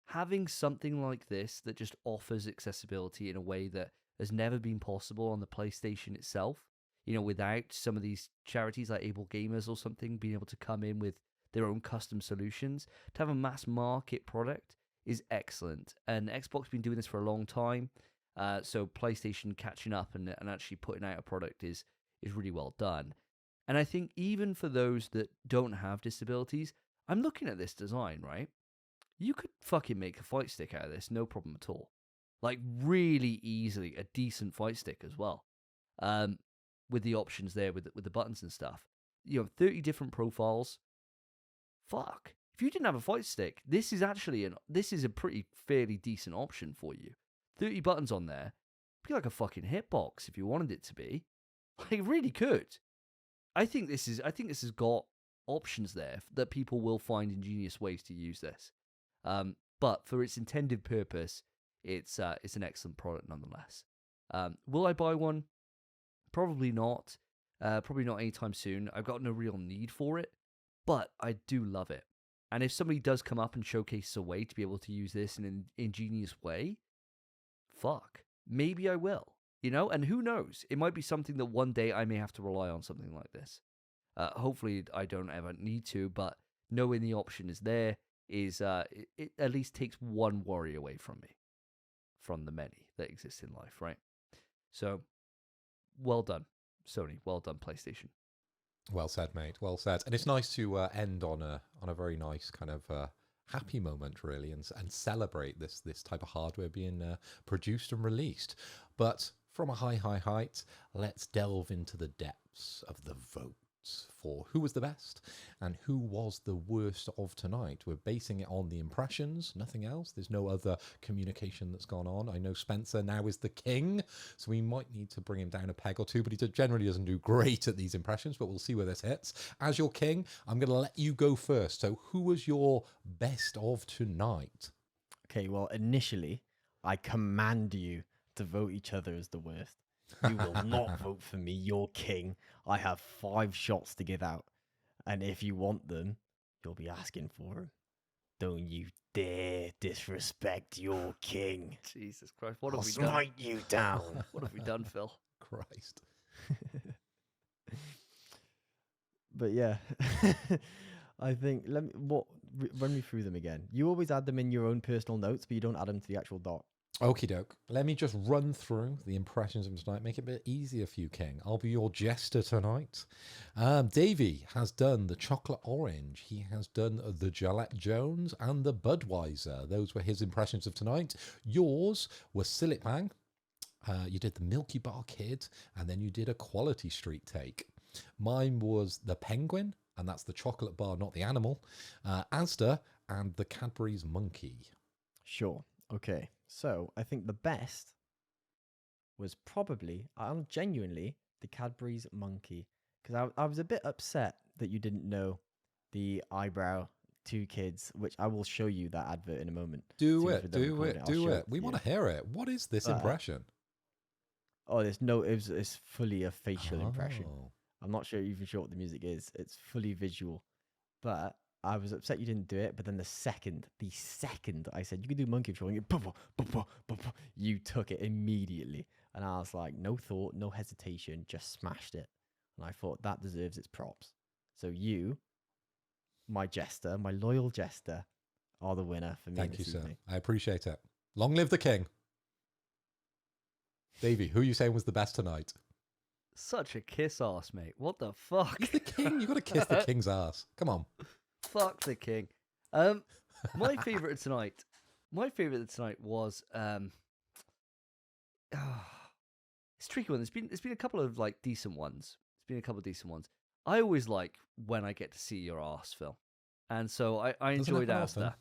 having something like this that just offers accessibility in a way that has never been possible on the PlayStation itself, without some of these charities like Able Gamers or something being able to come in with their own custom solutions, to have a mass market product is excellent. And Xbox has been doing this for a long time. So PlayStation catching up and actually putting out a product is really well done. And I think even for those that don't have disabilities, I'm looking at this design, right? You could fucking make a fight stick out of this, no problem at all. Like, really easily, a decent fight stick as well. With the options there, with the buttons and stuff. 30 different profiles. Fuck. If you didn't have a fight stick, this is a pretty fairly decent option for you. 30 buttons on there. Be like a fucking hitbox if you wanted it to be. Like, it really could. I think this has got options there that people will find ingenious ways to use this. But for its intended purpose, it's an excellent product nonetheless. Will I buy one? Probably not. Probably not anytime soon. I've got no real need for it, but I do love it. And if somebody does come up and showcase a way to be able to use this in an ingenious way, fuck, maybe I will. And who knows? It might be something that one day I may have to rely on something like this. Hopefully I don't ever need to, but knowing the option is there is it at least takes one worry away from me, from the many that exist in life, right? So, well done, Sony. Well done, PlayStation. Well said, mate. Well said. And it's nice to end on a very nice kind of happy moment, really, and celebrate this type of hardware being produced and released. But from a high height, let's delve into the depths of the votes for who was the best and who was the worst of tonight. We're basing it on the impressions, nothing else. There's no other communication that's gone on. I know Spencer now is the king, so we might need to bring him down a peg or two, but he generally doesn't do great at these impressions, but we'll see where this hits. As your king, I'm going to let you go first. So who was your best of tonight? Okay, well, initially, I command you to vote each other as the worst. You will not vote for me, your king. I have 5 shots to give out. And if you want them, you'll be asking for them. Don't you dare disrespect your king. Jesus Christ, what I'll have we done? smite you down. What have we done, Phil? Christ. But yeah, I think, run me through them again. You always add them in your own personal notes, but you don't add them to the actual doc. Okie doke. Let me just run through the impressions of tonight, make it a bit easier for you, King. I'll be your jester tonight. Davey has done the chocolate orange. He has done the Gillette Jones and the Budweiser. Those were his impressions of tonight. Yours were Sillet Bang. You did the Milky Bar Kid, and then you did a Quality Street take. Mine was the Penguin, and that's the chocolate bar, not the animal. Asda and the Cadbury's Monkey. Sure. Okay. So I think the best was probably, genuinely, the Cadbury's Monkey. Because I was a bit upset that you didn't know the eyebrow 2 kids, which I will show you that advert in a moment. Do So if it. you don't Do record it. I'll Do show it. We to want you. to hear it. What is this impression? Oh, it's fully a facial impression. Oh. I'm not sure even sure what the music is. It's fully visual. But I was upset you didn't do it. But then the second I said you could do monkey patrol, you took it immediately. And I was like, no thought, no hesitation, just smashed it. And I thought that deserves its props. So you, my jester, my loyal jester, are the winner for me. Thank you, this sir. evening. I appreciate it. Long live the king. Davey, who are you saying was the best tonight? Such a kiss ass, mate. What the fuck? He's the king. You got to kiss the king's ass. Come on. Fuck the king. My favorite of tonight. My favorite of tonight was it's a tricky one. There's been a couple of like decent ones. I always like when I get to see your ass, Phil, and so I enjoyed happen Asda.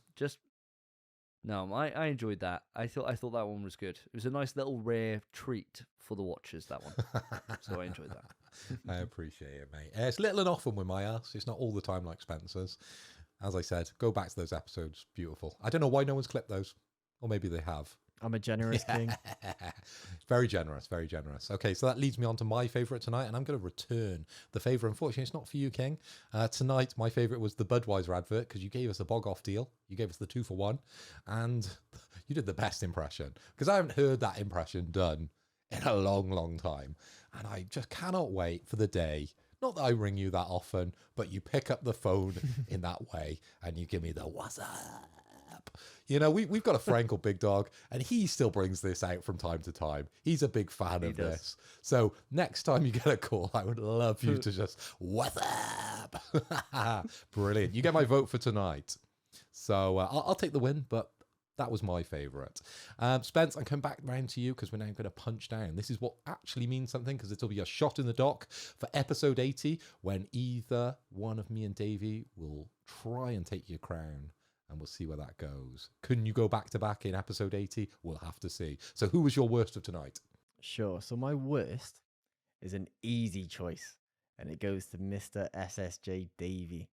I enjoyed that. I thought that one was good. It was a nice little rare treat for the watchers, that one. So I enjoyed that. I appreciate it, mate. It's little and often with my ass. It's not all the time like Spencer's. As I said, go back to those episodes. Beautiful. I don't know why no one's clipped those. Or maybe they have. I'm a generous king. Very generous, very generous. Okay, so that leads me on to my favourite tonight, and I'm going to return the favour. Unfortunately, it's not for you, King. Tonight, my favourite was the Budweiser advert, because you gave us a bog-off deal. You gave us the 2 for 1, and you did the best impression, because I haven't heard that impression done in a long, long time, and I just cannot wait for the day. Not that I ring you that often, but you pick up the phone in that way, and you give me the what's up. You know, we've got a friend called Big Dog, and he still brings this out from time to time. He's a big fan of this. So next time you get a call, I would love you to just, what's up? Brilliant. You get my vote for tonight. So I'll take the win, but that was my favourite. Spence, I'm coming back round to you because we're now going to punch down. This is what actually means something, because it'll be a shot in the dock for episode 80, when either one of me and Davey will try and take your crown. And we'll see where that goes. Can you go back to back in episode 80? We'll have to see. So who was your worst of tonight? Sure. So my worst is an easy choice. And it goes to Mr. SSJ Davey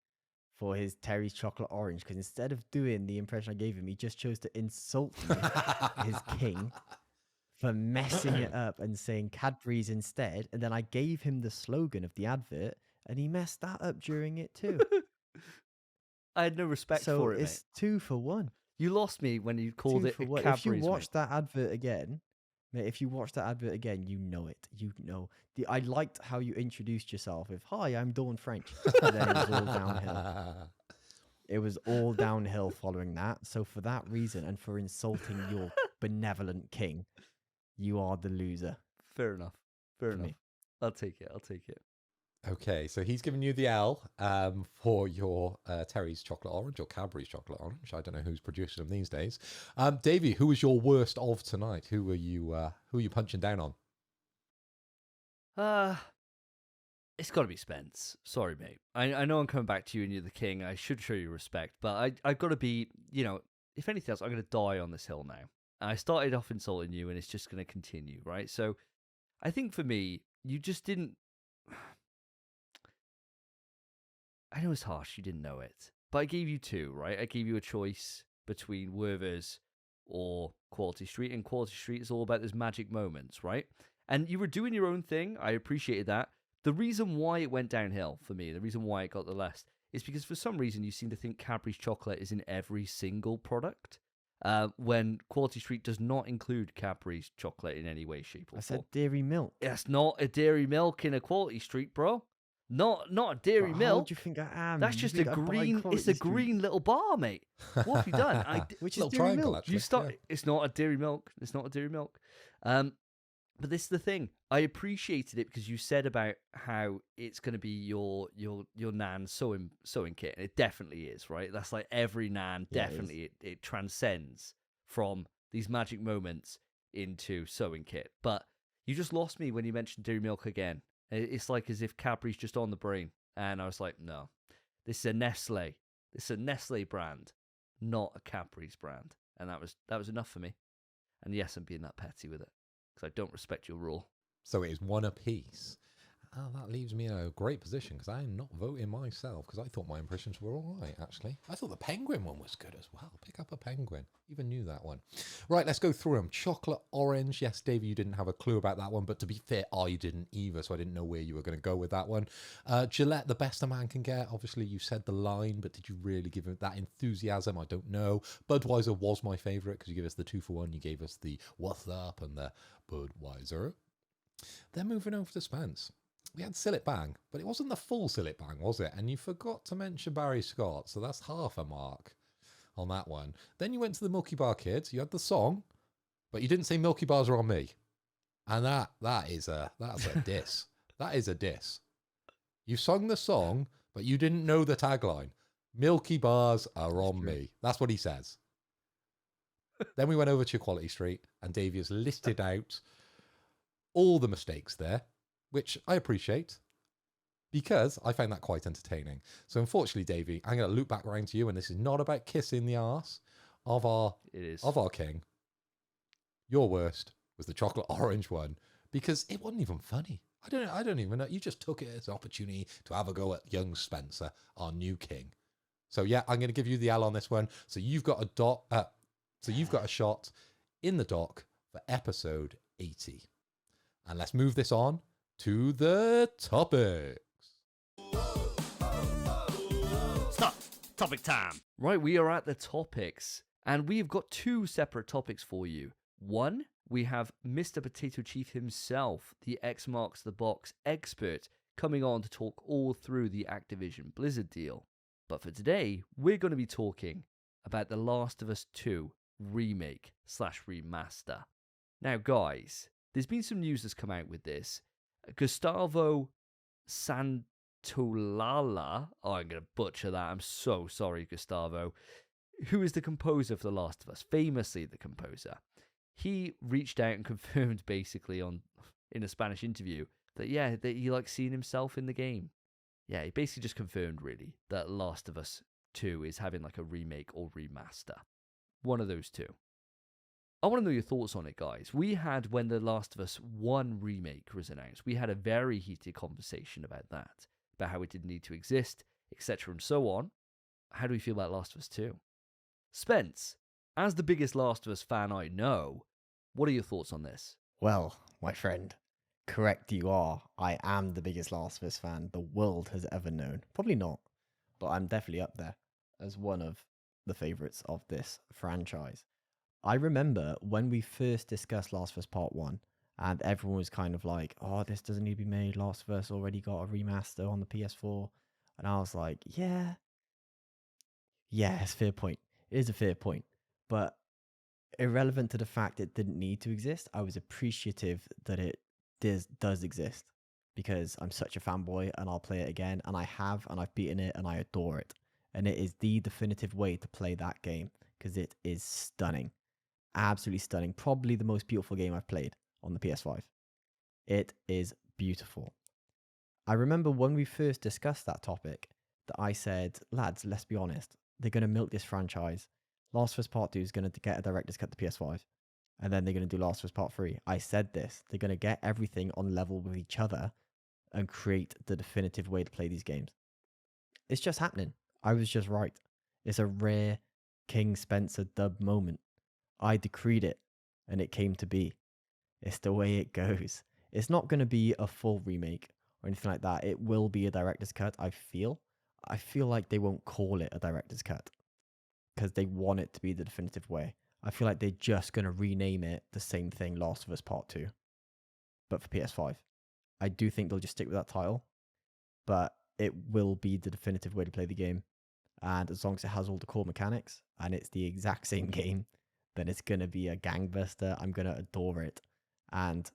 for his Terry's Chocolate Orange. Because instead of doing the impression I gave him, he just chose to insult me, his king, for messing it up and saying Cadbury's instead. And then I gave him the slogan of the advert, and he messed that up during it too. I had no respect for it, it's 2 for 1. You lost me when you called it Cadbury's. If you watch that advert again, mate, you know it. You know. I liked how you introduced yourself with, "Hi, I'm Dawn French." And then it was all downhill. It was all downhill following that. So for that reason, and for insulting your benevolent king, you are the loser. Fair enough. Fair enough. Me. I'll take it. Okay, so he's given you the L for your Terry's Chocolate Orange or Cadbury's Chocolate Orange. I don't know who's producing them these days. Davey, who was your worst of tonight? Who are you punching down on? It's got to be Spence. Sorry, mate. I know I'm coming back to you and you're the king. I should show you respect, but I've got to be, if anything else, I'm going to die on this hill now. I started off insulting you, and it's just going to continue, right? So I think for me, you just didn't... I know it's harsh, you didn't know it, but I gave you 2, right? I gave you a choice between Werther's or Quality Street, and Quality Street is all about those magic moments, right? And you were doing your own thing. I appreciated that. The reason why it went downhill for me, the reason why it got the less, is because for some reason you seem to think Cadbury's chocolate is in every single product, when Quality Street does not include Cadbury's chocolate in any way, shape, or form. I said dairy milk. That's not a dairy milk in a Quality Street, bro. Not dairy But milk. How do you think I am? That's You just a think I buy green. It's a quality green streets? little bar, mate. What have you done? Which is little dairy triangle, milk. actually. You start. yeah. It's not a dairy milk. It's not a dairy milk. But this is the thing. I appreciated it because you said about how it's going to be your nan's sewing kit, and it definitely is, right? That's like every nan. Yeah, it is. Definitely, it transcends from these magic moments into sewing kit. But you just lost me when you mentioned dairy milk again. It's like as if Cadbury's just on the brain, and I was like, no, this is a Nestle. This is a Nestle brand, not a Cadbury's brand, and that was enough for me. And yes, I'm being that petty with it because I don't respect your rule. So it is one apiece. Oh, that leaves me in a great position because I am not voting myself because I thought my impressions were all right, actually. I thought the penguin one was good as well. Pick up a penguin. Even knew that one. Right, let's go through them. Chocolate orange. Yes, Davey, you didn't have a clue about that one, but to be fair, I didn't either, so I didn't know where you were going to go with that one. Gillette, the best a man can get. Obviously, you said the line, but did you really give it that enthusiasm? I don't know. Budweiser was my favourite because you gave us the 2-for-1. You gave us the What's Up and the Budweiser. Then moving over to Spence. We had Sillet Bang, but it wasn't the full Sillet Bang, was it? And you forgot to mention Barry Scott, so that's half a mark on that one. Then you went to the Milky Bar Kids. You had the song, but you didn't say Milky Bars are on me, and that's a diss. That is a diss. You sung the song, but you didn't know the tagline. Milky Bars are on me. That's what he says. Then we went over to Equality Street, and Davey has listed out all the mistakes there, which I appreciate because I found that quite entertaining. So unfortunately, Davey, I'm going to loop back around to you, and this is not about kissing the arse of our king. Your worst was the chocolate orange one because it wasn't even funny. I don't even know. You just took it as an opportunity to have a go at young Spencer, our new king. So yeah, I'm going to give you the L on this one. So you've got a shot in the dock for episode 80. And let's move this on to the topics. Stop! Topic time! Right, we are at the topics, and we've got two separate topics for you. One, we have Mr. Potato Chief himself, the X Marks the Box expert, coming on to talk all through the Activision Blizzard deal. But for today, we're going to be talking about The Last of Us 2 remake/remaster. Now, guys, there's been some news that's come out with this. Gustavo Santaolalla, I'm going to butcher that, I'm so sorry, Gustavo, who is the composer for The Last of Us, famously the composer. He reached out and confirmed basically in a Spanish interview that he likes seeing himself in the game. Yeah, he basically just confirmed really that Last of Us 2 is having like a remake or remaster. One of those two. I want to know your thoughts on it, guys. We had, when The Last of Us 1 remake was announced, we had a very heated conversation about that, about how it didn't need to exist, etc. and so on. How do we feel about Last of Us 2? Spence, as the biggest Last of Us fan I know, what are your thoughts on this? Well, my friend, correct you are. I am the biggest Last of Us fan the world has ever known. Probably not, but I'm definitely up there as one of the favourites of this franchise. I remember when we first discussed Last of Us Part 1, and everyone was kind of like, oh, this doesn't need to be made. Last of Us already got a remaster on the PS4. And I was like, yeah, it's a fair point. It is a fair point. But irrelevant to the fact it didn't need to exist, I was appreciative that it does exist because I'm such a fanboy and I'll play it again. And I have, and I've beaten it and I adore it. And it is the definitive way to play that game because it is stunning. Absolutely stunning. Probably the most beautiful game I've played on the PS5. It is beautiful. I remember when we first discussed that topic that I said, lads, let's be honest. They're going to milk this franchise. Last of Us Part 2 is going to get a director's cut to PS5. And then they're going to do Last of Us Part 3. I said this. They're going to get everything on level with each other and create the definitive way to play these games. It's just happening. I was just right. It's a rare King Spencer dub moment. I decreed it, and it came to be. It's the way it goes. It's not going to be a full remake or anything like that. It will be a director's cut, I feel. I feel like they won't call it a director's cut because they want it to be the definitive way. I feel like they're just going to rename it the same thing, Last of Us Part 2, but for PS5. I do think they'll just stick with that title. but it will be the definitive way to play the game. And as long as it has all the core mechanics and it's the exact same game, then it's going to be a gangbuster. I'm going to adore it. And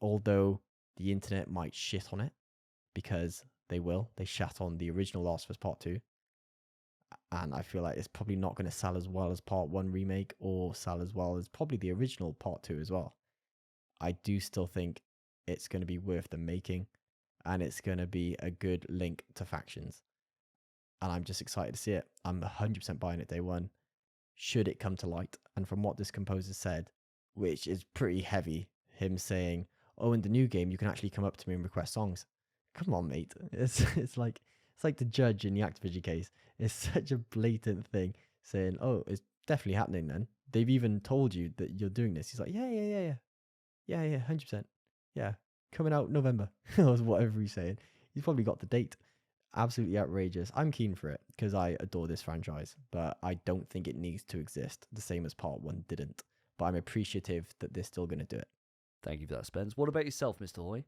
although the internet might shit on it, because they shat on the original Last of Us Part 2. And I feel like it's probably not going to sell as well as Part 1 Remake or sell as well as probably the original Part 2 as well. I do still think it's going to be worth the making, and it's going to be a good link to factions. And I'm just excited to see it. I'm 100% buying it day one, should it come to light. And from what this composer said, which is pretty heavy, him saying, oh, in the new game, you can actually come up to me and request songs. Come on, mate. It's like the judge in the Activision case. It's such a blatant thing saying, oh, it's definitely happening then. They've even told you that you're doing this. He's like, yeah, 100%. Yeah, coming out November or whatever he's saying. He's probably got the date. Absolutely outrageous. I'm keen for it because I adore this franchise, but I don't think it needs to exist the same as Part 1 didn't. But I'm appreciative that they're still going to do it. Thank you for that, Spence. What about yourself, Mr. Hoy?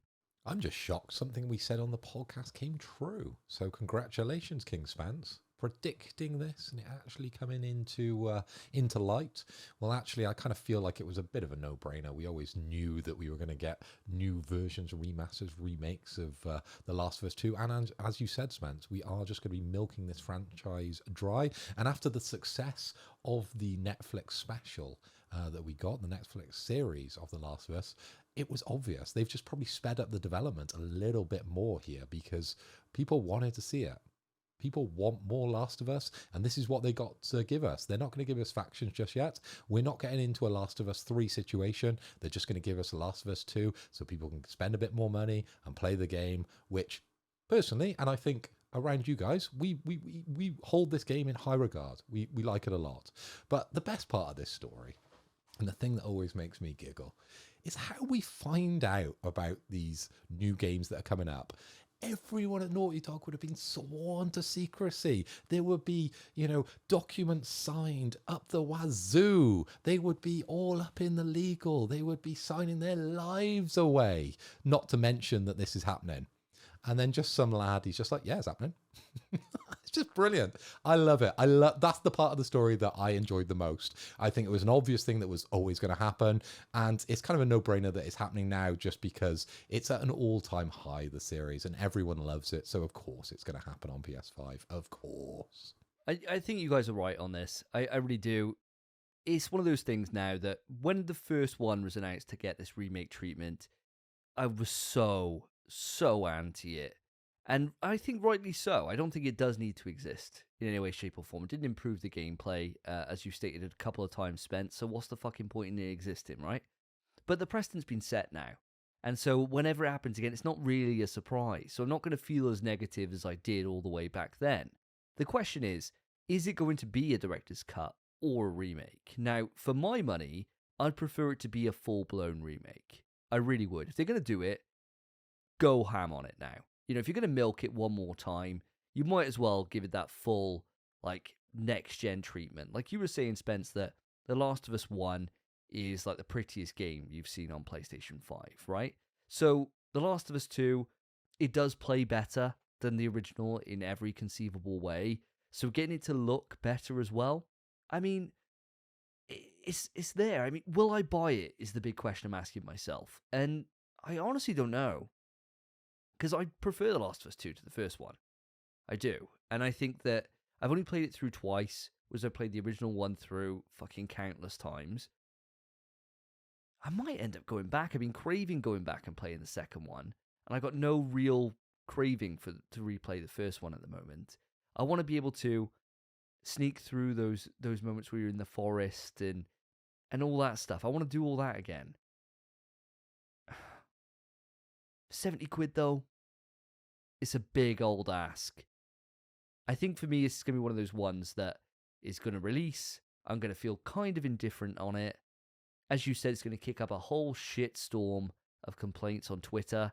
I'm just shocked something we said on the podcast came true. So congratulations, King Spence, predicting this and it actually coming into light. Well, actually, I kind of feel like it was a bit of a no-brainer. We always knew that we were going to get new versions, remasters, remakes of The Last of Us 2. And as you said, Spence, we are just going to be milking this franchise dry. And after the success of the Netflix special that we got, the Netflix series of The Last of Us, it was obvious. They've just probably sped up the development a little bit more here because people wanted to see it. People want more Last of Us, and this is what they got to give us. They're not going to give us factions just yet. We're not getting into a Last of Us 3 situation. They're just going to give us a Last of Us 2 so people can spend a bit more money and play the game, which personally, and I think around you guys, we hold this game in high regard. We like it a lot. But the best part of this story, and the thing that always makes me giggle, is how we find out about these new games that are coming up. Everyone at Naughty Dog would have been sworn to secrecy. There would be, documents signed up the wazoo. They would be all up in the legal. They would be signing their lives away. Not to mention that this is happening. And then just some lad, he's just like, yeah, it's happening. It's just brilliant. I love it. That's the part of the story that I enjoyed the most. I think it was an obvious thing that was always going to happen. And it's kind of a no-brainer that it's happening now just because it's at an all-time high, the series, and everyone loves it. So, of course, it's going to happen on PS5. Of course. I think you guys are right on this. I really do. It's one of those things now that when the first one was announced to get this remake treatment, I was so anti it. And I think rightly so. I don't think it does need to exist in any way, shape, or form. It didn't improve the gameplay, as you stated a couple of times, Spence. So what's the fucking point in it existing, right? But the precedent's been set now. And so whenever it happens again, it's not really a surprise. So I'm not going to feel as negative as I did all the way back then. The question is it going to be a director's cut or a remake? Now, for my money, I'd prefer it to be a full-blown remake. I really would. If they're going to do it, go ham on it now. If you're going to milk it one more time, you might as well give it that full, next-gen treatment. Like you were saying, Spence, that The Last of Us 1 is, the prettiest game you've seen on PlayStation 5, right? So, The Last of Us 2, it does play better than the original in every conceivable way. So, getting it to look better as well, I mean, it's there. I mean, will I buy it is the big question I'm asking myself. And I honestly don't know. Because I prefer The Last of Us 2 to the first one. I do. And I think that I've only played it through twice, whereas I played the original one through fucking countless times. I might end up going back. I've been craving going back and playing the second one. And I got no real craving to replay the first one at the moment. I want to be able to sneak through those moments where you're in the forest and all that stuff. I want to do all that again. 70 quid though, it's a big old ask. I think for me, it's going to be one of those ones that is going to release. I'm going to feel kind of indifferent on it. As you said, it's going to kick up a whole shitstorm of complaints on Twitter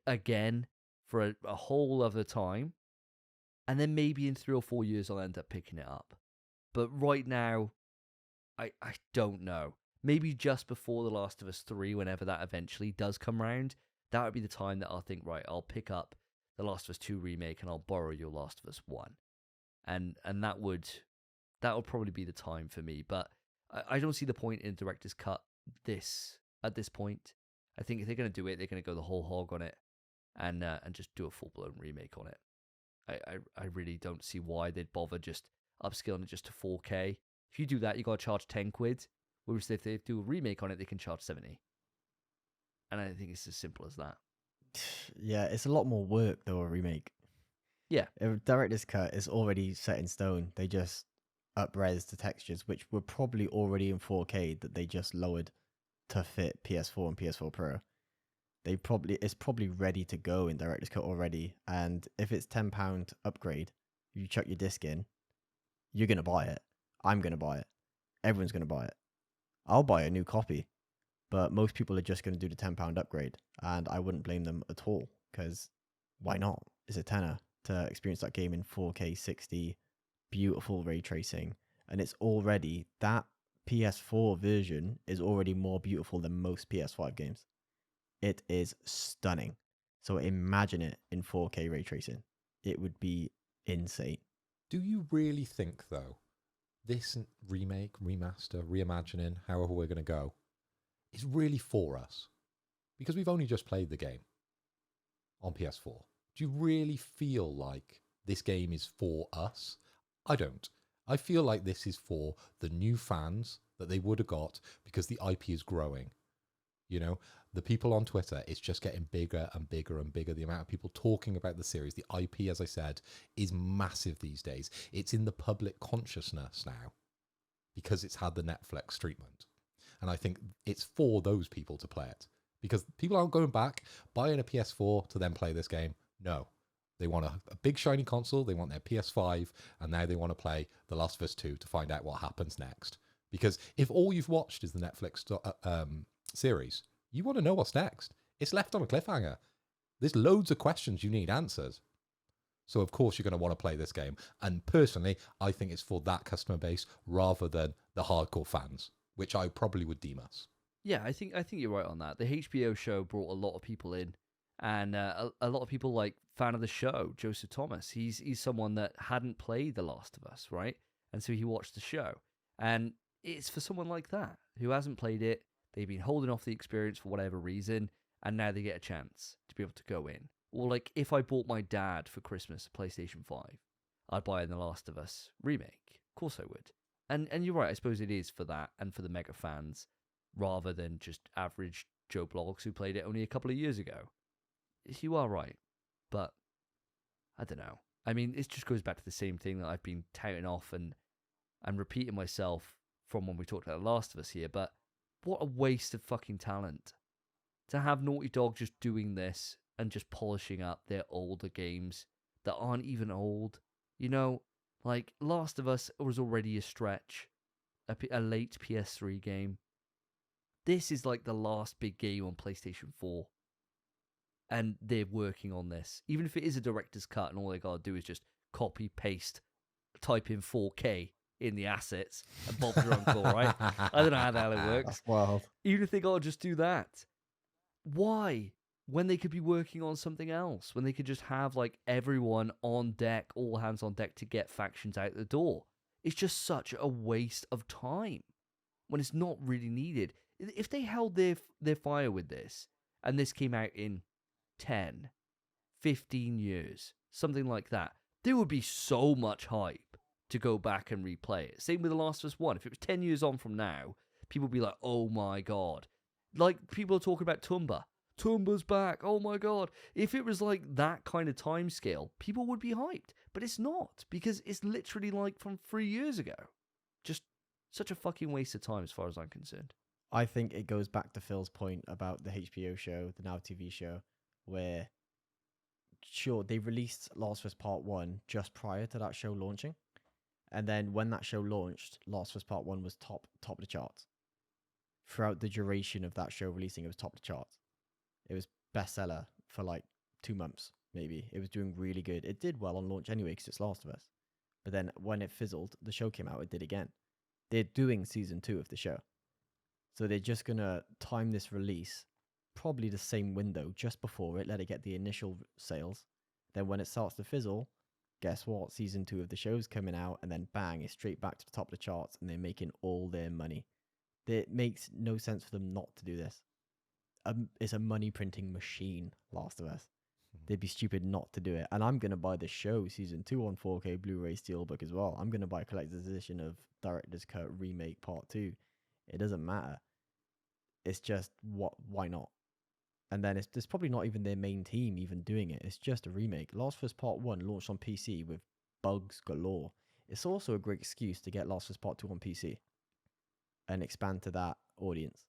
again for a whole other time. And then maybe in 3 or 4 years, I'll end up picking it up. But right now, I don't know. Maybe just before The Last of Us 3, whenever that eventually does come round, that would be the time that I'll think, right, I'll pick up The Last of Us 2 remake, and I'll borrow your Last of Us 1. And that would probably be the time for me. But I don't see the point in director's cut at this point. I think if they're going to do it, they're going to go the whole hog on it, and just do a full blown remake on it. I really don't see why they'd bother just upscaling it just to 4K. If you do that, you got to charge 10 quid. Whereas if they do a remake on it, they can charge 70. And I think it's as simple as that. Yeah, it's a lot more work though, a remake. Yeah. A director's cut is already set in stone. They just up-res the textures, which were probably already in 4K that they just lowered to fit PS4 and PS4 Pro. It's probably ready to go in director's cut already. And if it's £10 upgrade, you chuck your disc in, you're gonna buy it. I'm gonna buy it. Everyone's gonna buy it. I'll buy a new copy, but most people are just gonna do the £10 upgrade, and I wouldn't blame them at all, because why not? It's a tenner to experience that game in 4K 60, beautiful ray tracing, and it's already, that PS4 version is already more beautiful than most PS5 games. It is stunning. So imagine it in 4K ray tracing. It would be insane. Do you really think, though, this remake, remaster, reimagining, however we're going to go, is really for us? Because we've only just played the game on PS4. Do you really feel like this game is for us? I don't. I feel like this is for the new fans that they would have got because the IP is growing. You know, the people on Twitter, it's just getting bigger and bigger and bigger. The amount of people talking about the series, the IP, as I said, is massive these days. It's in the public consciousness now because it's had the Netflix treatment. And I think it's for those people to play it because people aren't going back, buying a PS4 to then play this game. No, they want a big shiny console. They want their PS5, and now they want to play The Last of Us 2 to find out what happens next. Because if all you've watched is the Netflix series, you want to know what's next. It's left on a cliffhanger. There's loads of questions you need answered. So of course you're going to want to play this game. And personally, I think it's for that customer base rather than the hardcore fans, which I probably would deem us. Yeah, I think you're right on that. The HBO show brought a lot of people in, and a lot of people like fan of the show, Joseph Thomas. He's someone that hadn't played The Last of Us, right? And so he watched the show, and it's for someone like that who hasn't played it. They've been holding off the experience for whatever reason, and now they get a chance to be able to go in. Or like if I bought my dad for Christmas a PlayStation 5, I'd buy The Last of Us remake. Of course I would. And you're right, I suppose it is for that and for the mega fans rather than just average Joe Blogs who played it only a couple of years ago. You are right, but I don't know. I mean, it just goes back to the same thing that I've been touting off and repeating myself from when we talked about The Last of Us here, but what a waste of fucking talent to have Naughty Dog just doing this and just polishing up their older games that aren't even old. You know, like Last of Us was already a stretch, a late PS3 game. This is like the last big game on PlayStation 4. And they're working on this. Even if it is a director's cut and all they got to do is just copy, paste, type in 4K in the assets and Bob's your uncle, right? I don't know how the hell it works. That's wild. Even if they got to just do that. Why? When they could be working on something else. When they could just have like everyone on deck, all hands on deck to get factions out the door. It's just such a waste of time when it's not really needed. If they held their fire with this and this came out in 10, 15 years, something like that, there would be so much hype to go back and replay it. Same with The Last of Us 1. If it was 10 years on from now, people would be like, oh my God. Like, people are talking about Tomba. Tomba's back. Oh my God. If it was like that kind of time scale, people would be hyped. But it's not, because it's literally like from 3 years ago. Just such a fucking waste of time as far as I'm concerned. I think it goes back to Phil's point about the HBO show, the Now TV show, where, sure, they released Last of Us Part 1 just prior to that show launching. And then when that show launched, Last of Us Part 1 was top of the charts. Throughout the duration of that show releasing, it was top of the charts. It was bestseller for like 2 months, maybe. It was doing really good. It did well on launch anyway because it's Last of Us. But then when it fizzled, the show came out, it did again. They're doing season 2 of the show. So they're just going to time this release, probably the same window, just before it, let it get the initial sales, Then when it starts to fizzle, guess what? Season 2 of the show's coming out, and then bang, it's straight back to the top of the charts, and they're making all their money. It makes no sense for them not to do this. It's a money printing machine, Last of Us. They'd be stupid not to do it. And I'm going to buy the show season 2 on 4K Blu-ray Steelbook as well. I'm going to buy a collector's edition of Director's Cut Remake Part 2. It doesn't matter. It's just, why not? And then there's probably not even their main team even doing it. It's just a remake. Last of Us Part 1 launched on PC with bugs galore. It's also a great excuse to get Last of Us Part 2 on PC and expand to that audience.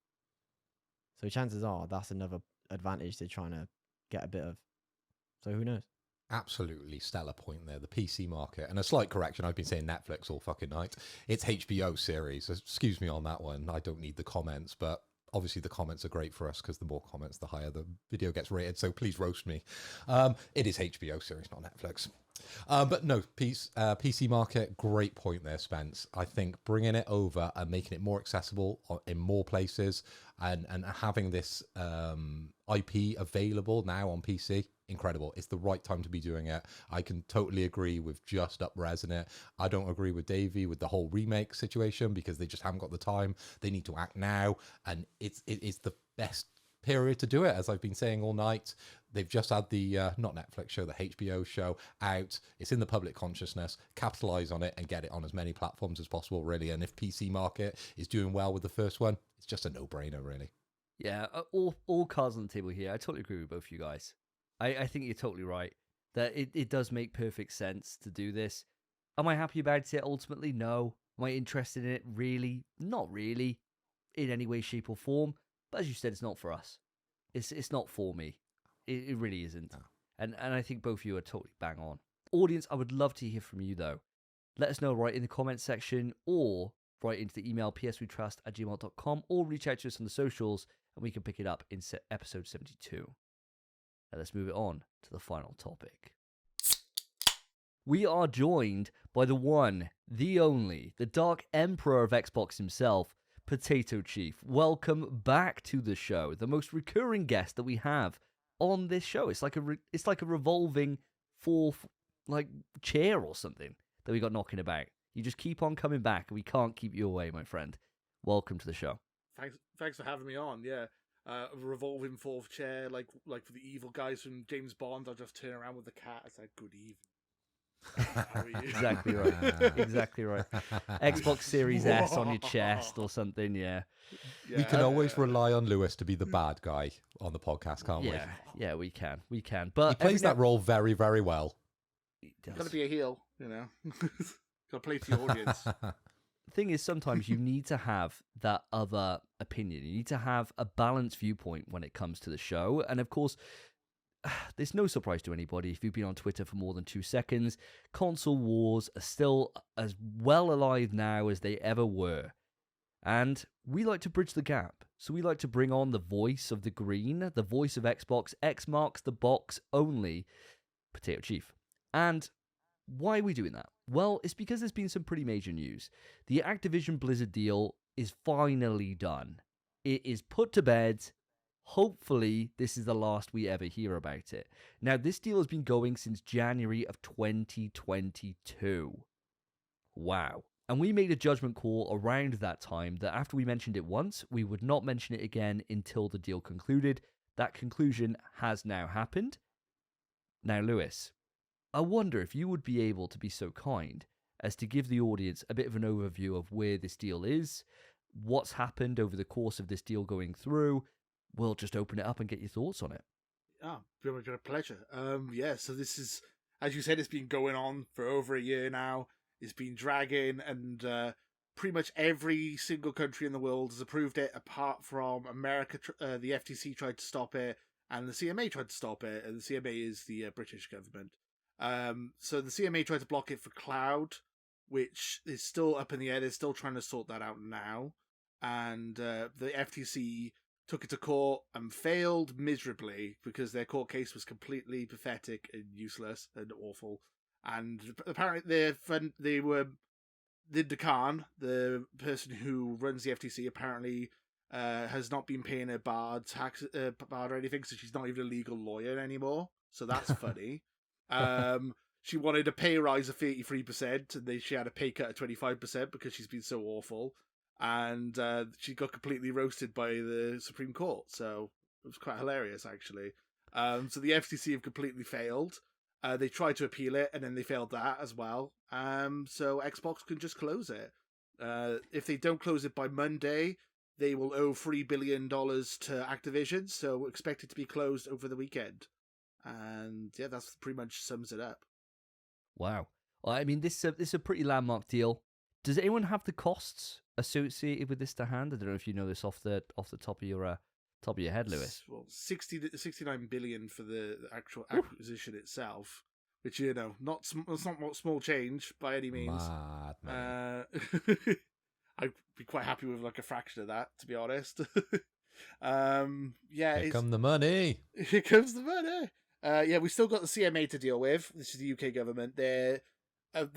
So chances are that's another advantage they're trying to get a bit of. So who knows? Absolutely stellar point there. The PC market. And a slight correction, I've been saying Netflix all fucking night. It's HBO series. Excuse me on that one. I don't need the comments, but obviously the comments are great for us because the more comments, the higher the video gets rated. So please roast me. It is HBO series, not Netflix. But no, PC market, great point there, Spence. I think bringing it over and making it more accessible in more places and having this IP available now on PC, incredible. It's the right time to be doing it. I can totally agree with just up-resing it. I don't agree with Davey with the whole remake situation because they just haven't got the time. They need to act now, and it's the best period to do it, as I've been saying all night. They've just had the not Netflix show, the HBO show out. It's in the public consciousness. Capitalize on it and get it on as many platforms as possible, really. And if PC market is doing well with the first one, it's just a no-brainer, really. Yeah, all cards on the table here. I totally agree with both of you guys. I think you're totally right. That it does make perfect sense to do this. Am I happy about it ultimately? No. Am I interested in it? Really? Not really. In any way, shape, or form. But as you said, it's not for us. It's not for me. It really isn't. No. And I think both of you are totally bang on. Audience, I would love to hear from you, though. Let us know right in the comments section or write into the email pswetrusts@gmail.com or reach out to us on the socials and we can pick it up in episode 72. Now let's move it on to the final topic. We are joined by the one, the only, the Dark Emperor of Xbox himself, Potato Chief. Welcome back to the show, the most recurring guest that we have on this show. It's like a revolving fourth chair or something that we got knocking about. You just keep on coming back, and we can't keep you away, my friend. Welcome to the show. Thanks for having me on. Yeah, a revolving fourth chair, like for the evil guys from James Bond. I'll just turn around with the cat. It's like, good evening. How are you? Exactly right. Exactly right. Xbox Series S on your chest or something. Yeah. We can always rely on Lewis to be the bad guy on the podcast, can't we? Yeah, we can. We can. But he plays that role very, very well. You've got to be a heel, you know. Got to play to your audience. The thing is, sometimes you need to have that other opinion. You need to have a balanced viewpoint when it comes to the show. And of course, there's no surprise to anybody if you've been on Twitter for more than 2 seconds. Console wars are still as well alive now as they ever were. And we like to bridge the gap. So we like to bring on the voice of the green, the voice of Xbox, X marks the box only, Potato Chief. And why are we doing that? Well, it's because there's been some pretty major news. The Activision Blizzard deal is finally done. It is put to bed. Hopefully, this is the last we ever hear about it. Now, this deal has been going since January of 2022. Wow. And we made a judgment call around that time that after we mentioned it once, we would not mention it again until the deal concluded. That conclusion has now happened. Now, Lewis, I wonder if you would be able to be so kind as to give the audience a bit of an overview of where this deal is, what's happened over the course of this deal going through. We'll just open it up and get your thoughts on it. Very much a pleasure. So this is, as you said, it's been going on for over a year now. It's been dragging, and pretty much every single country in the world has approved it, apart from America. The FTC tried to stop it, and the CMA tried to stop it, and the CMA is the British government. So the CMA tried to block it for cloud, which is still up in the air. They're still trying to sort that out now. And the FTC took it to court and failed miserably because their court case was completely pathetic and useless and awful. And apparently Linda Khan, the person who runs the FTC, apparently has not been paying her bar tax or anything, so she's not even a legal lawyer anymore. So that's funny. She wanted a pay rise of 33%, and she had a pay cut of 25% because she's been so awful. And she got completely roasted by the Supreme Court. So it was quite hilarious, actually. So the FTC have completely failed. They tried to appeal it, and then they failed that as well. So Xbox can just close it. If they don't close it by Monday, they will owe $3 billion to Activision. So expect it to be closed over the weekend. And yeah, that's pretty much sums it up. Wow. Well, I mean, this is a pretty landmark deal. Does anyone have the costs associated with this to hand? I don't know if you know this off the top of your head, Lewis. Well, 69 billion for the actual acquisition itself, which it's not small change by any means. I'd be quite happy with like a fraction of that, to be honest. Here come the money. Here comes the money. We still got the CMA to deal with. This is the UK government. They're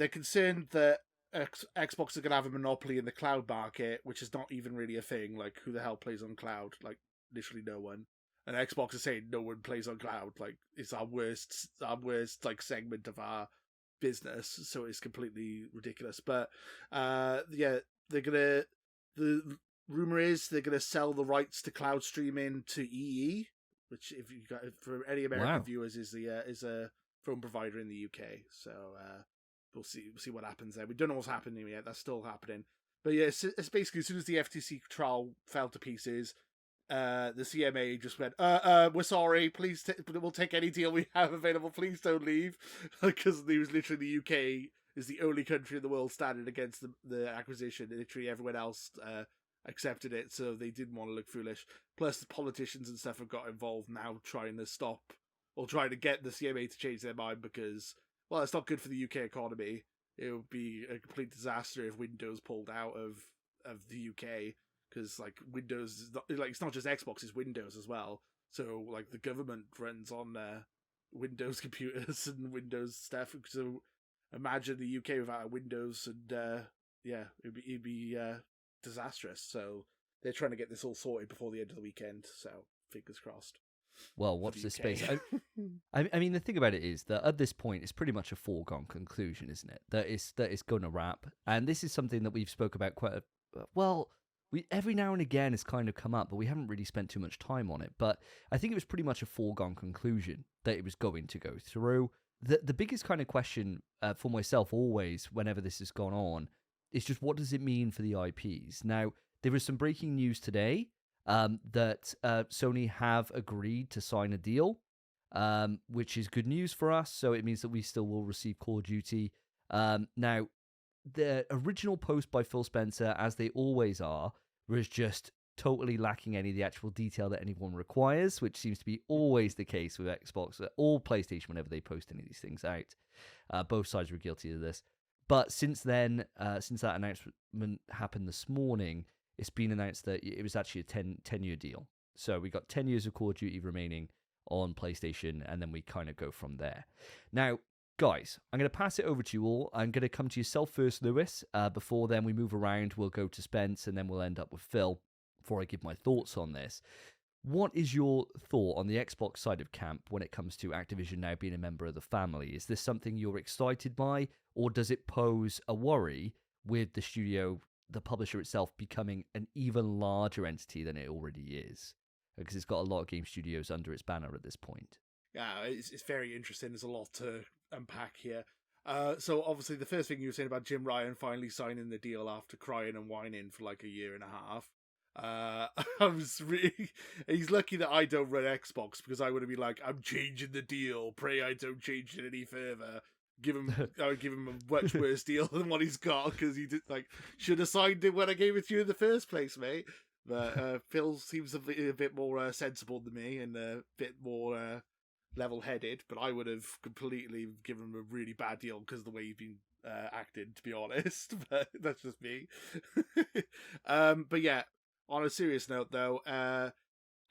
concerned that Xbox are going to have a monopoly in the cloud market, which is not even really a thing. Like, who the hell plays on cloud? Like, literally no one. And Xbox is saying no one plays on cloud. Like, it's our worst like segment of our business. So it's completely ridiculous. But the rumor is they're gonna sell the rights to cloud streaming to EE, which, if you got for any American viewers, is a phone provider in the UK. So we'll see what happens there. We don't know what's happening yet. That's still happening. But yeah, it's basically as soon as the FTC trial fell to pieces, the CMA just went, we're sorry, please, we'll take any deal we have available, please don't leave. Because it was literally the UK is the only country in the world standing against the acquisition. Literally everyone else accepted it, so they didn't want to look foolish. Plus the politicians and stuff have got involved now trying to stop or trying to get the CMA to change their mind because, well, it's not good for the UK economy. It would be a complete disaster if Windows pulled out of the UK, because like Windows is not, like, it's not just Xbox, it's Windows as well. So like the government runs on Windows computers and Windows stuff. So imagine the UK without a Windows, and it'd be disastrous. So they're trying to get this all sorted before the end of the weekend. So fingers crossed. Well, watch this space. I mean, the thing about it is that at this point, it's pretty much a foregone conclusion, isn't it? That it's going to wrap. And this is something that we've spoke about we every now and again it's kind of come up, but we haven't really spent too much time on it. But I think it was pretty much a foregone conclusion that it was going to go through. The biggest kind of question for myself always, whenever this has gone on, is just what does it mean for the IPs? Now, there was some breaking news today that Sony have agreed to sign a deal, which is good news for us. So it means that we still will receive Call of Duty. Now, the original post by Phil Spencer, as they always are, was just totally lacking any of the actual detail that anyone requires, which seems to be always the case with Xbox or PlayStation whenever they post any of these things out. Both sides were guilty of this. But since then, since that announcement happened this morning, it's been announced that it was actually a 10-year deal. So we got 10 years of Call of Duty remaining on PlayStation, and then we kind of go from there. Now, guys, I'm going to pass it over to you all. I'm going to come to yourself first, Lewis. Before then we move around, we'll go to Spence, and then we'll end up with Phil before I give my thoughts on this. What is your thought on the Xbox side of camp when it comes to Activision now being a member of the family? Is this something you're excited by, or does it pose a worry with the studio, the publisher itself, becoming an even larger entity than it already is? Because it's got a lot of game studios under its banner at this point. Yeah, it's very interesting. There's a lot to unpack here. So obviously the first thing you were saying about Jim Ryan finally signing the deal after crying and whining for like a year and a half. He's lucky that I don't run Xbox, because I would have been like, I'm changing the deal. Pray I don't change it any further. I would give him a much worse deal than what he's got, because he should have signed it when I gave it to you in the first place, mate. But Phil seems a bit more sensible than me and a bit more level-headed. But I would have completely given him a really bad deal because of the way he's been acting, to be honest. But that's just me. But yeah. On a serious note, though,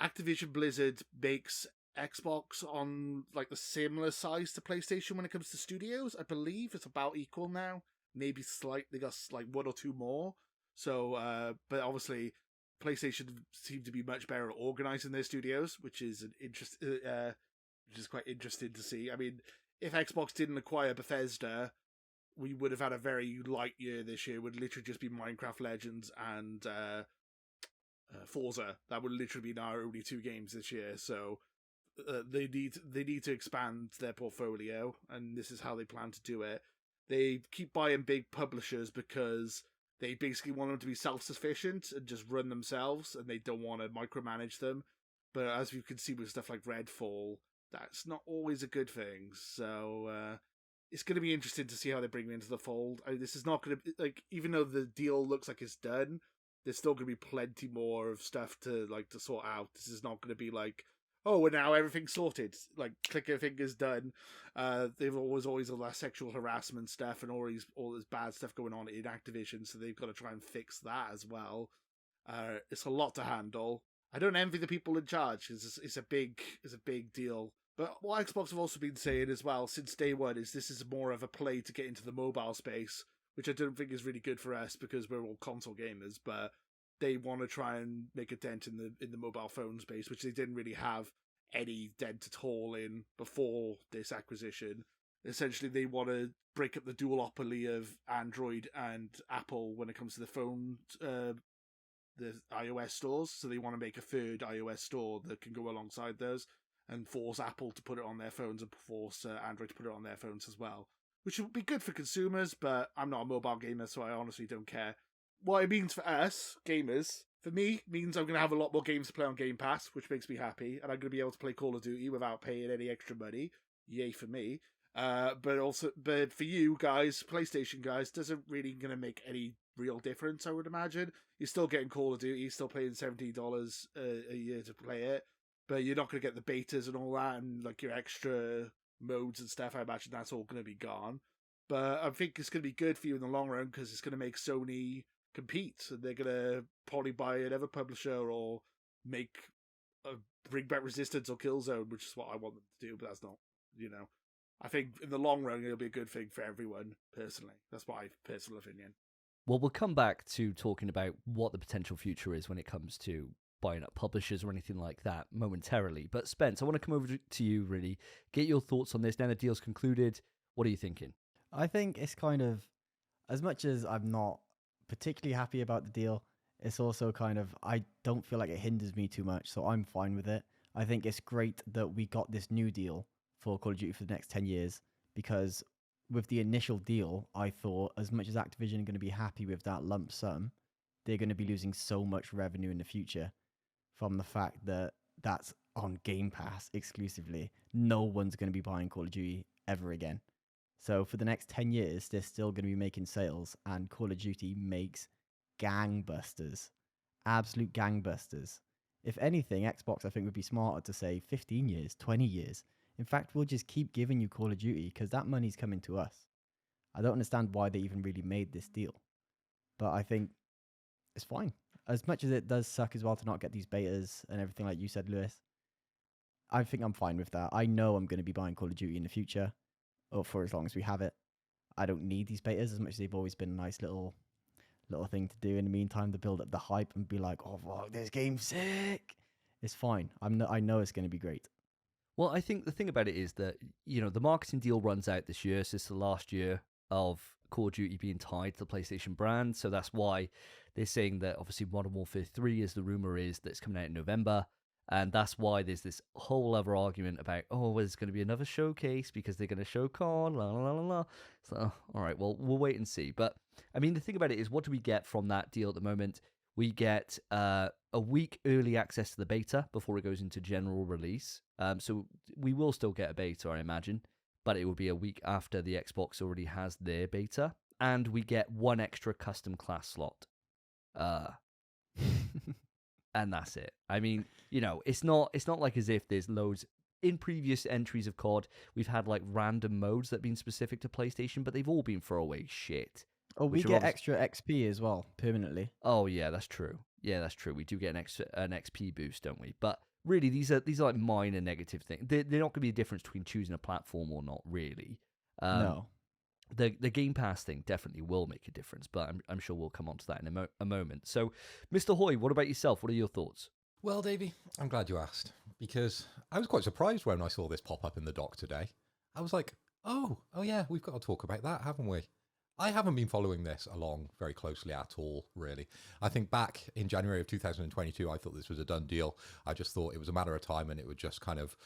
Activision Blizzard makes Xbox on like the similar size to PlayStation when it comes to studios. I believe it's about equal now. Maybe slightly, got like one or two more. So, but obviously, PlayStation seem to be much better at organizing their studios, which is which is quite interesting to see. I mean, if Xbox didn't acquire Bethesda, we would have had a very light year this year. It would literally just be Minecraft Legends and Forza. That would literally be our only 2 games this year. So they need to expand their portfolio, and this is how they plan to do it. They keep buying big publishers because they basically want them to be self-sufficient and just run themselves, and they don't want to micromanage them. But as you can see with stuff like Redfall, that's not always a good thing. So it's going to be interesting to see how they bring them into the fold. This is not going to like, even though the deal looks like it's done, there's still going to be plenty more of stuff to sort out. This is not going to be like, oh, and now everything's sorted. Like, click your fingers, done. They've always all that sexual harassment stuff and all this bad stuff going on in Activision, so they've got to try and fix that as well. It's a lot to handle. I don't envy the people in charge. It's a big deal. But what Xbox have also been saying as well since day one is this is more of a play to get into the mobile space, which I don't think is really good for us because we're all console gamers. But they want to try and make a dent in the mobile phone space, which they didn't really have any dent at all in before this acquisition. Essentially, they want to break up the duopoly of Android and Apple when it comes to the phone, the iOS stores. So they want to make a third iOS store that can go alongside those and force Apple to put it on their phones and force Android to put it on their phones as well, which would be good for consumers, but I'm not a mobile gamer, so I honestly don't care. What it means for us, gamers, for me, means I'm going to have a lot more games to play on Game Pass, which makes me happy, and I'm going to be able to play Call of Duty without paying any extra money. Yay for me. But for you guys, PlayStation guys, doesn't really going to make any real difference, I would imagine. You're still getting Call of Duty, you're still paying $17 a year to play it, but you're not going to get the betas and all that, and like your extra modes and stuff. I imagine that's all going to be gone. But I think it's going to be good for you in the long run because it's going to make Sony compete, and they're going to probably buy another publisher or bring back Resistance or Killzone, which is what I want them to do, but that's not, I think in the long run it'll be a good thing for everyone, personally. That's my personal opinion. Well, we'll come back to talking about what the potential future is when it comes to buying up publishers or anything like that momentarily. But Spence, I want to come over to you, really, get your thoughts on this. Now the deal's concluded. What are you thinking? I think it's kind of, as much as I'm not particularly happy about the deal, it's also kind of, I don't feel like it hinders me too much, so I'm fine with it. I think it's great that we got this new deal for Call of Duty for the next 10 years, because with the initial deal, I thought as much as Activision are going to be happy with that lump sum, they're going to be losing so much revenue in the future from the fact that that's on Game Pass exclusively. No one's going to be buying Call of Duty ever again. So for the next 10 years, they're still going to be making sales, and Call of Duty makes gangbusters. Absolute gangbusters. If anything, Xbox, I think, would be smarter to say 15 years, 20 years. In fact, we'll just keep giving you Call of Duty because that money's coming to us. I don't understand why they even really made this deal. But I think it's fine. As much as it does suck as well to not get these betas and everything like you said, Lewis, I think I'm fine with that. I know I'm going to be buying Call of Duty in the future, or for as long as we have it. I don't need these betas as much as they've always been a nice little thing to do in the meantime to build up the hype and be like, oh, fuck, this game's sick. It's fine. I know it's going to be great. Well, I think the thing about it is that, the marketing deal runs out this year, so it's the last year of Call of Duty being tied to the PlayStation brand, so that's why they're saying that obviously Modern Warfare 3, as the rumor is, that's coming out in November, and that's why there's this whole other argument about, there's going to be another showcase because they're going to show COD, la la la la. So, all right, well, we'll wait and see. But, I mean, the thing about it is, what do we get from that deal at the moment? We get a week early access to the beta before it goes into general release. So we will still get a beta, I imagine, but it will be a week after the Xbox already has their beta. And we get one extra custom class slot. And that's it. I mean, it's not like as if there's loads. In previous entries of COD, we've had like random modes that have been specific to PlayStation, but they've all been throwaway shit. Oh, we get extra XP as well, permanently. Oh, yeah, that's true. Yeah, that's true. We do get an XP boost, don't we? But really, these are like minor negative things. They're not going to be a difference between choosing a platform or not, really. No. The Game Pass thing definitely will make a difference, but I'm sure we'll come on to that in a moment. So, Mr. Hoy, what about yourself? What are your thoughts? Well, Davey, I'm glad you asked, because I was quite surprised when I saw this pop up in the doc today. I was like, Oh yeah, we've got to talk about that, haven't we? I haven't been following this along very closely at all, really. I think back in January of 2022, I thought this was a done deal. I just thought it was a matter of time and it would just kind of,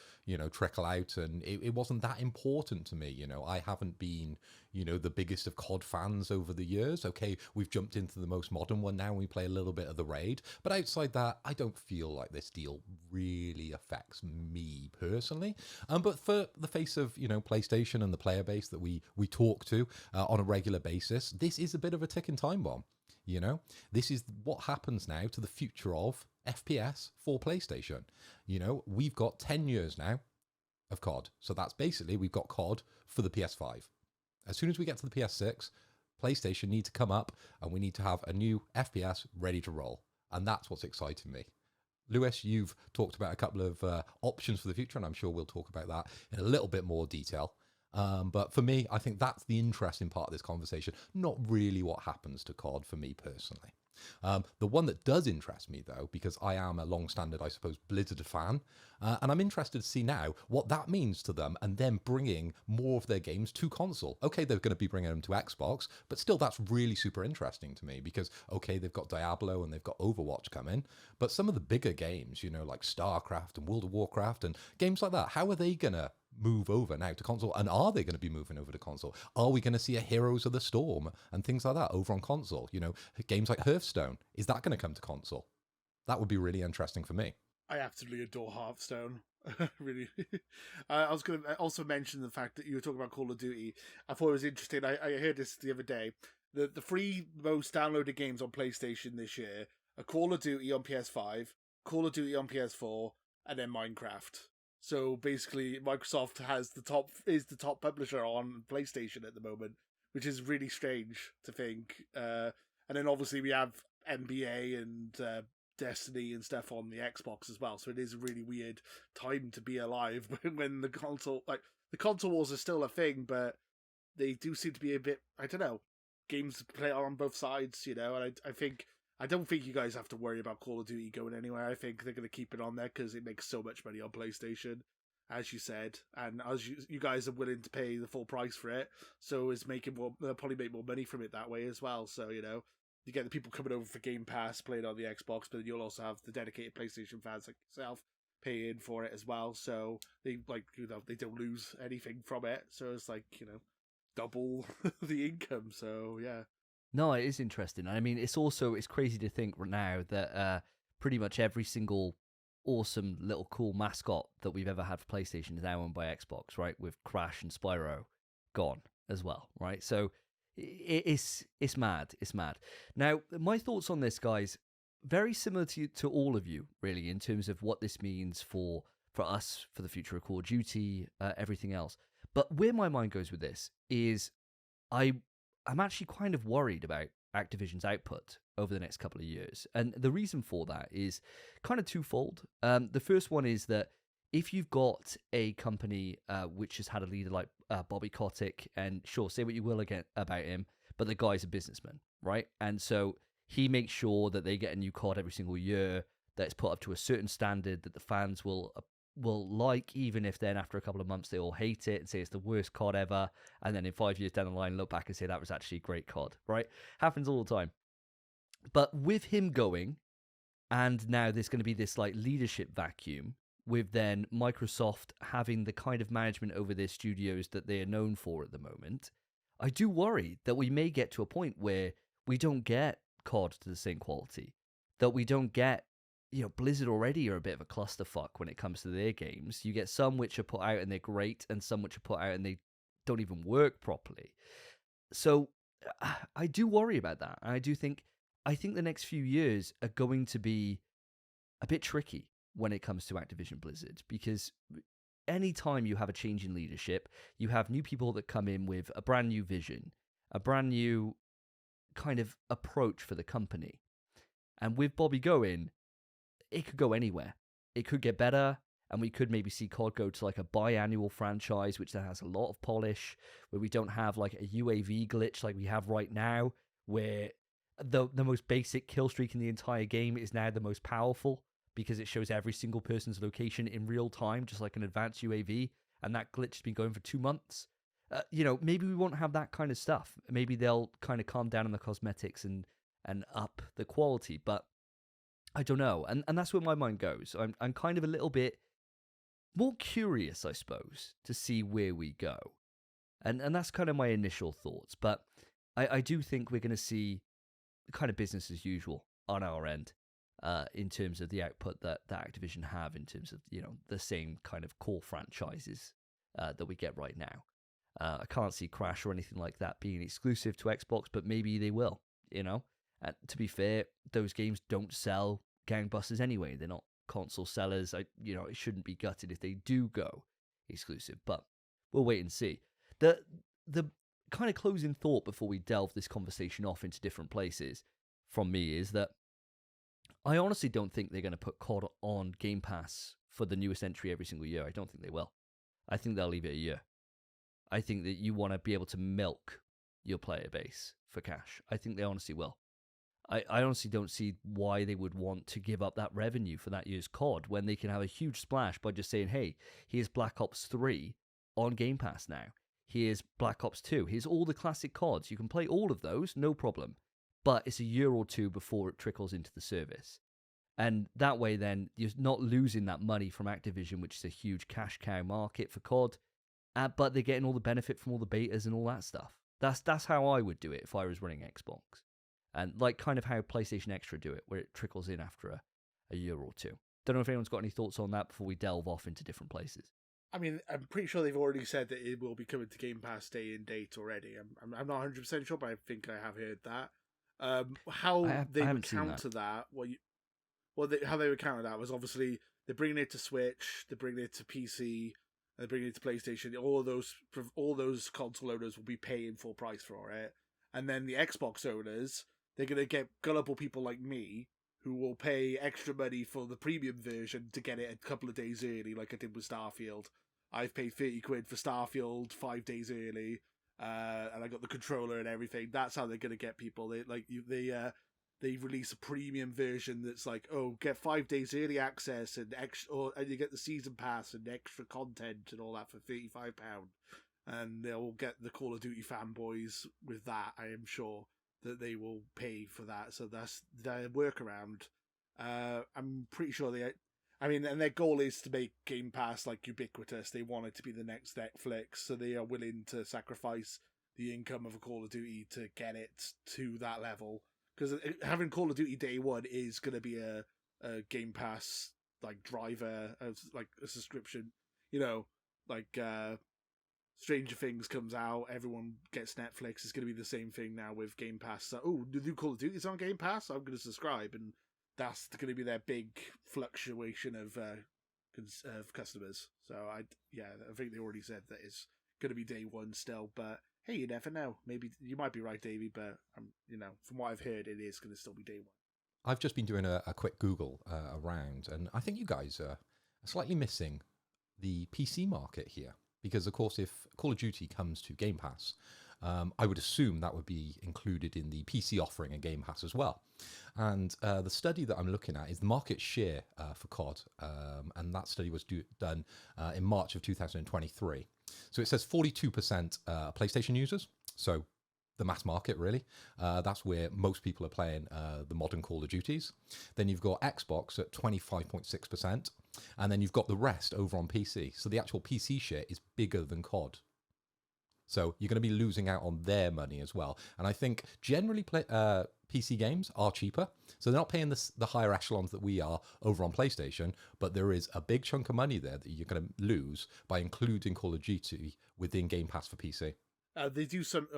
trickle out. And it wasn't that important to me. I haven't been, the biggest of COD fans over the years. Okay, we've jumped into the most modern one now and we play a little bit of the raid. But outside that, I don't feel like this deal really affects me personally. But for the face of, PlayStation and the player base that we talk to on a regular basis, this is a bit of a ticking time bomb. This is what happens now to the future of FPS for PlayStation. We've got 10 years now of COD. So that's basically, we've got COD for the PS5. As soon as we get to the PS6, PlayStation need to come up and we need to have a new FPS ready to roll. And that's what's exciting me. Lewis, you've talked about a couple of options for the future, and I'm sure we'll talk about that in a little bit more detail. But for me, I think that's the interesting part of this conversation, not really what happens to COD for me personally. The one that does interest me, though, because I am a long-standing, I suppose, Blizzard fan, and I'm interested to see now what that means to them and them bringing more of their games to console. Okay, they're going to be bringing them to Xbox, but still that's really super interesting to me because, okay, they've got Diablo and they've got Overwatch coming, but some of the bigger games, like StarCraft and World of Warcraft and games like that, how are they going to move over now to console? And are they going to be moving over to console? Are we going to see a Heroes of the Storm and things like that over on console? Games like Hearthstone, is that going to come to console? That would be really interesting for me. I absolutely adore Hearthstone. Really. I was going to also mention the fact that you were talking about Call of Duty. I thought it was interesting. I heard this the other day. The three most downloaded games on PlayStation this year are Call of Duty on PS5, Call of Duty on PS4, and then Minecraft. So basically, Microsoft is the top publisher on PlayStation at the moment, which is really strange to think. And then obviously we have NBA and Destiny and stuff on the Xbox as well. So it is a really weird time to be alive when the console wars are still a thing, but they do seem to be a bit, I don't know, games to play on both sides, And I don't think you guys have to worry about Call of Duty going anywhere. I think they're going to keep it on there because it makes so much money on PlayStation, as you said. And as you guys are willing to pay the full price for it, so it's they'll probably make more money from it that way as well. So, you get the people coming over for Game Pass playing on the Xbox, but then you'll also have the dedicated PlayStation fans like yourself paying for it as well. So they they don't lose anything from it. So it's double the income. So yeah. No, it is interesting. I mean, it's crazy to think now that pretty much every single awesome little cool mascot that we've ever had for PlayStation is now owned by Xbox, right? With Crash and Spyro gone as well, right? So it's mad. It's mad. Now, my thoughts on this, guys, very similar to all of you, really, in terms of what this means for us, for the future of Call of Duty, everything else. But where my mind goes with this is I'm actually kind of worried about Activision's output over the next couple of years. And the reason for that is kind of twofold. The first one is that if you've got a company which has had a leader like Bobby Kotick, and sure, say what you will again about him, but the guy's a businessman, right? And so he makes sure that they get a new COD every single year, that it's put up to a certain standard that the fans will like, even if then after a couple of months they all hate it and say it's the worst COD ever, and then in 5 years down the line look back and say that was actually a great COD, right? Happens all the time. But with him going, and now there's going to be this leadership vacuum, with then Microsoft having the kind of management over their studios that they are known for at the moment, I do worry that we may get to a point where we don't get COD to the same quality, that we don't get, Blizzard already are a bit of a clusterfuck when it comes to their games. You get some which are put out and they're great, and some which are put out and they don't even work properly. So I do worry about that. And I think the next few years are going to be a bit tricky when it comes to Activision Blizzard, because anytime you have a change in leadership, you have new people that come in with a brand new vision, a brand new kind of approach for the company. And with Bobby going, it could go anywhere. It could get better, and we could maybe see COD go to a biannual franchise, which then has a lot of polish, where we don't have a UAV glitch like we have right now, where the most basic kill streak in the entire game is now the most powerful, because it shows every single person's location in real time, just like an advanced UAV, and that glitch has been going for 2 months. maybe we won't have that kind of stuff. Maybe they'll kind of calm down on the cosmetics and up the quality, but I don't know. And that's where my mind goes. I'm kind of a little bit more curious, I suppose, to see where we go. And that's kind of my initial thoughts. But I do think we're going to see kind of business as usual on our end in terms of the output that Activision have in terms of, the same kind of core franchises that we get right now. I can't see Crash or anything like that being exclusive to Xbox, but maybe they will, And to be fair, those games don't sell gangbusters anyway. They're not console sellers. It shouldn't be gutted if they do go exclusive, but we'll wait and see. The kind of closing thought before we delve this conversation off into different places from me is that I honestly don't think they're going to put COD on Game Pass for the newest entry every single year. I don't think they will. I think they'll leave it a year. I think that you want to be able to milk your player base for cash. I think they honestly will. I honestly don't see why they would want to give up that revenue for that year's COD when they can have a huge splash by just saying, hey, here's Black Ops 3 on Game Pass now. Here's Black Ops 2. Here's all the classic CODs. You can play all of those, no problem. But it's a year or two before it trickles into the service. And that way then, you're not losing that money from Activision, which is a huge cash cow market for COD, but they're getting all the benefit from all the betas and all that stuff. That's how I would do it if I was running Xbox. And like kind of how PlayStation Extra do it, where it trickles in after a year or two. Don't know if anyone's got any thoughts on that before we delve off into different places. I mean, I'm pretty sure they've already said that it will be coming to Game Pass day and date already. I'm not 100% sure, but I think I have heard that. How they would counter that, how they would counter that was obviously they're bringing it to Switch, they're bringing it to PC, they're bringing it to PlayStation. All those console owners will be paying full price for it, and then the Xbox owners, they're going to get gullible people like me who will pay extra money for the premium version to get it a couple of days early, like I did with Starfield. I've paid £30 for Starfield 5 days early, and I got the controller and everything. That's how they're going to get people. They release a premium version that's like, oh, get 5 days early access and and you get the season pass and extra content and all that for £35, and they'll get the Call of Duty fanboys with that. I am sure that they will pay for that. So that's their workaround. I'm pretty sure and their goal is to make Game Pass like ubiquitous. They want it to be the next Netflix, so they are willing to sacrifice the income of a Call of Duty to get it to that level. Because having Call of Duty day one is going to be a Game Pass like driver, like a subscription. Stranger Things comes out, everyone gets Netflix. It's going to be the same thing now with Game Pass. So, the new Call of Duty is on Game Pass. I'm going to subscribe, and that's going to be their big fluctuation of customers. So I think they already said that it's going to be day one still. But hey, you never know. Maybe you might be right, Davey. But from what I've heard, it is going to still be day one. I've just been doing a quick Google around, and I think you guys are slightly missing the PC market here. Because, of course, if Call of Duty comes to Game Pass, I would assume that would be included in the PC offering in Game Pass as well. And the study that I'm looking at is the market share for COD, and that study was done in March of 2023. So it says 42% PlayStation users, so the mass market, really. That's where most people are playing the modern Call of Duties. Then you've got Xbox at 25.6%, and then you've got the rest over on PC. So the actual PC share is bigger than COD. So you're going to be losing out on their money as well. And I think generally PC games are cheaper. So they're not paying the higher echelons that we are over on PlayStation, but there is a big chunk of money there that you're going to lose by including Call of Duty within Game Pass for PC. They do some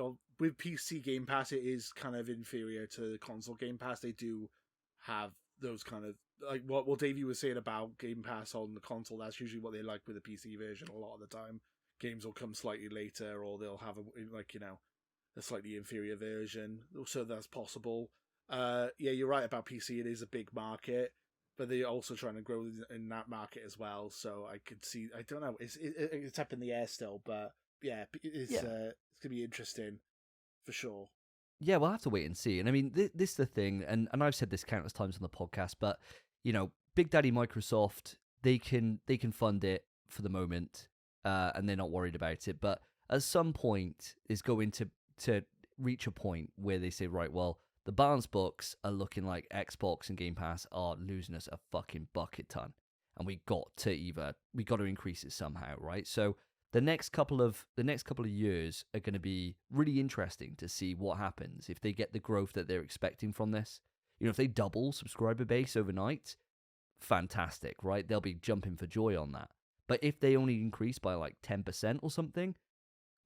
with PC Game Pass. It is kind of inferior to console Game Pass. They do have those kind of like what Davey was saying about Game Pass on the console. That's usually what they like with the PC version. A lot of the time, games will come slightly later, or they'll have a slightly inferior version. So that's possible. You're right about PC. It is a big market, but they're also trying to grow in that market as well. So I could see. I don't know. It's up in the air still, but. Yeah, it's going to be interesting, for sure. Yeah, we'll have to wait and see. And I mean, this is the thing, and I've said this countless times on the podcast, but, Big Daddy Microsoft, they can fund it for the moment, and they're not worried about it. But at some point is going to reach a point where they say, right, well, the balance books are looking like Xbox and Game Pass are losing us a fucking bucket ton, and we got to increase it somehow, right? So the next couple of years are going to be really interesting to see what happens if they get the growth that they're expecting from this. You know, if they double subscriber base overnight, fantastic, right? They'll be jumping for joy on that. But if they only increase by like 10% or something,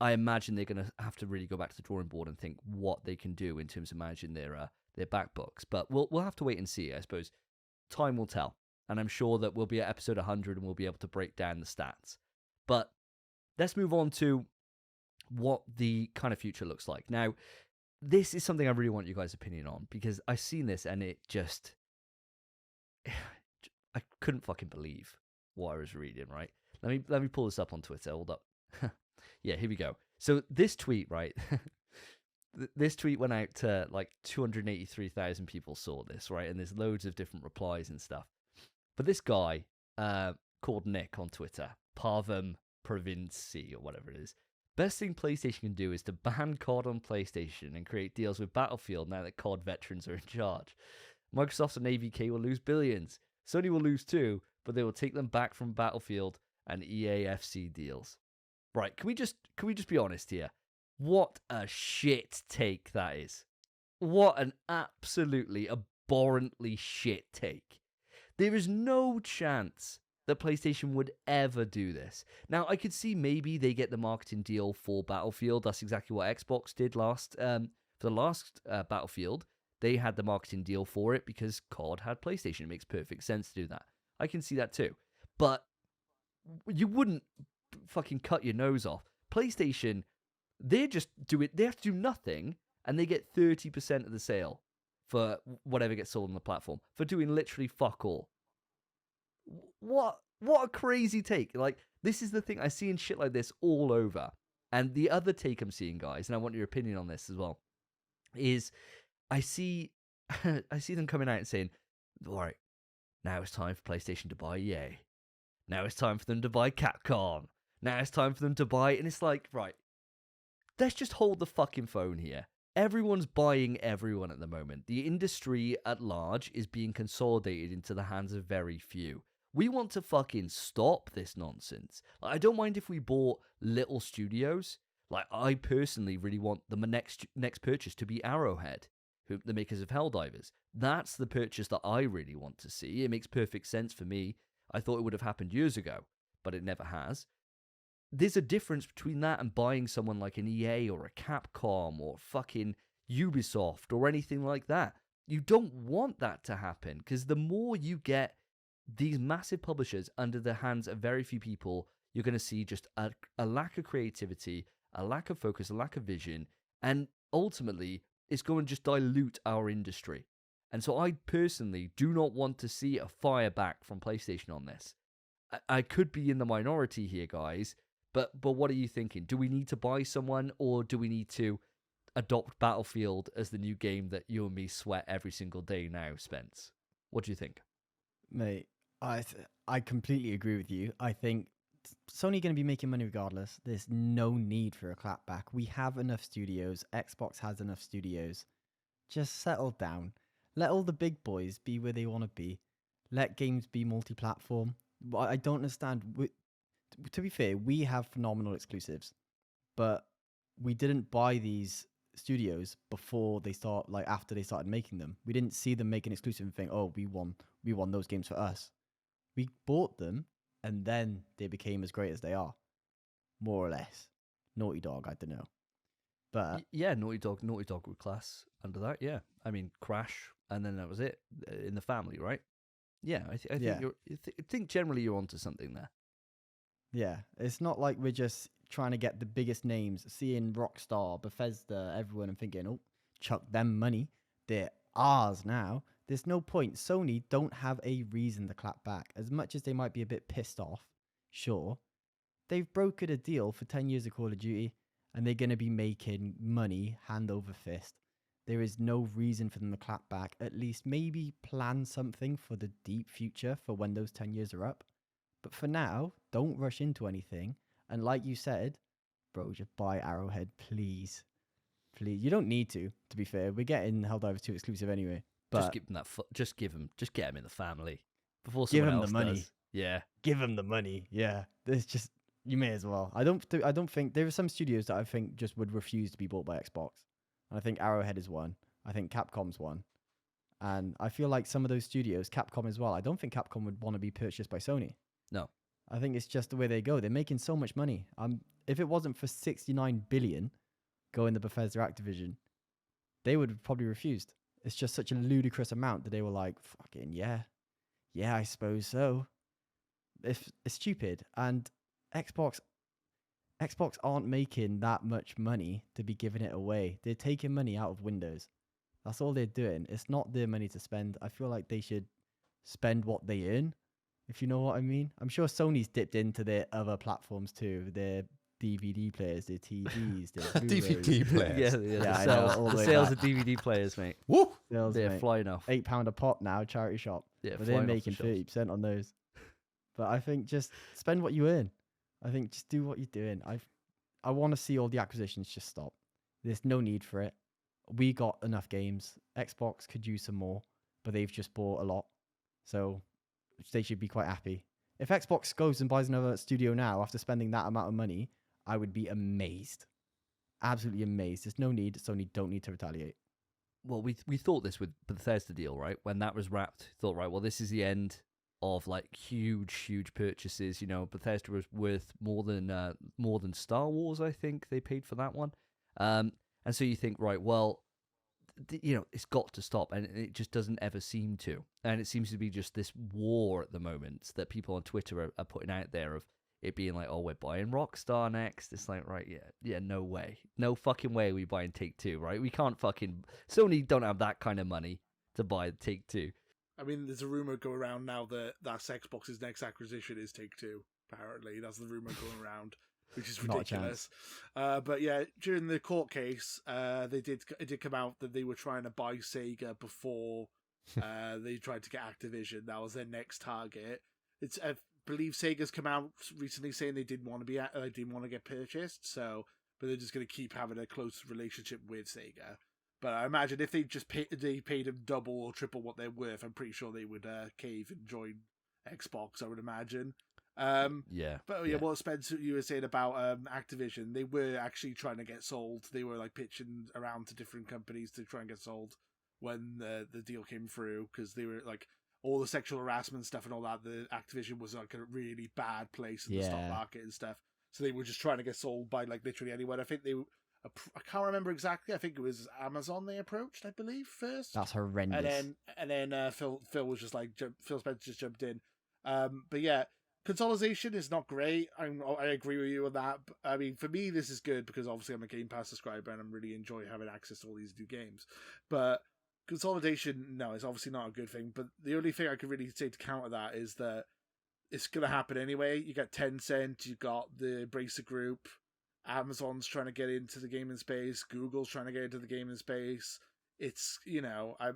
I imagine they're going to have to really go back to the drawing board and think what they can do in terms of managing their back books. But we'll have to wait and see. I suppose time will tell, and I'm sure that we'll be at episode 100 and we'll be able to break down the stats. But let's move on to what the kind of future looks like. Now, this is something I really want you guys' opinion on, because I've seen this and it just I couldn't fucking believe what I was reading, right? Let me pull this up on Twitter. Hold up. Yeah, here we go. So this tweet, right? This tweet went out to like 283,000 people saw this, right? And there's loads of different replies and stuff. But this guy called Nick on Twitter, Parvam Provinci or whatever it is. Best thing PlayStation can do is to ban COD on PlayStation and create deals with Battlefield now that COD veterans are in charge. Microsoft and AVK will lose billions. Sony will lose too, but they will take them back from Battlefield and EAFC deals. Right, can we just be honest here? What a shit take that is. What an absolutely abhorrently shit take. There is no chance that PlayStation would ever do this. Now, I could see maybe they get the marketing deal for Battlefield. That's exactly what Xbox did last. For the last Battlefield, they had the marketing deal for it because COD had PlayStation. It makes perfect sense to do that. I can see that too. But you wouldn't fucking cut your nose off. PlayStation, they just do it. They have to do nothing, and they get 30% of the sale for whatever gets sold on the platform for doing literally fuck all. What a crazy take. Like, this is the thing. I see in shit like this all over. And the other take I'm seeing, guys, and I want your opinion on this as well, is I see them coming out and saying, all right, now it's time for PlayStation to buy EA. Now it's time for them to buy Capcom. Now it's time for them to buy... And it's like, right, let's just hold the fucking phone here. Everyone's buying everyone at the moment. The industry at large is being consolidated into the hands of very few. We want to fucking stop this nonsense. Like, I don't mind if we bought little studios. Like, I personally really want the next purchase to be Arrowhead, the makers of Helldivers. That's the purchase that I really want to see. It makes perfect sense for me. I thought it would have happened years ago, but it never has. There's a difference between that and buying someone like an EA or a Capcom or fucking Ubisoft or anything like that. You don't want that to happen, because the more you get these massive publishers under the hands of very few people, you're going to see just a lack of creativity, a lack of focus, a lack of vision, and ultimately it's going to just dilute our industry. And so I personally do not want to see a fire back from PlayStation on this. I could be in the minority here, guys, but what are you thinking? Do we need to buy someone, or do we need to adopt Battlefield as the new game that you and me sweat every single day now, Spence? What do you think? Mate, I completely agree with you. I think Sony going to be making money regardless. There's no need for a clapback. We have enough studios. Xbox has enough studios. Just settle down. Let all the big boys be where they want to be. Let games be multi-platform. I don't understand. To be fair, we have phenomenal exclusives, but we didn't buy these studios before they after they started making them. We didn't see them make an exclusive and think, oh, we won those games for us. We bought them, and then they became as great as they are, more or less. Naughty Dog, I don't know, but yeah, Naughty Dog with class under that. Yeah, I mean Crash, and then that was it in the family, right? Yeah, I think generally you're onto something there. Yeah, it's not like we're just trying to get the biggest names, seeing Rockstar, Bethesda, everyone, and thinking, oh, chuck them money. They're ours now. There's no point. Sony don't have a reason to clap back. As much as they might be a bit pissed off, sure, they've brokered a deal for 10 years of Call of Duty, and they're going to be making money hand over fist. There is no reason for them to clap back. At least maybe plan something for the deep future for when those 10 years are up. But for now, don't rush into anything. And like you said, bro, just buy Arrowhead, please. Please. You don't need to be fair. We're getting Helldivers 2 exclusive anyway. But Just give them that. Just get them in the family before give someone them else the money. does. Yeah. Give them the money. Yeah. There's just, you may as well. I don't think, there are some studios that I think just would refuse to be bought by Xbox. And I think Arrowhead is one. I think Capcom's one. And I feel like some of those studios, Capcom as well, I don't think Capcom would want to be purchased by Sony. No. I think it's just the way they go. They're making so much money. If it wasn't for 69 billion going to Bethesda Activision, they would have probably refused. It's just such a ludicrous amount that they were like, fucking yeah, I suppose so. It's stupid. And Xbox aren't making that much money to be giving it away. They're taking money out of Windows. That's all they're doing. It's not their money to spend. I feel like they should spend what they earn, if you know what I mean. I'm sure Sony's dipped into their other platforms too. Their DVD players, their TVs, their Blu-rays. DVD players. Yeah, I the know, sales, all the the way sales back. of DVD players, mate. Woo! Sales, They're mate. flying off. £8 a pop now, charity shop. Yeah, But they're flying off the making shelves. 30% on those. But I think just spend what you earn. I think just do what you're doing. I want to see all the acquisitions just stop. There's no need for it. We got enough games. Xbox could use some more, but they've just bought a lot. So they should be quite happy. If Xbox goes and buys another studio now after spending that amount of money, I would be amazed. Absolutely amazed. There's no need. Sony don't need to retaliate. Well, we thought this with the Bethesda deal, right? When that was wrapped, thought, right, well, this is the end of like huge purchases. You know, Bethesda was worth more than Star Wars, I think they paid for that one. And so you think, right, well, it's got to stop, and it just doesn't ever seem to. And it seems to be just this war at the moment that people on Twitter are putting out there of it being like, oh, we're buying Rockstar next. It's like, right, yeah, no way. No fucking way are we buying Take-Two, right? We can't fucking... Sony don't have that kind of money to buy Take-Two. I mean, there's a rumor going around now that that's Xbox's next acquisition is Take-Two. Apparently, that's the rumor going around, which is Not a ridiculous. But yeah, during the court case, it did come out that they were trying to buy Sega before they tried to get Activision. That was their next target. I believe Sega's come out recently saying they didn't want to get purchased. So, but they're just going to keep having a close relationship with Sega. But I imagine if they paid them double or triple what they're worth, I'm pretty sure they would cave and join Xbox, I would imagine. Yeah. But yeah, what Spence, you were saying about Activision, they were actually trying to get sold. They were like pitching around to different companies to try and get sold when the deal came through, because they were like all the sexual harassment stuff and all that. The Activision was like a really bad place in the stock market and stuff. So they were just trying to get sold by like literally anyone. I think I can't remember exactly. I think it was Amazon they approached, I believe, first. That's horrendous. And then Phil was just like Phil Spence just jumped in. But yeah, consolidation is not great. I agree with you on that. I mean, for me, this is good because obviously I'm a Game Pass subscriber and I'm really enjoying having access to all these new games. But consolidation, no, it's obviously not a good thing. But the only thing I could really say to counter that is that it's going to happen anyway. You got Tencent, you got the Embracer Group, Amazon's trying to get into the gaming space, Google's trying to get into the gaming space. It's, I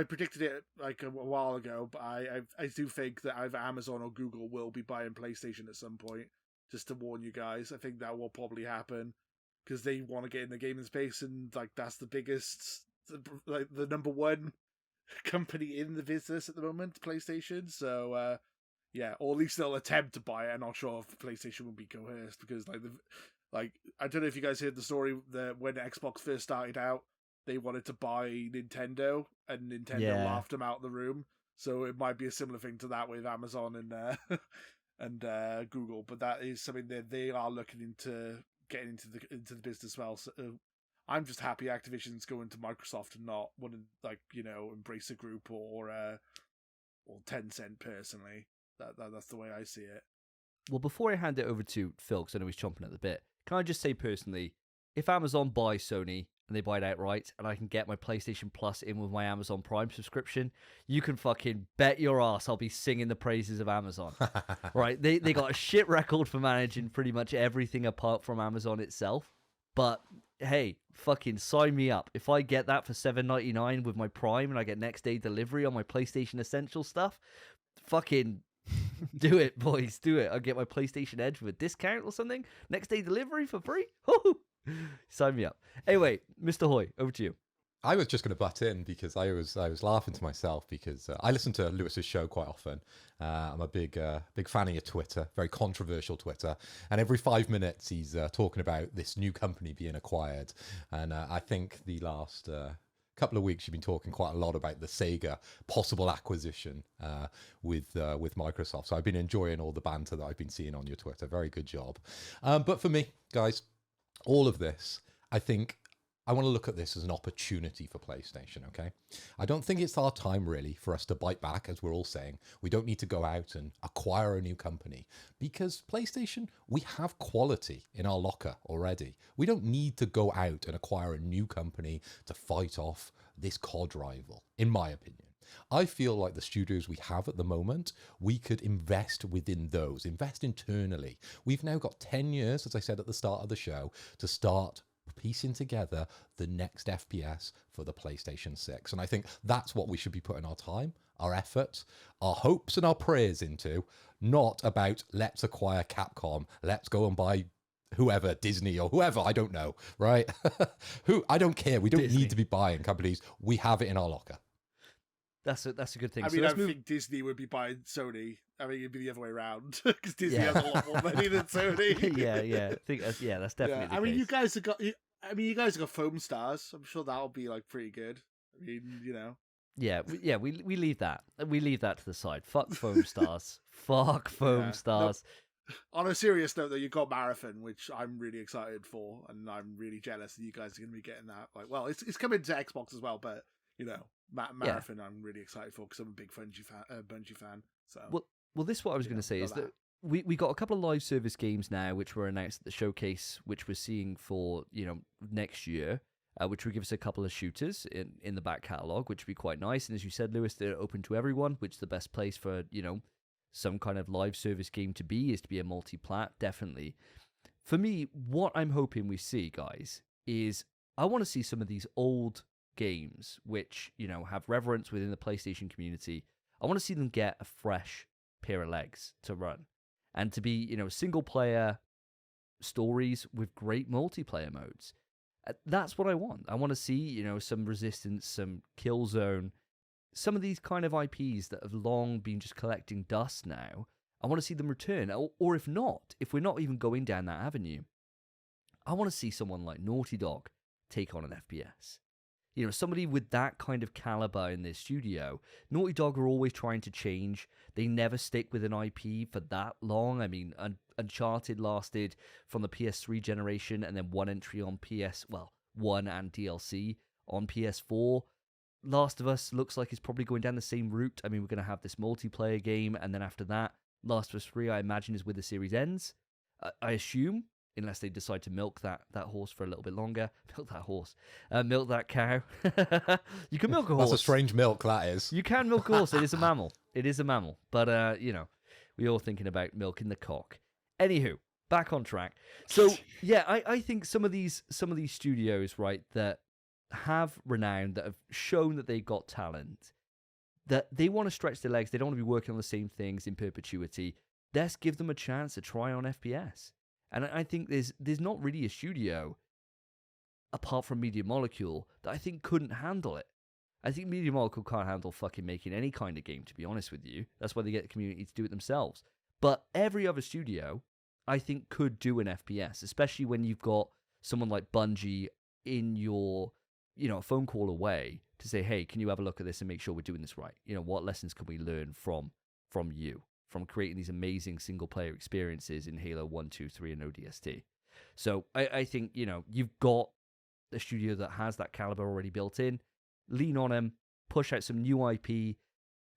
predicted it like a while ago, but I do think that either Amazon or Google will be buying PlayStation at some point. Just to warn you guys, I think that will probably happen because they want to get in the gaming space, and like that's the biggest, like the number one company in the business at the moment, PlayStation. So yeah, or at least they'll attempt to buy it. I'm not sure if PlayStation will be coerced because like I don't know if you guys heard the story that when Xbox first started out, they wanted to buy Nintendo, and Nintendo laughed them out of the room. So it might be a similar thing to that with Amazon and Google. But that is something that they are looking into getting into the business as well. So I'm just happy Activision's going to Microsoft and not one of Embracer Group or Tencent personally. That's the way I see it. Well, before I hand it over to Phil, because I know he's chomping at the bit, can I just say personally, if Amazon buys Sony and they buy it outright, and I can get my PlayStation Plus in with my Amazon Prime subscription, you can fucking bet your ass I'll be singing the praises of Amazon. Right? They got a shit record for managing pretty much everything apart from Amazon itself. But hey, fucking sign me up. If I get that for $7.99 with my Prime and I get next day delivery on my PlayStation Essential stuff, fucking Do it, boys. Do it. I'll get my PlayStation Edge with a discount or something. Next day delivery for free. Woo! Sign me up. Anyway, Mr. Hoy, over to you. I was just going to butt in because I was laughing to myself because I listen to Lewis's show quite often. I'm a big fan of your Twitter, very controversial Twitter, and every 5 minutes he's talking about this new company being acquired. And I think the last couple of weeks you've been talking quite a lot about the Sega possible acquisition with Microsoft. So I've been enjoying all the banter that I've been seeing on your Twitter. Very good job. But for me, guys, all of this, I think I want to look at this as an opportunity for PlayStation, okay? I don't think it's our time, really, for us to bite back, as we're all saying. We don't need to go out and acquire a new company because PlayStation, we have quality in our locker already. We don't need to go out and acquire a new company to fight off this COD rival, in my opinion. I feel like the studios we have at the moment, we could invest within those, invest internally. We've now got 10 years, as I said at the start of the show, to start piecing together the next FPS for the PlayStation 6. And I think that's what we should be putting our time, our effort, our hopes and our prayers into, not about let's acquire Capcom, let's go and buy whoever, Disney or whoever, I don't know, right? I don't care. We don't Disney. need to be buying companies. We have it in our locker. That's a good thing. I So mean, I let's move- think Disney would be buying Sony. I mean, it'd be the other way around because Disney has a lot more money than Sony. yeah. I think that's definitely. The I mean, case. you guys have got. You guys have got Foam Stars. I'm sure that'll be like pretty good. I mean, you know. Yeah, we leave that. We leave that to the side. Fuck Foam Stars. Fuck Foam Yeah. Stars. On a serious note, though, you've got Marathon, which I'm really excited for, and I'm really jealous that you guys are going to be getting that. Like, well, it's coming to Xbox as well, but you know, Marathon, I'm really excited for because I'm a big Bungie fan. So, Well, this is what I was going to say is that we got a couple of live service games now, which were announced at the showcase, which we're seeing for next year, which will give us a couple of shooters in the back catalog, which would be quite nice. And as you said, Lewis, they're open to everyone, which is the best place for some kind of live service game to be a multi-plat, definitely. For me, what I'm hoping we see, guys, is I want to see some of these old games which have reverence within the PlayStation community. I want to see them get a fresh pair of legs to run and to be single player stories with great multiplayer modes. That's what I want. I want to see some Resistance, some Killzone, some of these kind of IPs that have long been just collecting dust now. I want to see them return, or if not, if we're not even going down that avenue, I want to see someone like Naughty Dog take on an FPS. Somebody with that kind of caliber in their studio. Naughty Dog are always trying to change. They never stick with an IP for that long. I mean, Uncharted lasted from the PS3 generation and then one entry on one and DLC on PS4. Last of Us looks like it's probably going down the same route. I mean, we're going to have this multiplayer game, and then after that, Last of Us 3, I imagine, is where the series ends. I assume. Unless they decide to milk that horse for a little bit longer. Milk that horse. Milk that cow. You can milk a horse. That's a strange milk, that is. You can milk a horse. It is a mammal. It is a mammal. But, we're all thinking about milking the cock. Anywho, back on track. So, yeah, I think some of these studios, right, that have renown, that have shown that they've got talent, that they want to stretch their legs. They don't want to be working on the same things in perpetuity. Let's give them a chance to try on FPS. And I think there's not really a studio, apart from Media Molecule, that I think couldn't handle it. I think Media Molecule can't handle fucking making any kind of game, to be honest with you. That's why they get the community to do it themselves. But every other studio, I think, could do an FPS, especially when you've got someone like Bungie in your, a phone call away to say, hey, can you have a look at this and make sure we're doing this right? What lessons can we learn from you? From creating these amazing single-player experiences in Halo 1, 2, 3, and ODST. So I think, you've got a studio that has that caliber already built in. Lean on them, push out some new IP.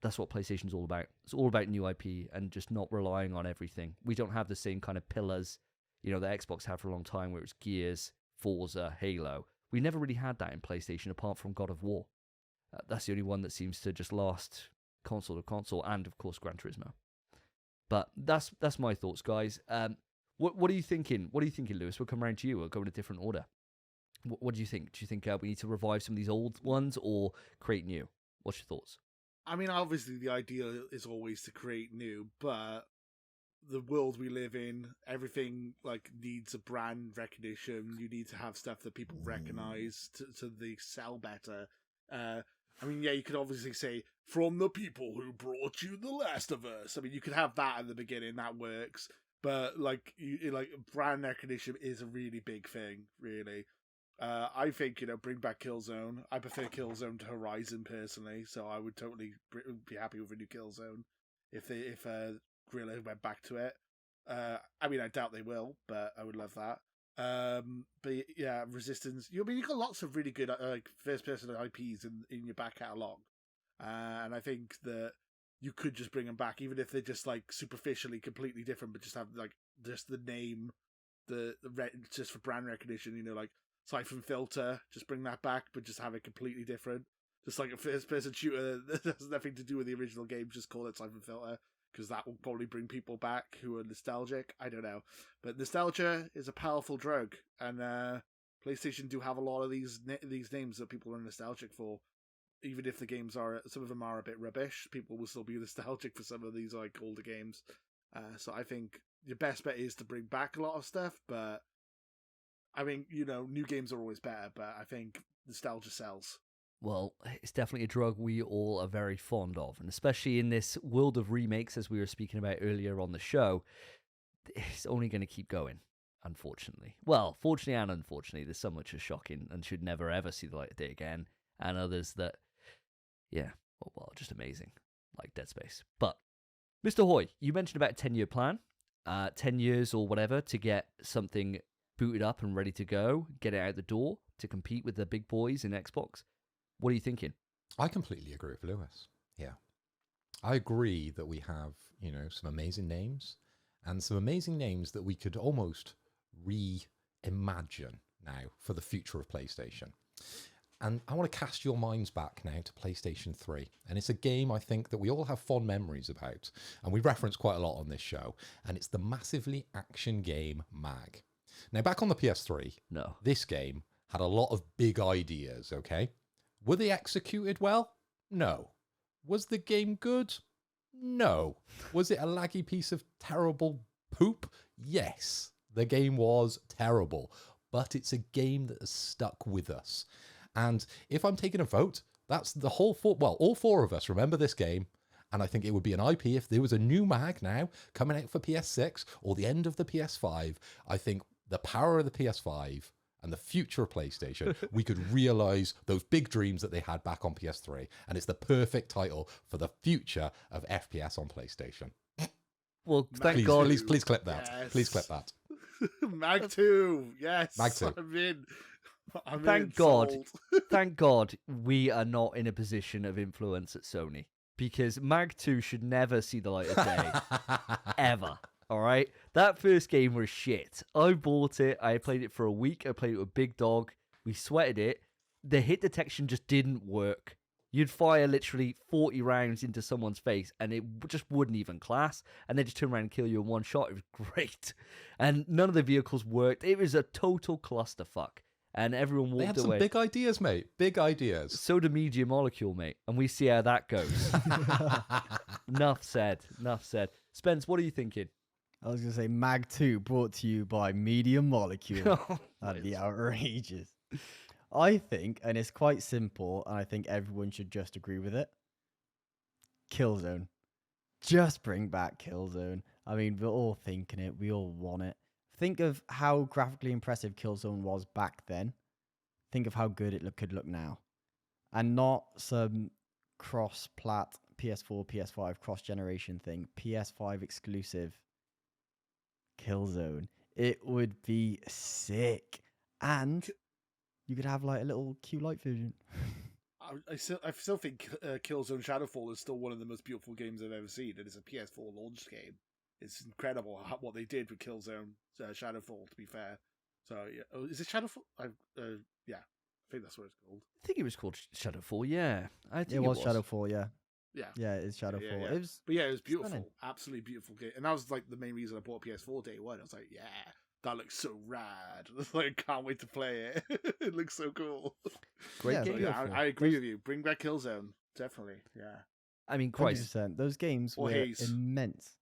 That's what PlayStation's all about. It's all about new IP and just not relying on everything. We don't have the same kind of pillars, that Xbox had for a long time, where it's Gears, Forza, Halo. We never really had that in PlayStation apart from God of War. That's the only one that seems to just last console to console, and, of course, Gran Turismo. But that's my thoughts, guys. What are you thinking? What are you thinking, Lewis? We'll come around to you. We'll go in a different order. What do you think? Do you think we need to revive some of these old ones or create new? What's your thoughts? I mean, obviously the idea is always to create new, but the world we live in, everything like needs a brand recognition. You need to have stuff that people recognize to they sell better. I mean, yeah, you could obviously say from the people who brought you The Last of Us. I mean, you could have that at the beginning, that works. But like, brand recognition is a really big thing, really. I think, bring back Killzone. I prefer Killzone to Horizon personally, so I would totally be happy with a new Killzone if Guerrilla went back to it. I mean, I doubt they will, but I would love that. But yeah, Resistance. You've got lots of really good first-person IPs in your back catalogue, and I think that you could just bring them back, even if they're just like superficially completely different, but just have like just the name, just for brand recognition. Like Siphon Filter, just bring that back, but just have it completely different. Just like a first-person shooter that has nothing to do with the original game, just call it Siphon Filter, because that will probably bring people back who are nostalgic. I don't know. But nostalgia is a powerful drug, and PlayStation do have a lot of these names that people are nostalgic for. Even if the games some of them are a bit rubbish, people will still be nostalgic for some of these like older games. So I think your best bet is to bring back a lot of stuff, but I mean, new games are always better, but I think nostalgia sells. Well, it's definitely a drug we all are very fond of, and especially in this world of remakes, as we were speaking about earlier on the show, it's only going to keep going, unfortunately. Well, fortunately and unfortunately, there's some which are shocking and should never ever see the light of day again, and others that, yeah, well, just amazing, like Dead Space. But, Mr. Hoy, you mentioned about a 10-year plan, 10 years or whatever to get something booted up and ready to go, get it out the door to compete with the big boys in Xbox. What are you thinking? I completely agree with Lewis. Yeah. I agree that we have, some amazing names and some amazing names that we could almost reimagine now for the future of PlayStation. And I want to cast your minds back now to PlayStation 3. And it's a game I think that we all have fond memories about. And we reference quite a lot on this show. And it's the massively action game MAG. Now, back on the PS3, this game had a lot of big ideas, okay? Were they executed well? No. Was the game good? No. Was it a laggy piece of terrible poop? Yes. The game was terrible. But it's a game that has stuck with us. And if I'm taking a vote, that's the whole all four of us remember this game. And I think it would be an IP if there was a new MAG now coming out for PS6 or the end of the PS5. I think the power of the PS5 and the future of PlayStation, we could realise those big dreams that they had back on PS3. And it's the perfect title for the future of FPS on PlayStation. Well, thank God. Please clip that. Yes. Please clip that. MAG 2, yes. MAG 2. Thank God. Thank God we are not in a position of influence at Sony, because MAG 2 should never see the light of day. Ever. All right? That first game was shit. I bought it. I played it for a week. I played it with Big Dog. We sweated it. The hit detection just didn't work. You'd fire literally 40 rounds into someone's face and it just wouldn't even class. And they just turn around and kill you in one shot. It was great. And none of the vehicles worked. It was a total clusterfuck. And everyone walked away. They had some big ideas, mate. Big ideas. So did Media Molecule, mate. And we see how that goes. Enough said. Spence, what are you thinking? I was going to say MAG 2 brought to you by Media Molecule. Oh, That'd be outrageous. I think, and it's quite simple, and I think everyone should just agree with it. Killzone. Just bring back Killzone. I mean, we're all thinking it. We all want it. Think of how graphically impressive Killzone was back then. Think of how good it could look now. And not some cross-plat PS4, PS5 cross-generation thing. PS5 exclusive Killzone. It would be sick. And you could have like a little Q-Lite version. I still think Killzone Shadowfall is still one of the most beautiful games I've ever seen. It is a PS4 launch game. It's incredible what they did with Killzone Shadowfall, to be fair. So, yeah. Oh, is it Shadowfall? Yeah, I think that's what it's called. I think it was called Shadowfall, yeah. I think it was Shadowfall, yeah. Yeah. Yeah, it is Shadowfall. Yeah. It was, but yeah, it was beautiful. Stunning. Absolutely beautiful game. And that was like the main reason I bought PS4 day one. I was like, yeah, that looks so rad. Like, can't wait to play it. It looks so cool. Great Yeah, game. So, yeah, I agree with you. Bring back Killzone. Definitely, yeah. I mean, Christ, 100%. Those games Or were Haze. immense.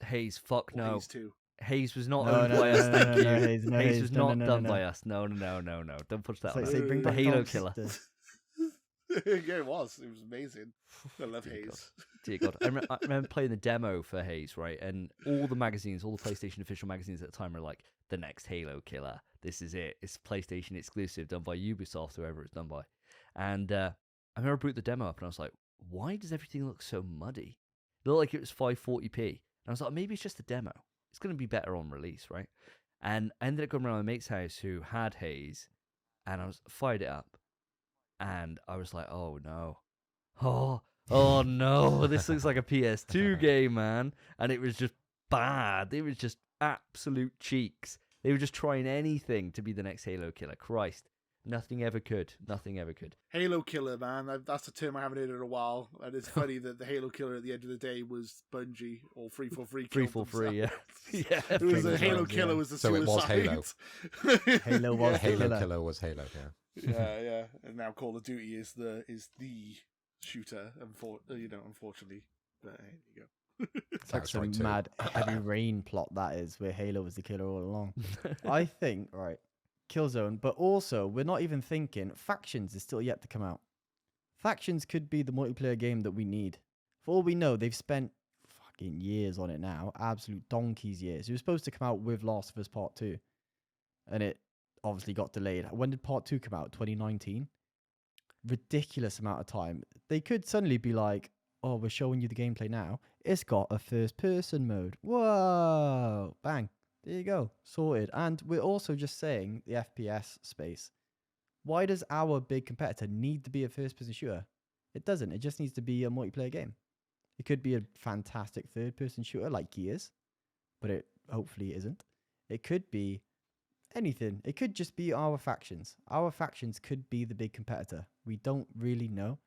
Haze, fuck Or no. Haze 2. Haze was not No, owned no, by no, us, no, thank no, you. no, Haze, no, Haze Haze, was no, not no, done no, by no. us. No. Don't push that So, on us. say bring The back Halo Dog killer. Sisters. Yeah, it was. It was amazing. I love Dear Haze. Dear God. I remember playing the demo for Haze, right? And all the magazines, all the PlayStation official magazines at the time were like, the next Halo killer. This is it. It's PlayStation exclusive, done by Ubisoft, whoever it's done by. And I remember I boot the demo up and I was like, why does everything look so muddy? It looked like it was 540p. And I was like, maybe it's just a demo. It's going to be better on release, right? And I ended up going around my mate's house who had Haze, and I fired it up. And I was like, oh no. Oh no, this looks like a PS2 game, man. And it was just bad. It was just absolute cheeks. They were just trying anything to be the next Halo killer. Christ. Nothing ever could. Halo killer, man. That's a term I haven't heard in a while. And it's funny that the Halo killer at the end of the day was Bungie or 343. 343, yeah. Yeah. It was a 343, Halo yeah. killer was the So it was suicide. Halo was The Halo killer. killer was Halo, yeah. Yeah. And now Call of Duty is the shooter, unfortunately. But there you go. It's like That's some right too. mad Heavy Rain plot that is, where Halo was the killer all along. I think, right, Killzone, but also we're not even thinking Factions is still yet to come out. Factions could be the multiplayer game that we need. For all we know, they've spent fucking years on it now, absolute donkey's years. It was supposed to come out with Last of Us Part 2, and it obviously got delayed. When did Part 2 come out? 2019? Ridiculous amount of time. They could suddenly be like, oh, we're showing you the gameplay now. It's got a first-person mode. Whoa! Bang. There you go. Sorted. And we're also just saying the FPS space. Why does our big competitor need to be a first-person shooter? It doesn't. It just needs to be a multiplayer game. It could be a fantastic third-person shooter like Gears, but it hopefully isn't. It could be anything. It could just be our Factions. Our Factions could be the big competitor. We don't really know.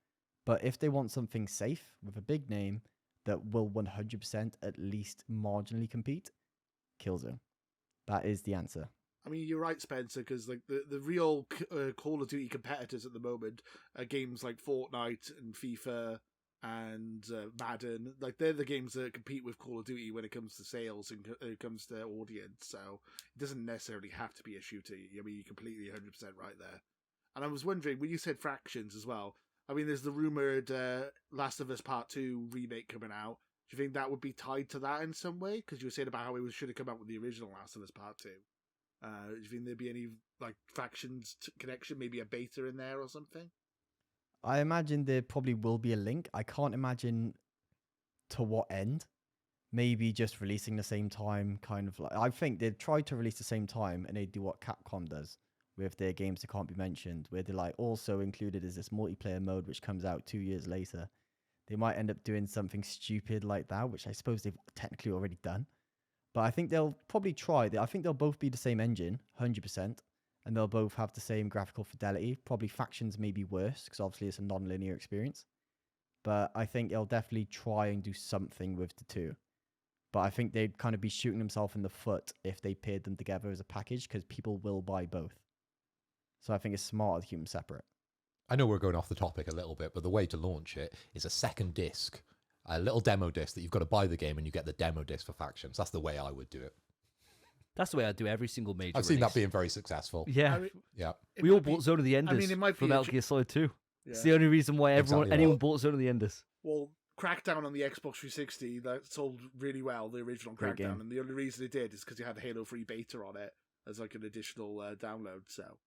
But if they want something safe with a big name that will 100% at least marginally compete, Killzone. That is the answer. I mean, you're right, Spencer, because like the real Call of Duty competitors at the moment are games like Fortnite and FIFA and Madden. Like, they're the games that compete with Call of Duty when it comes to sales and it comes to audience. So it doesn't necessarily have to be a shooter. I mean, you're completely 100% right there. And I was wondering, when you said Factions as well, I mean, there's the rumored Last of Us Part 2 remake coming out. Do you think that would be tied to that in some way? Because you were saying about how it should have come out with the original Last of Us Part 2. Do you think there'd be any like Factions connection, maybe a beta in there or something? I imagine there probably will be a link. I can't imagine to what end. Maybe just releasing the same time, kind of like... I think they'd try to release the same time and they do what Capcom does with their games that can't be mentioned, where they're like also included as this multiplayer mode which comes out 2 years later. They might end up doing something stupid like that, which I suppose they've technically already done. But I think they'll probably try. I think they'll both be the same engine, 100%, and they'll both have the same graphical fidelity. Probably Factions may be worse, because obviously it's a non-linear experience. But I think they'll definitely try and do something with the two. But I think they'd kind of be shooting themselves in the foot if they paired them together as a package, because people will buy both. So I think it's smarter to keep them separate. I know we're going off the topic a little bit, but the way to launch it is a second disc, a little demo disc that you've got to buy the game and you get the demo disc for Factions. That's the way I would do it. That's the way I do every single major I've seen that release. being very successful. Yeah. I mean, Yeah. it We all might be- bought Zone of the Enders it might from be a Metal Gear Solid 2. Yeah. It's the only reason why Exactly anyone right. bought Zone of the Enders. Well, Crackdown on the Xbox 360, that sold really well, the original Great Crackdown, game. and the only reason it did is because you had the Halo 3 beta on it as like an additional download, so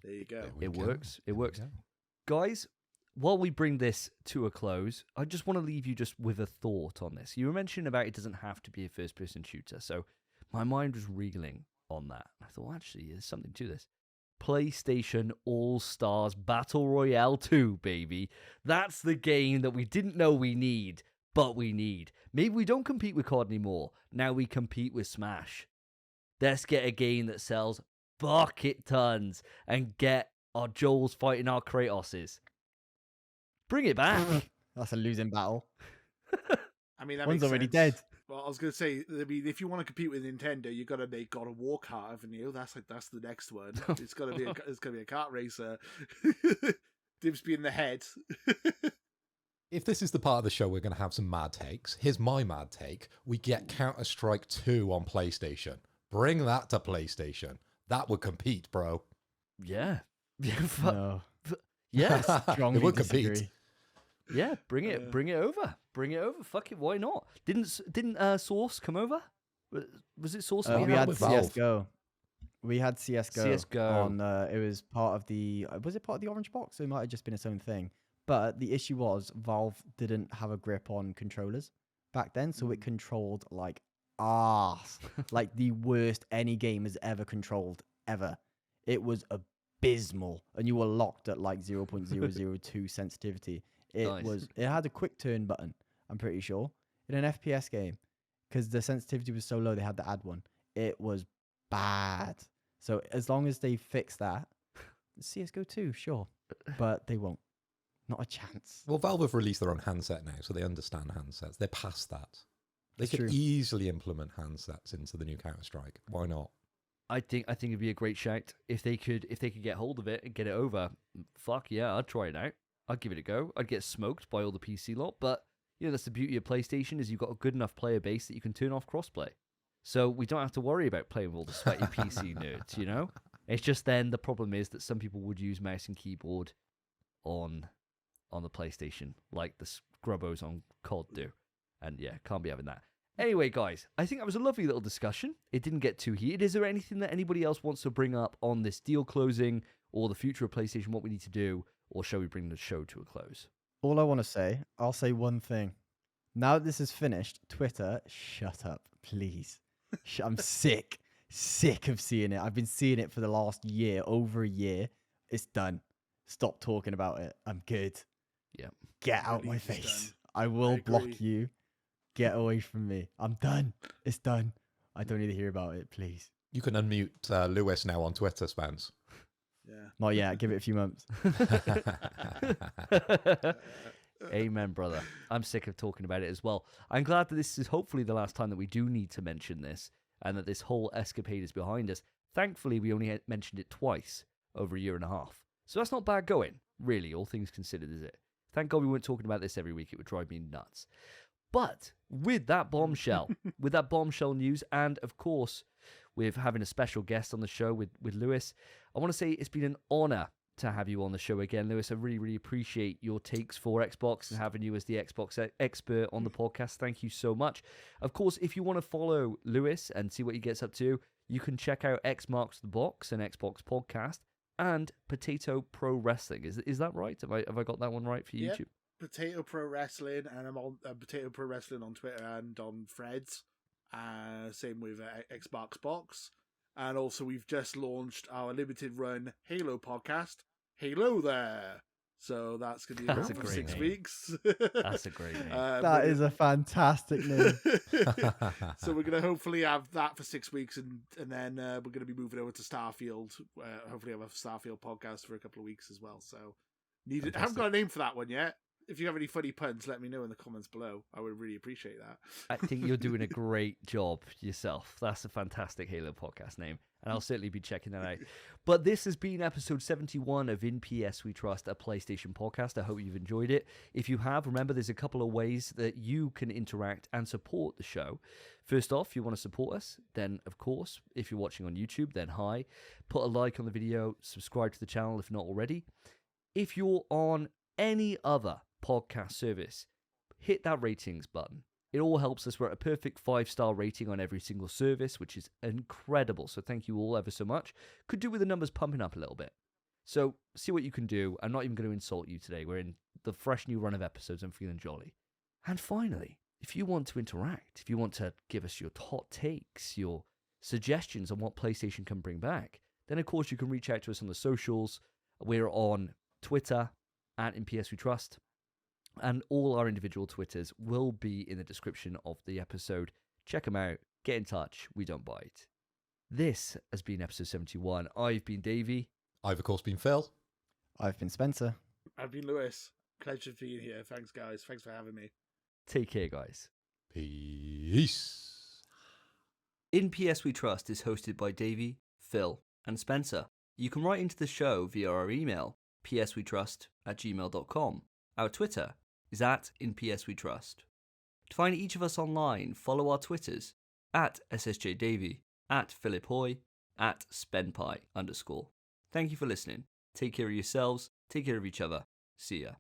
there you go. There we It go. works. It There we works. go. Guys, while we bring this to a close, I just want to leave you just with a thought on this. You were mentioning about it doesn't have to be a first-person shooter, so my mind was reeling on that. I thought, actually, there's something to this. PlayStation All-Stars Battle Royale 2, baby. That's the game that we didn't know we need, but we need. Maybe we don't compete with COD anymore. Now we compete with Smash. Let's get a game that sells bucket tons and get our Joels fighting our Kratoses. Bring it back. That's a losing battle. I mean, that One's makes already sense. dead. Well, I was going to say, I mean, if you want to compete with Nintendo, you got to make God of War kart, haven't you? That's the next one. It's got to be it's going to be a kart racer. Dibs be in the head. if this is the part of the show we're going to have some mad takes, here's my mad take. We get Counter-Strike 2 on PlayStation. Bring that to PlayStation. That would compete, bro. Yeah. Yeah. No. Yes. Strongly It would disagree. compete. Yeah. Bring it over. Bring it over. Fuck it. Why not? Didn't Source come over? Was it Source? We Yeah, had with Valve. CS:GO. We had CS:GO. CS:GO. On. It was part of the. Was it part of the Orange Box? It might have just been its own thing. But the issue was Valve didn't have a grip on controllers back then, so it controlled like arse, like the worst any game has ever controlled ever. It was abysmal, and you were locked at like 0.002 sensitivity. It Nice. was. It had a quick turn button. I'm pretty sure in an FPS game, because the sensitivity was so low, they had to add one. It was bad. So as long as they fix that, CS:GO 2, sure, but they won't. Not a chance. Well, Valve have released their own handset now, so they understand handsets. They're past that. They That's could true. easily implement handsets into the new Counter-Strike. Why not? I think it'd be a great shout if they could get hold of it and get it over. Fuck yeah, I'd try it out. I'd give it a go. I'd get smoked by all the PC lot, but that's the beauty of PlayStation is you've got a good enough player base that you can turn off crossplay. So we don't have to worry about playing with all the sweaty PC nerds, It's just then the problem is that some people would use mouse and keyboard on the PlayStation, like the scrubbos on COD do. And yeah, can't be having that. Anyway, guys, I think that was a lovely little discussion. It didn't get too heated. Is there anything that anybody else wants to bring up on this deal closing or the future of PlayStation, what we need to do, or shall we bring the show to a close? All I want to say, I'll say one thing. Now that this is finished, Twitter, shut up, please. I'm sick of seeing it. I've been seeing it for the last year, over a year. It's done. Stop talking about it. I'm good. Yeah. Get out my It's done. face. I will block you. Get away from me. I'm done. It's done. I don't need to hear about it, please. You can unmute Lewis now on Twitter, Spence. Yeah. Not yet. Give it a few months. Amen, brother. I'm sick of talking about it as well. I'm glad that this is hopefully the last time that we do need to mention this and that this whole escapade is behind us. Thankfully, we only mentioned it twice over a year and a half. So that's not bad going, really, all things considered, is it? Thank God we weren't talking about this every week. It would drive me nuts. But with that bombshell, news, and of course, with having a special guest on the show with Lewis, I want to say it's been an honor to have you on the show again, Lewis. I really, really appreciate your takes for Xbox and having you as the Xbox expert on the podcast. Thank you so much. Of course, if you want to follow Lewis and see what he gets up to, you can check out X Marks the Box, an Xbox podcast, and Potato Pro Wrestling. Is that right? Have I got that one right for YouTube? Yep. Potato Pro Wrestling, and I'm on Potato Pro Wrestling on Twitter and on Threads. Same with Xbox Box. And also, we've just launched our limited run Halo podcast, Halo There. So that's going to be That's around a for great 6 name. weeks. That's a great name. That is a fantastic name. So we're going to hopefully have that for 6 weeks, and then we're going to be moving over to Starfield. Hopefully have a Starfield podcast for a couple of weeks as well. So I haven't got a name for that one yet. If you have any funny puns, let me know in the comments below. I would really appreciate that. I think you're doing a great job yourself. That's a fantastic Halo podcast name, and I'll certainly be checking that out. But this has been episode 71 of In PS We Trust, a PlayStation podcast. I hope you've enjoyed it. If you have, remember there's a couple of ways that you can interact and support the show. First off, if you want to support us, then of course, if you're watching on YouTube, then hi. Put a like on the video, subscribe to the channel if not already. If you're on any other podcast service, hit that ratings button. It all helps us. We're at a perfect 5-star rating on every single service, which is incredible. So thank you all ever so much. Could do with the numbers pumping up a little bit. So see what you can do. I'm not even going to insult you today. We're in the fresh new run of episodes. I'm feeling jolly. And finally, if you want to interact, if you want to give us your hot takes, your suggestions on what PlayStation can bring back, then of course you can reach out to us on the socials. We're on Twitter at InPSWeTrust. And all our individual Twitters will be in the description of the episode. Check them out. Get in touch. We don't bite. This has been episode 71. I've been Davey. I've, of course, been Phil. I've been Spencer. I've been Lewis. Pleasure being here. Thanks, guys. Thanks for having me. Take care, guys. Peace. In PS We Trust is hosted by Davey, Phil, and Spencer. You can write into the show via our email, pswetrust@gmail.com, our Twitter, is at InPSWeTrust. To find each of us online, follow our Twitters at SSJDavey, at Philip Hoy, at SpenPie_. Thank you for listening. Take care of yourselves, take care of each other. See ya.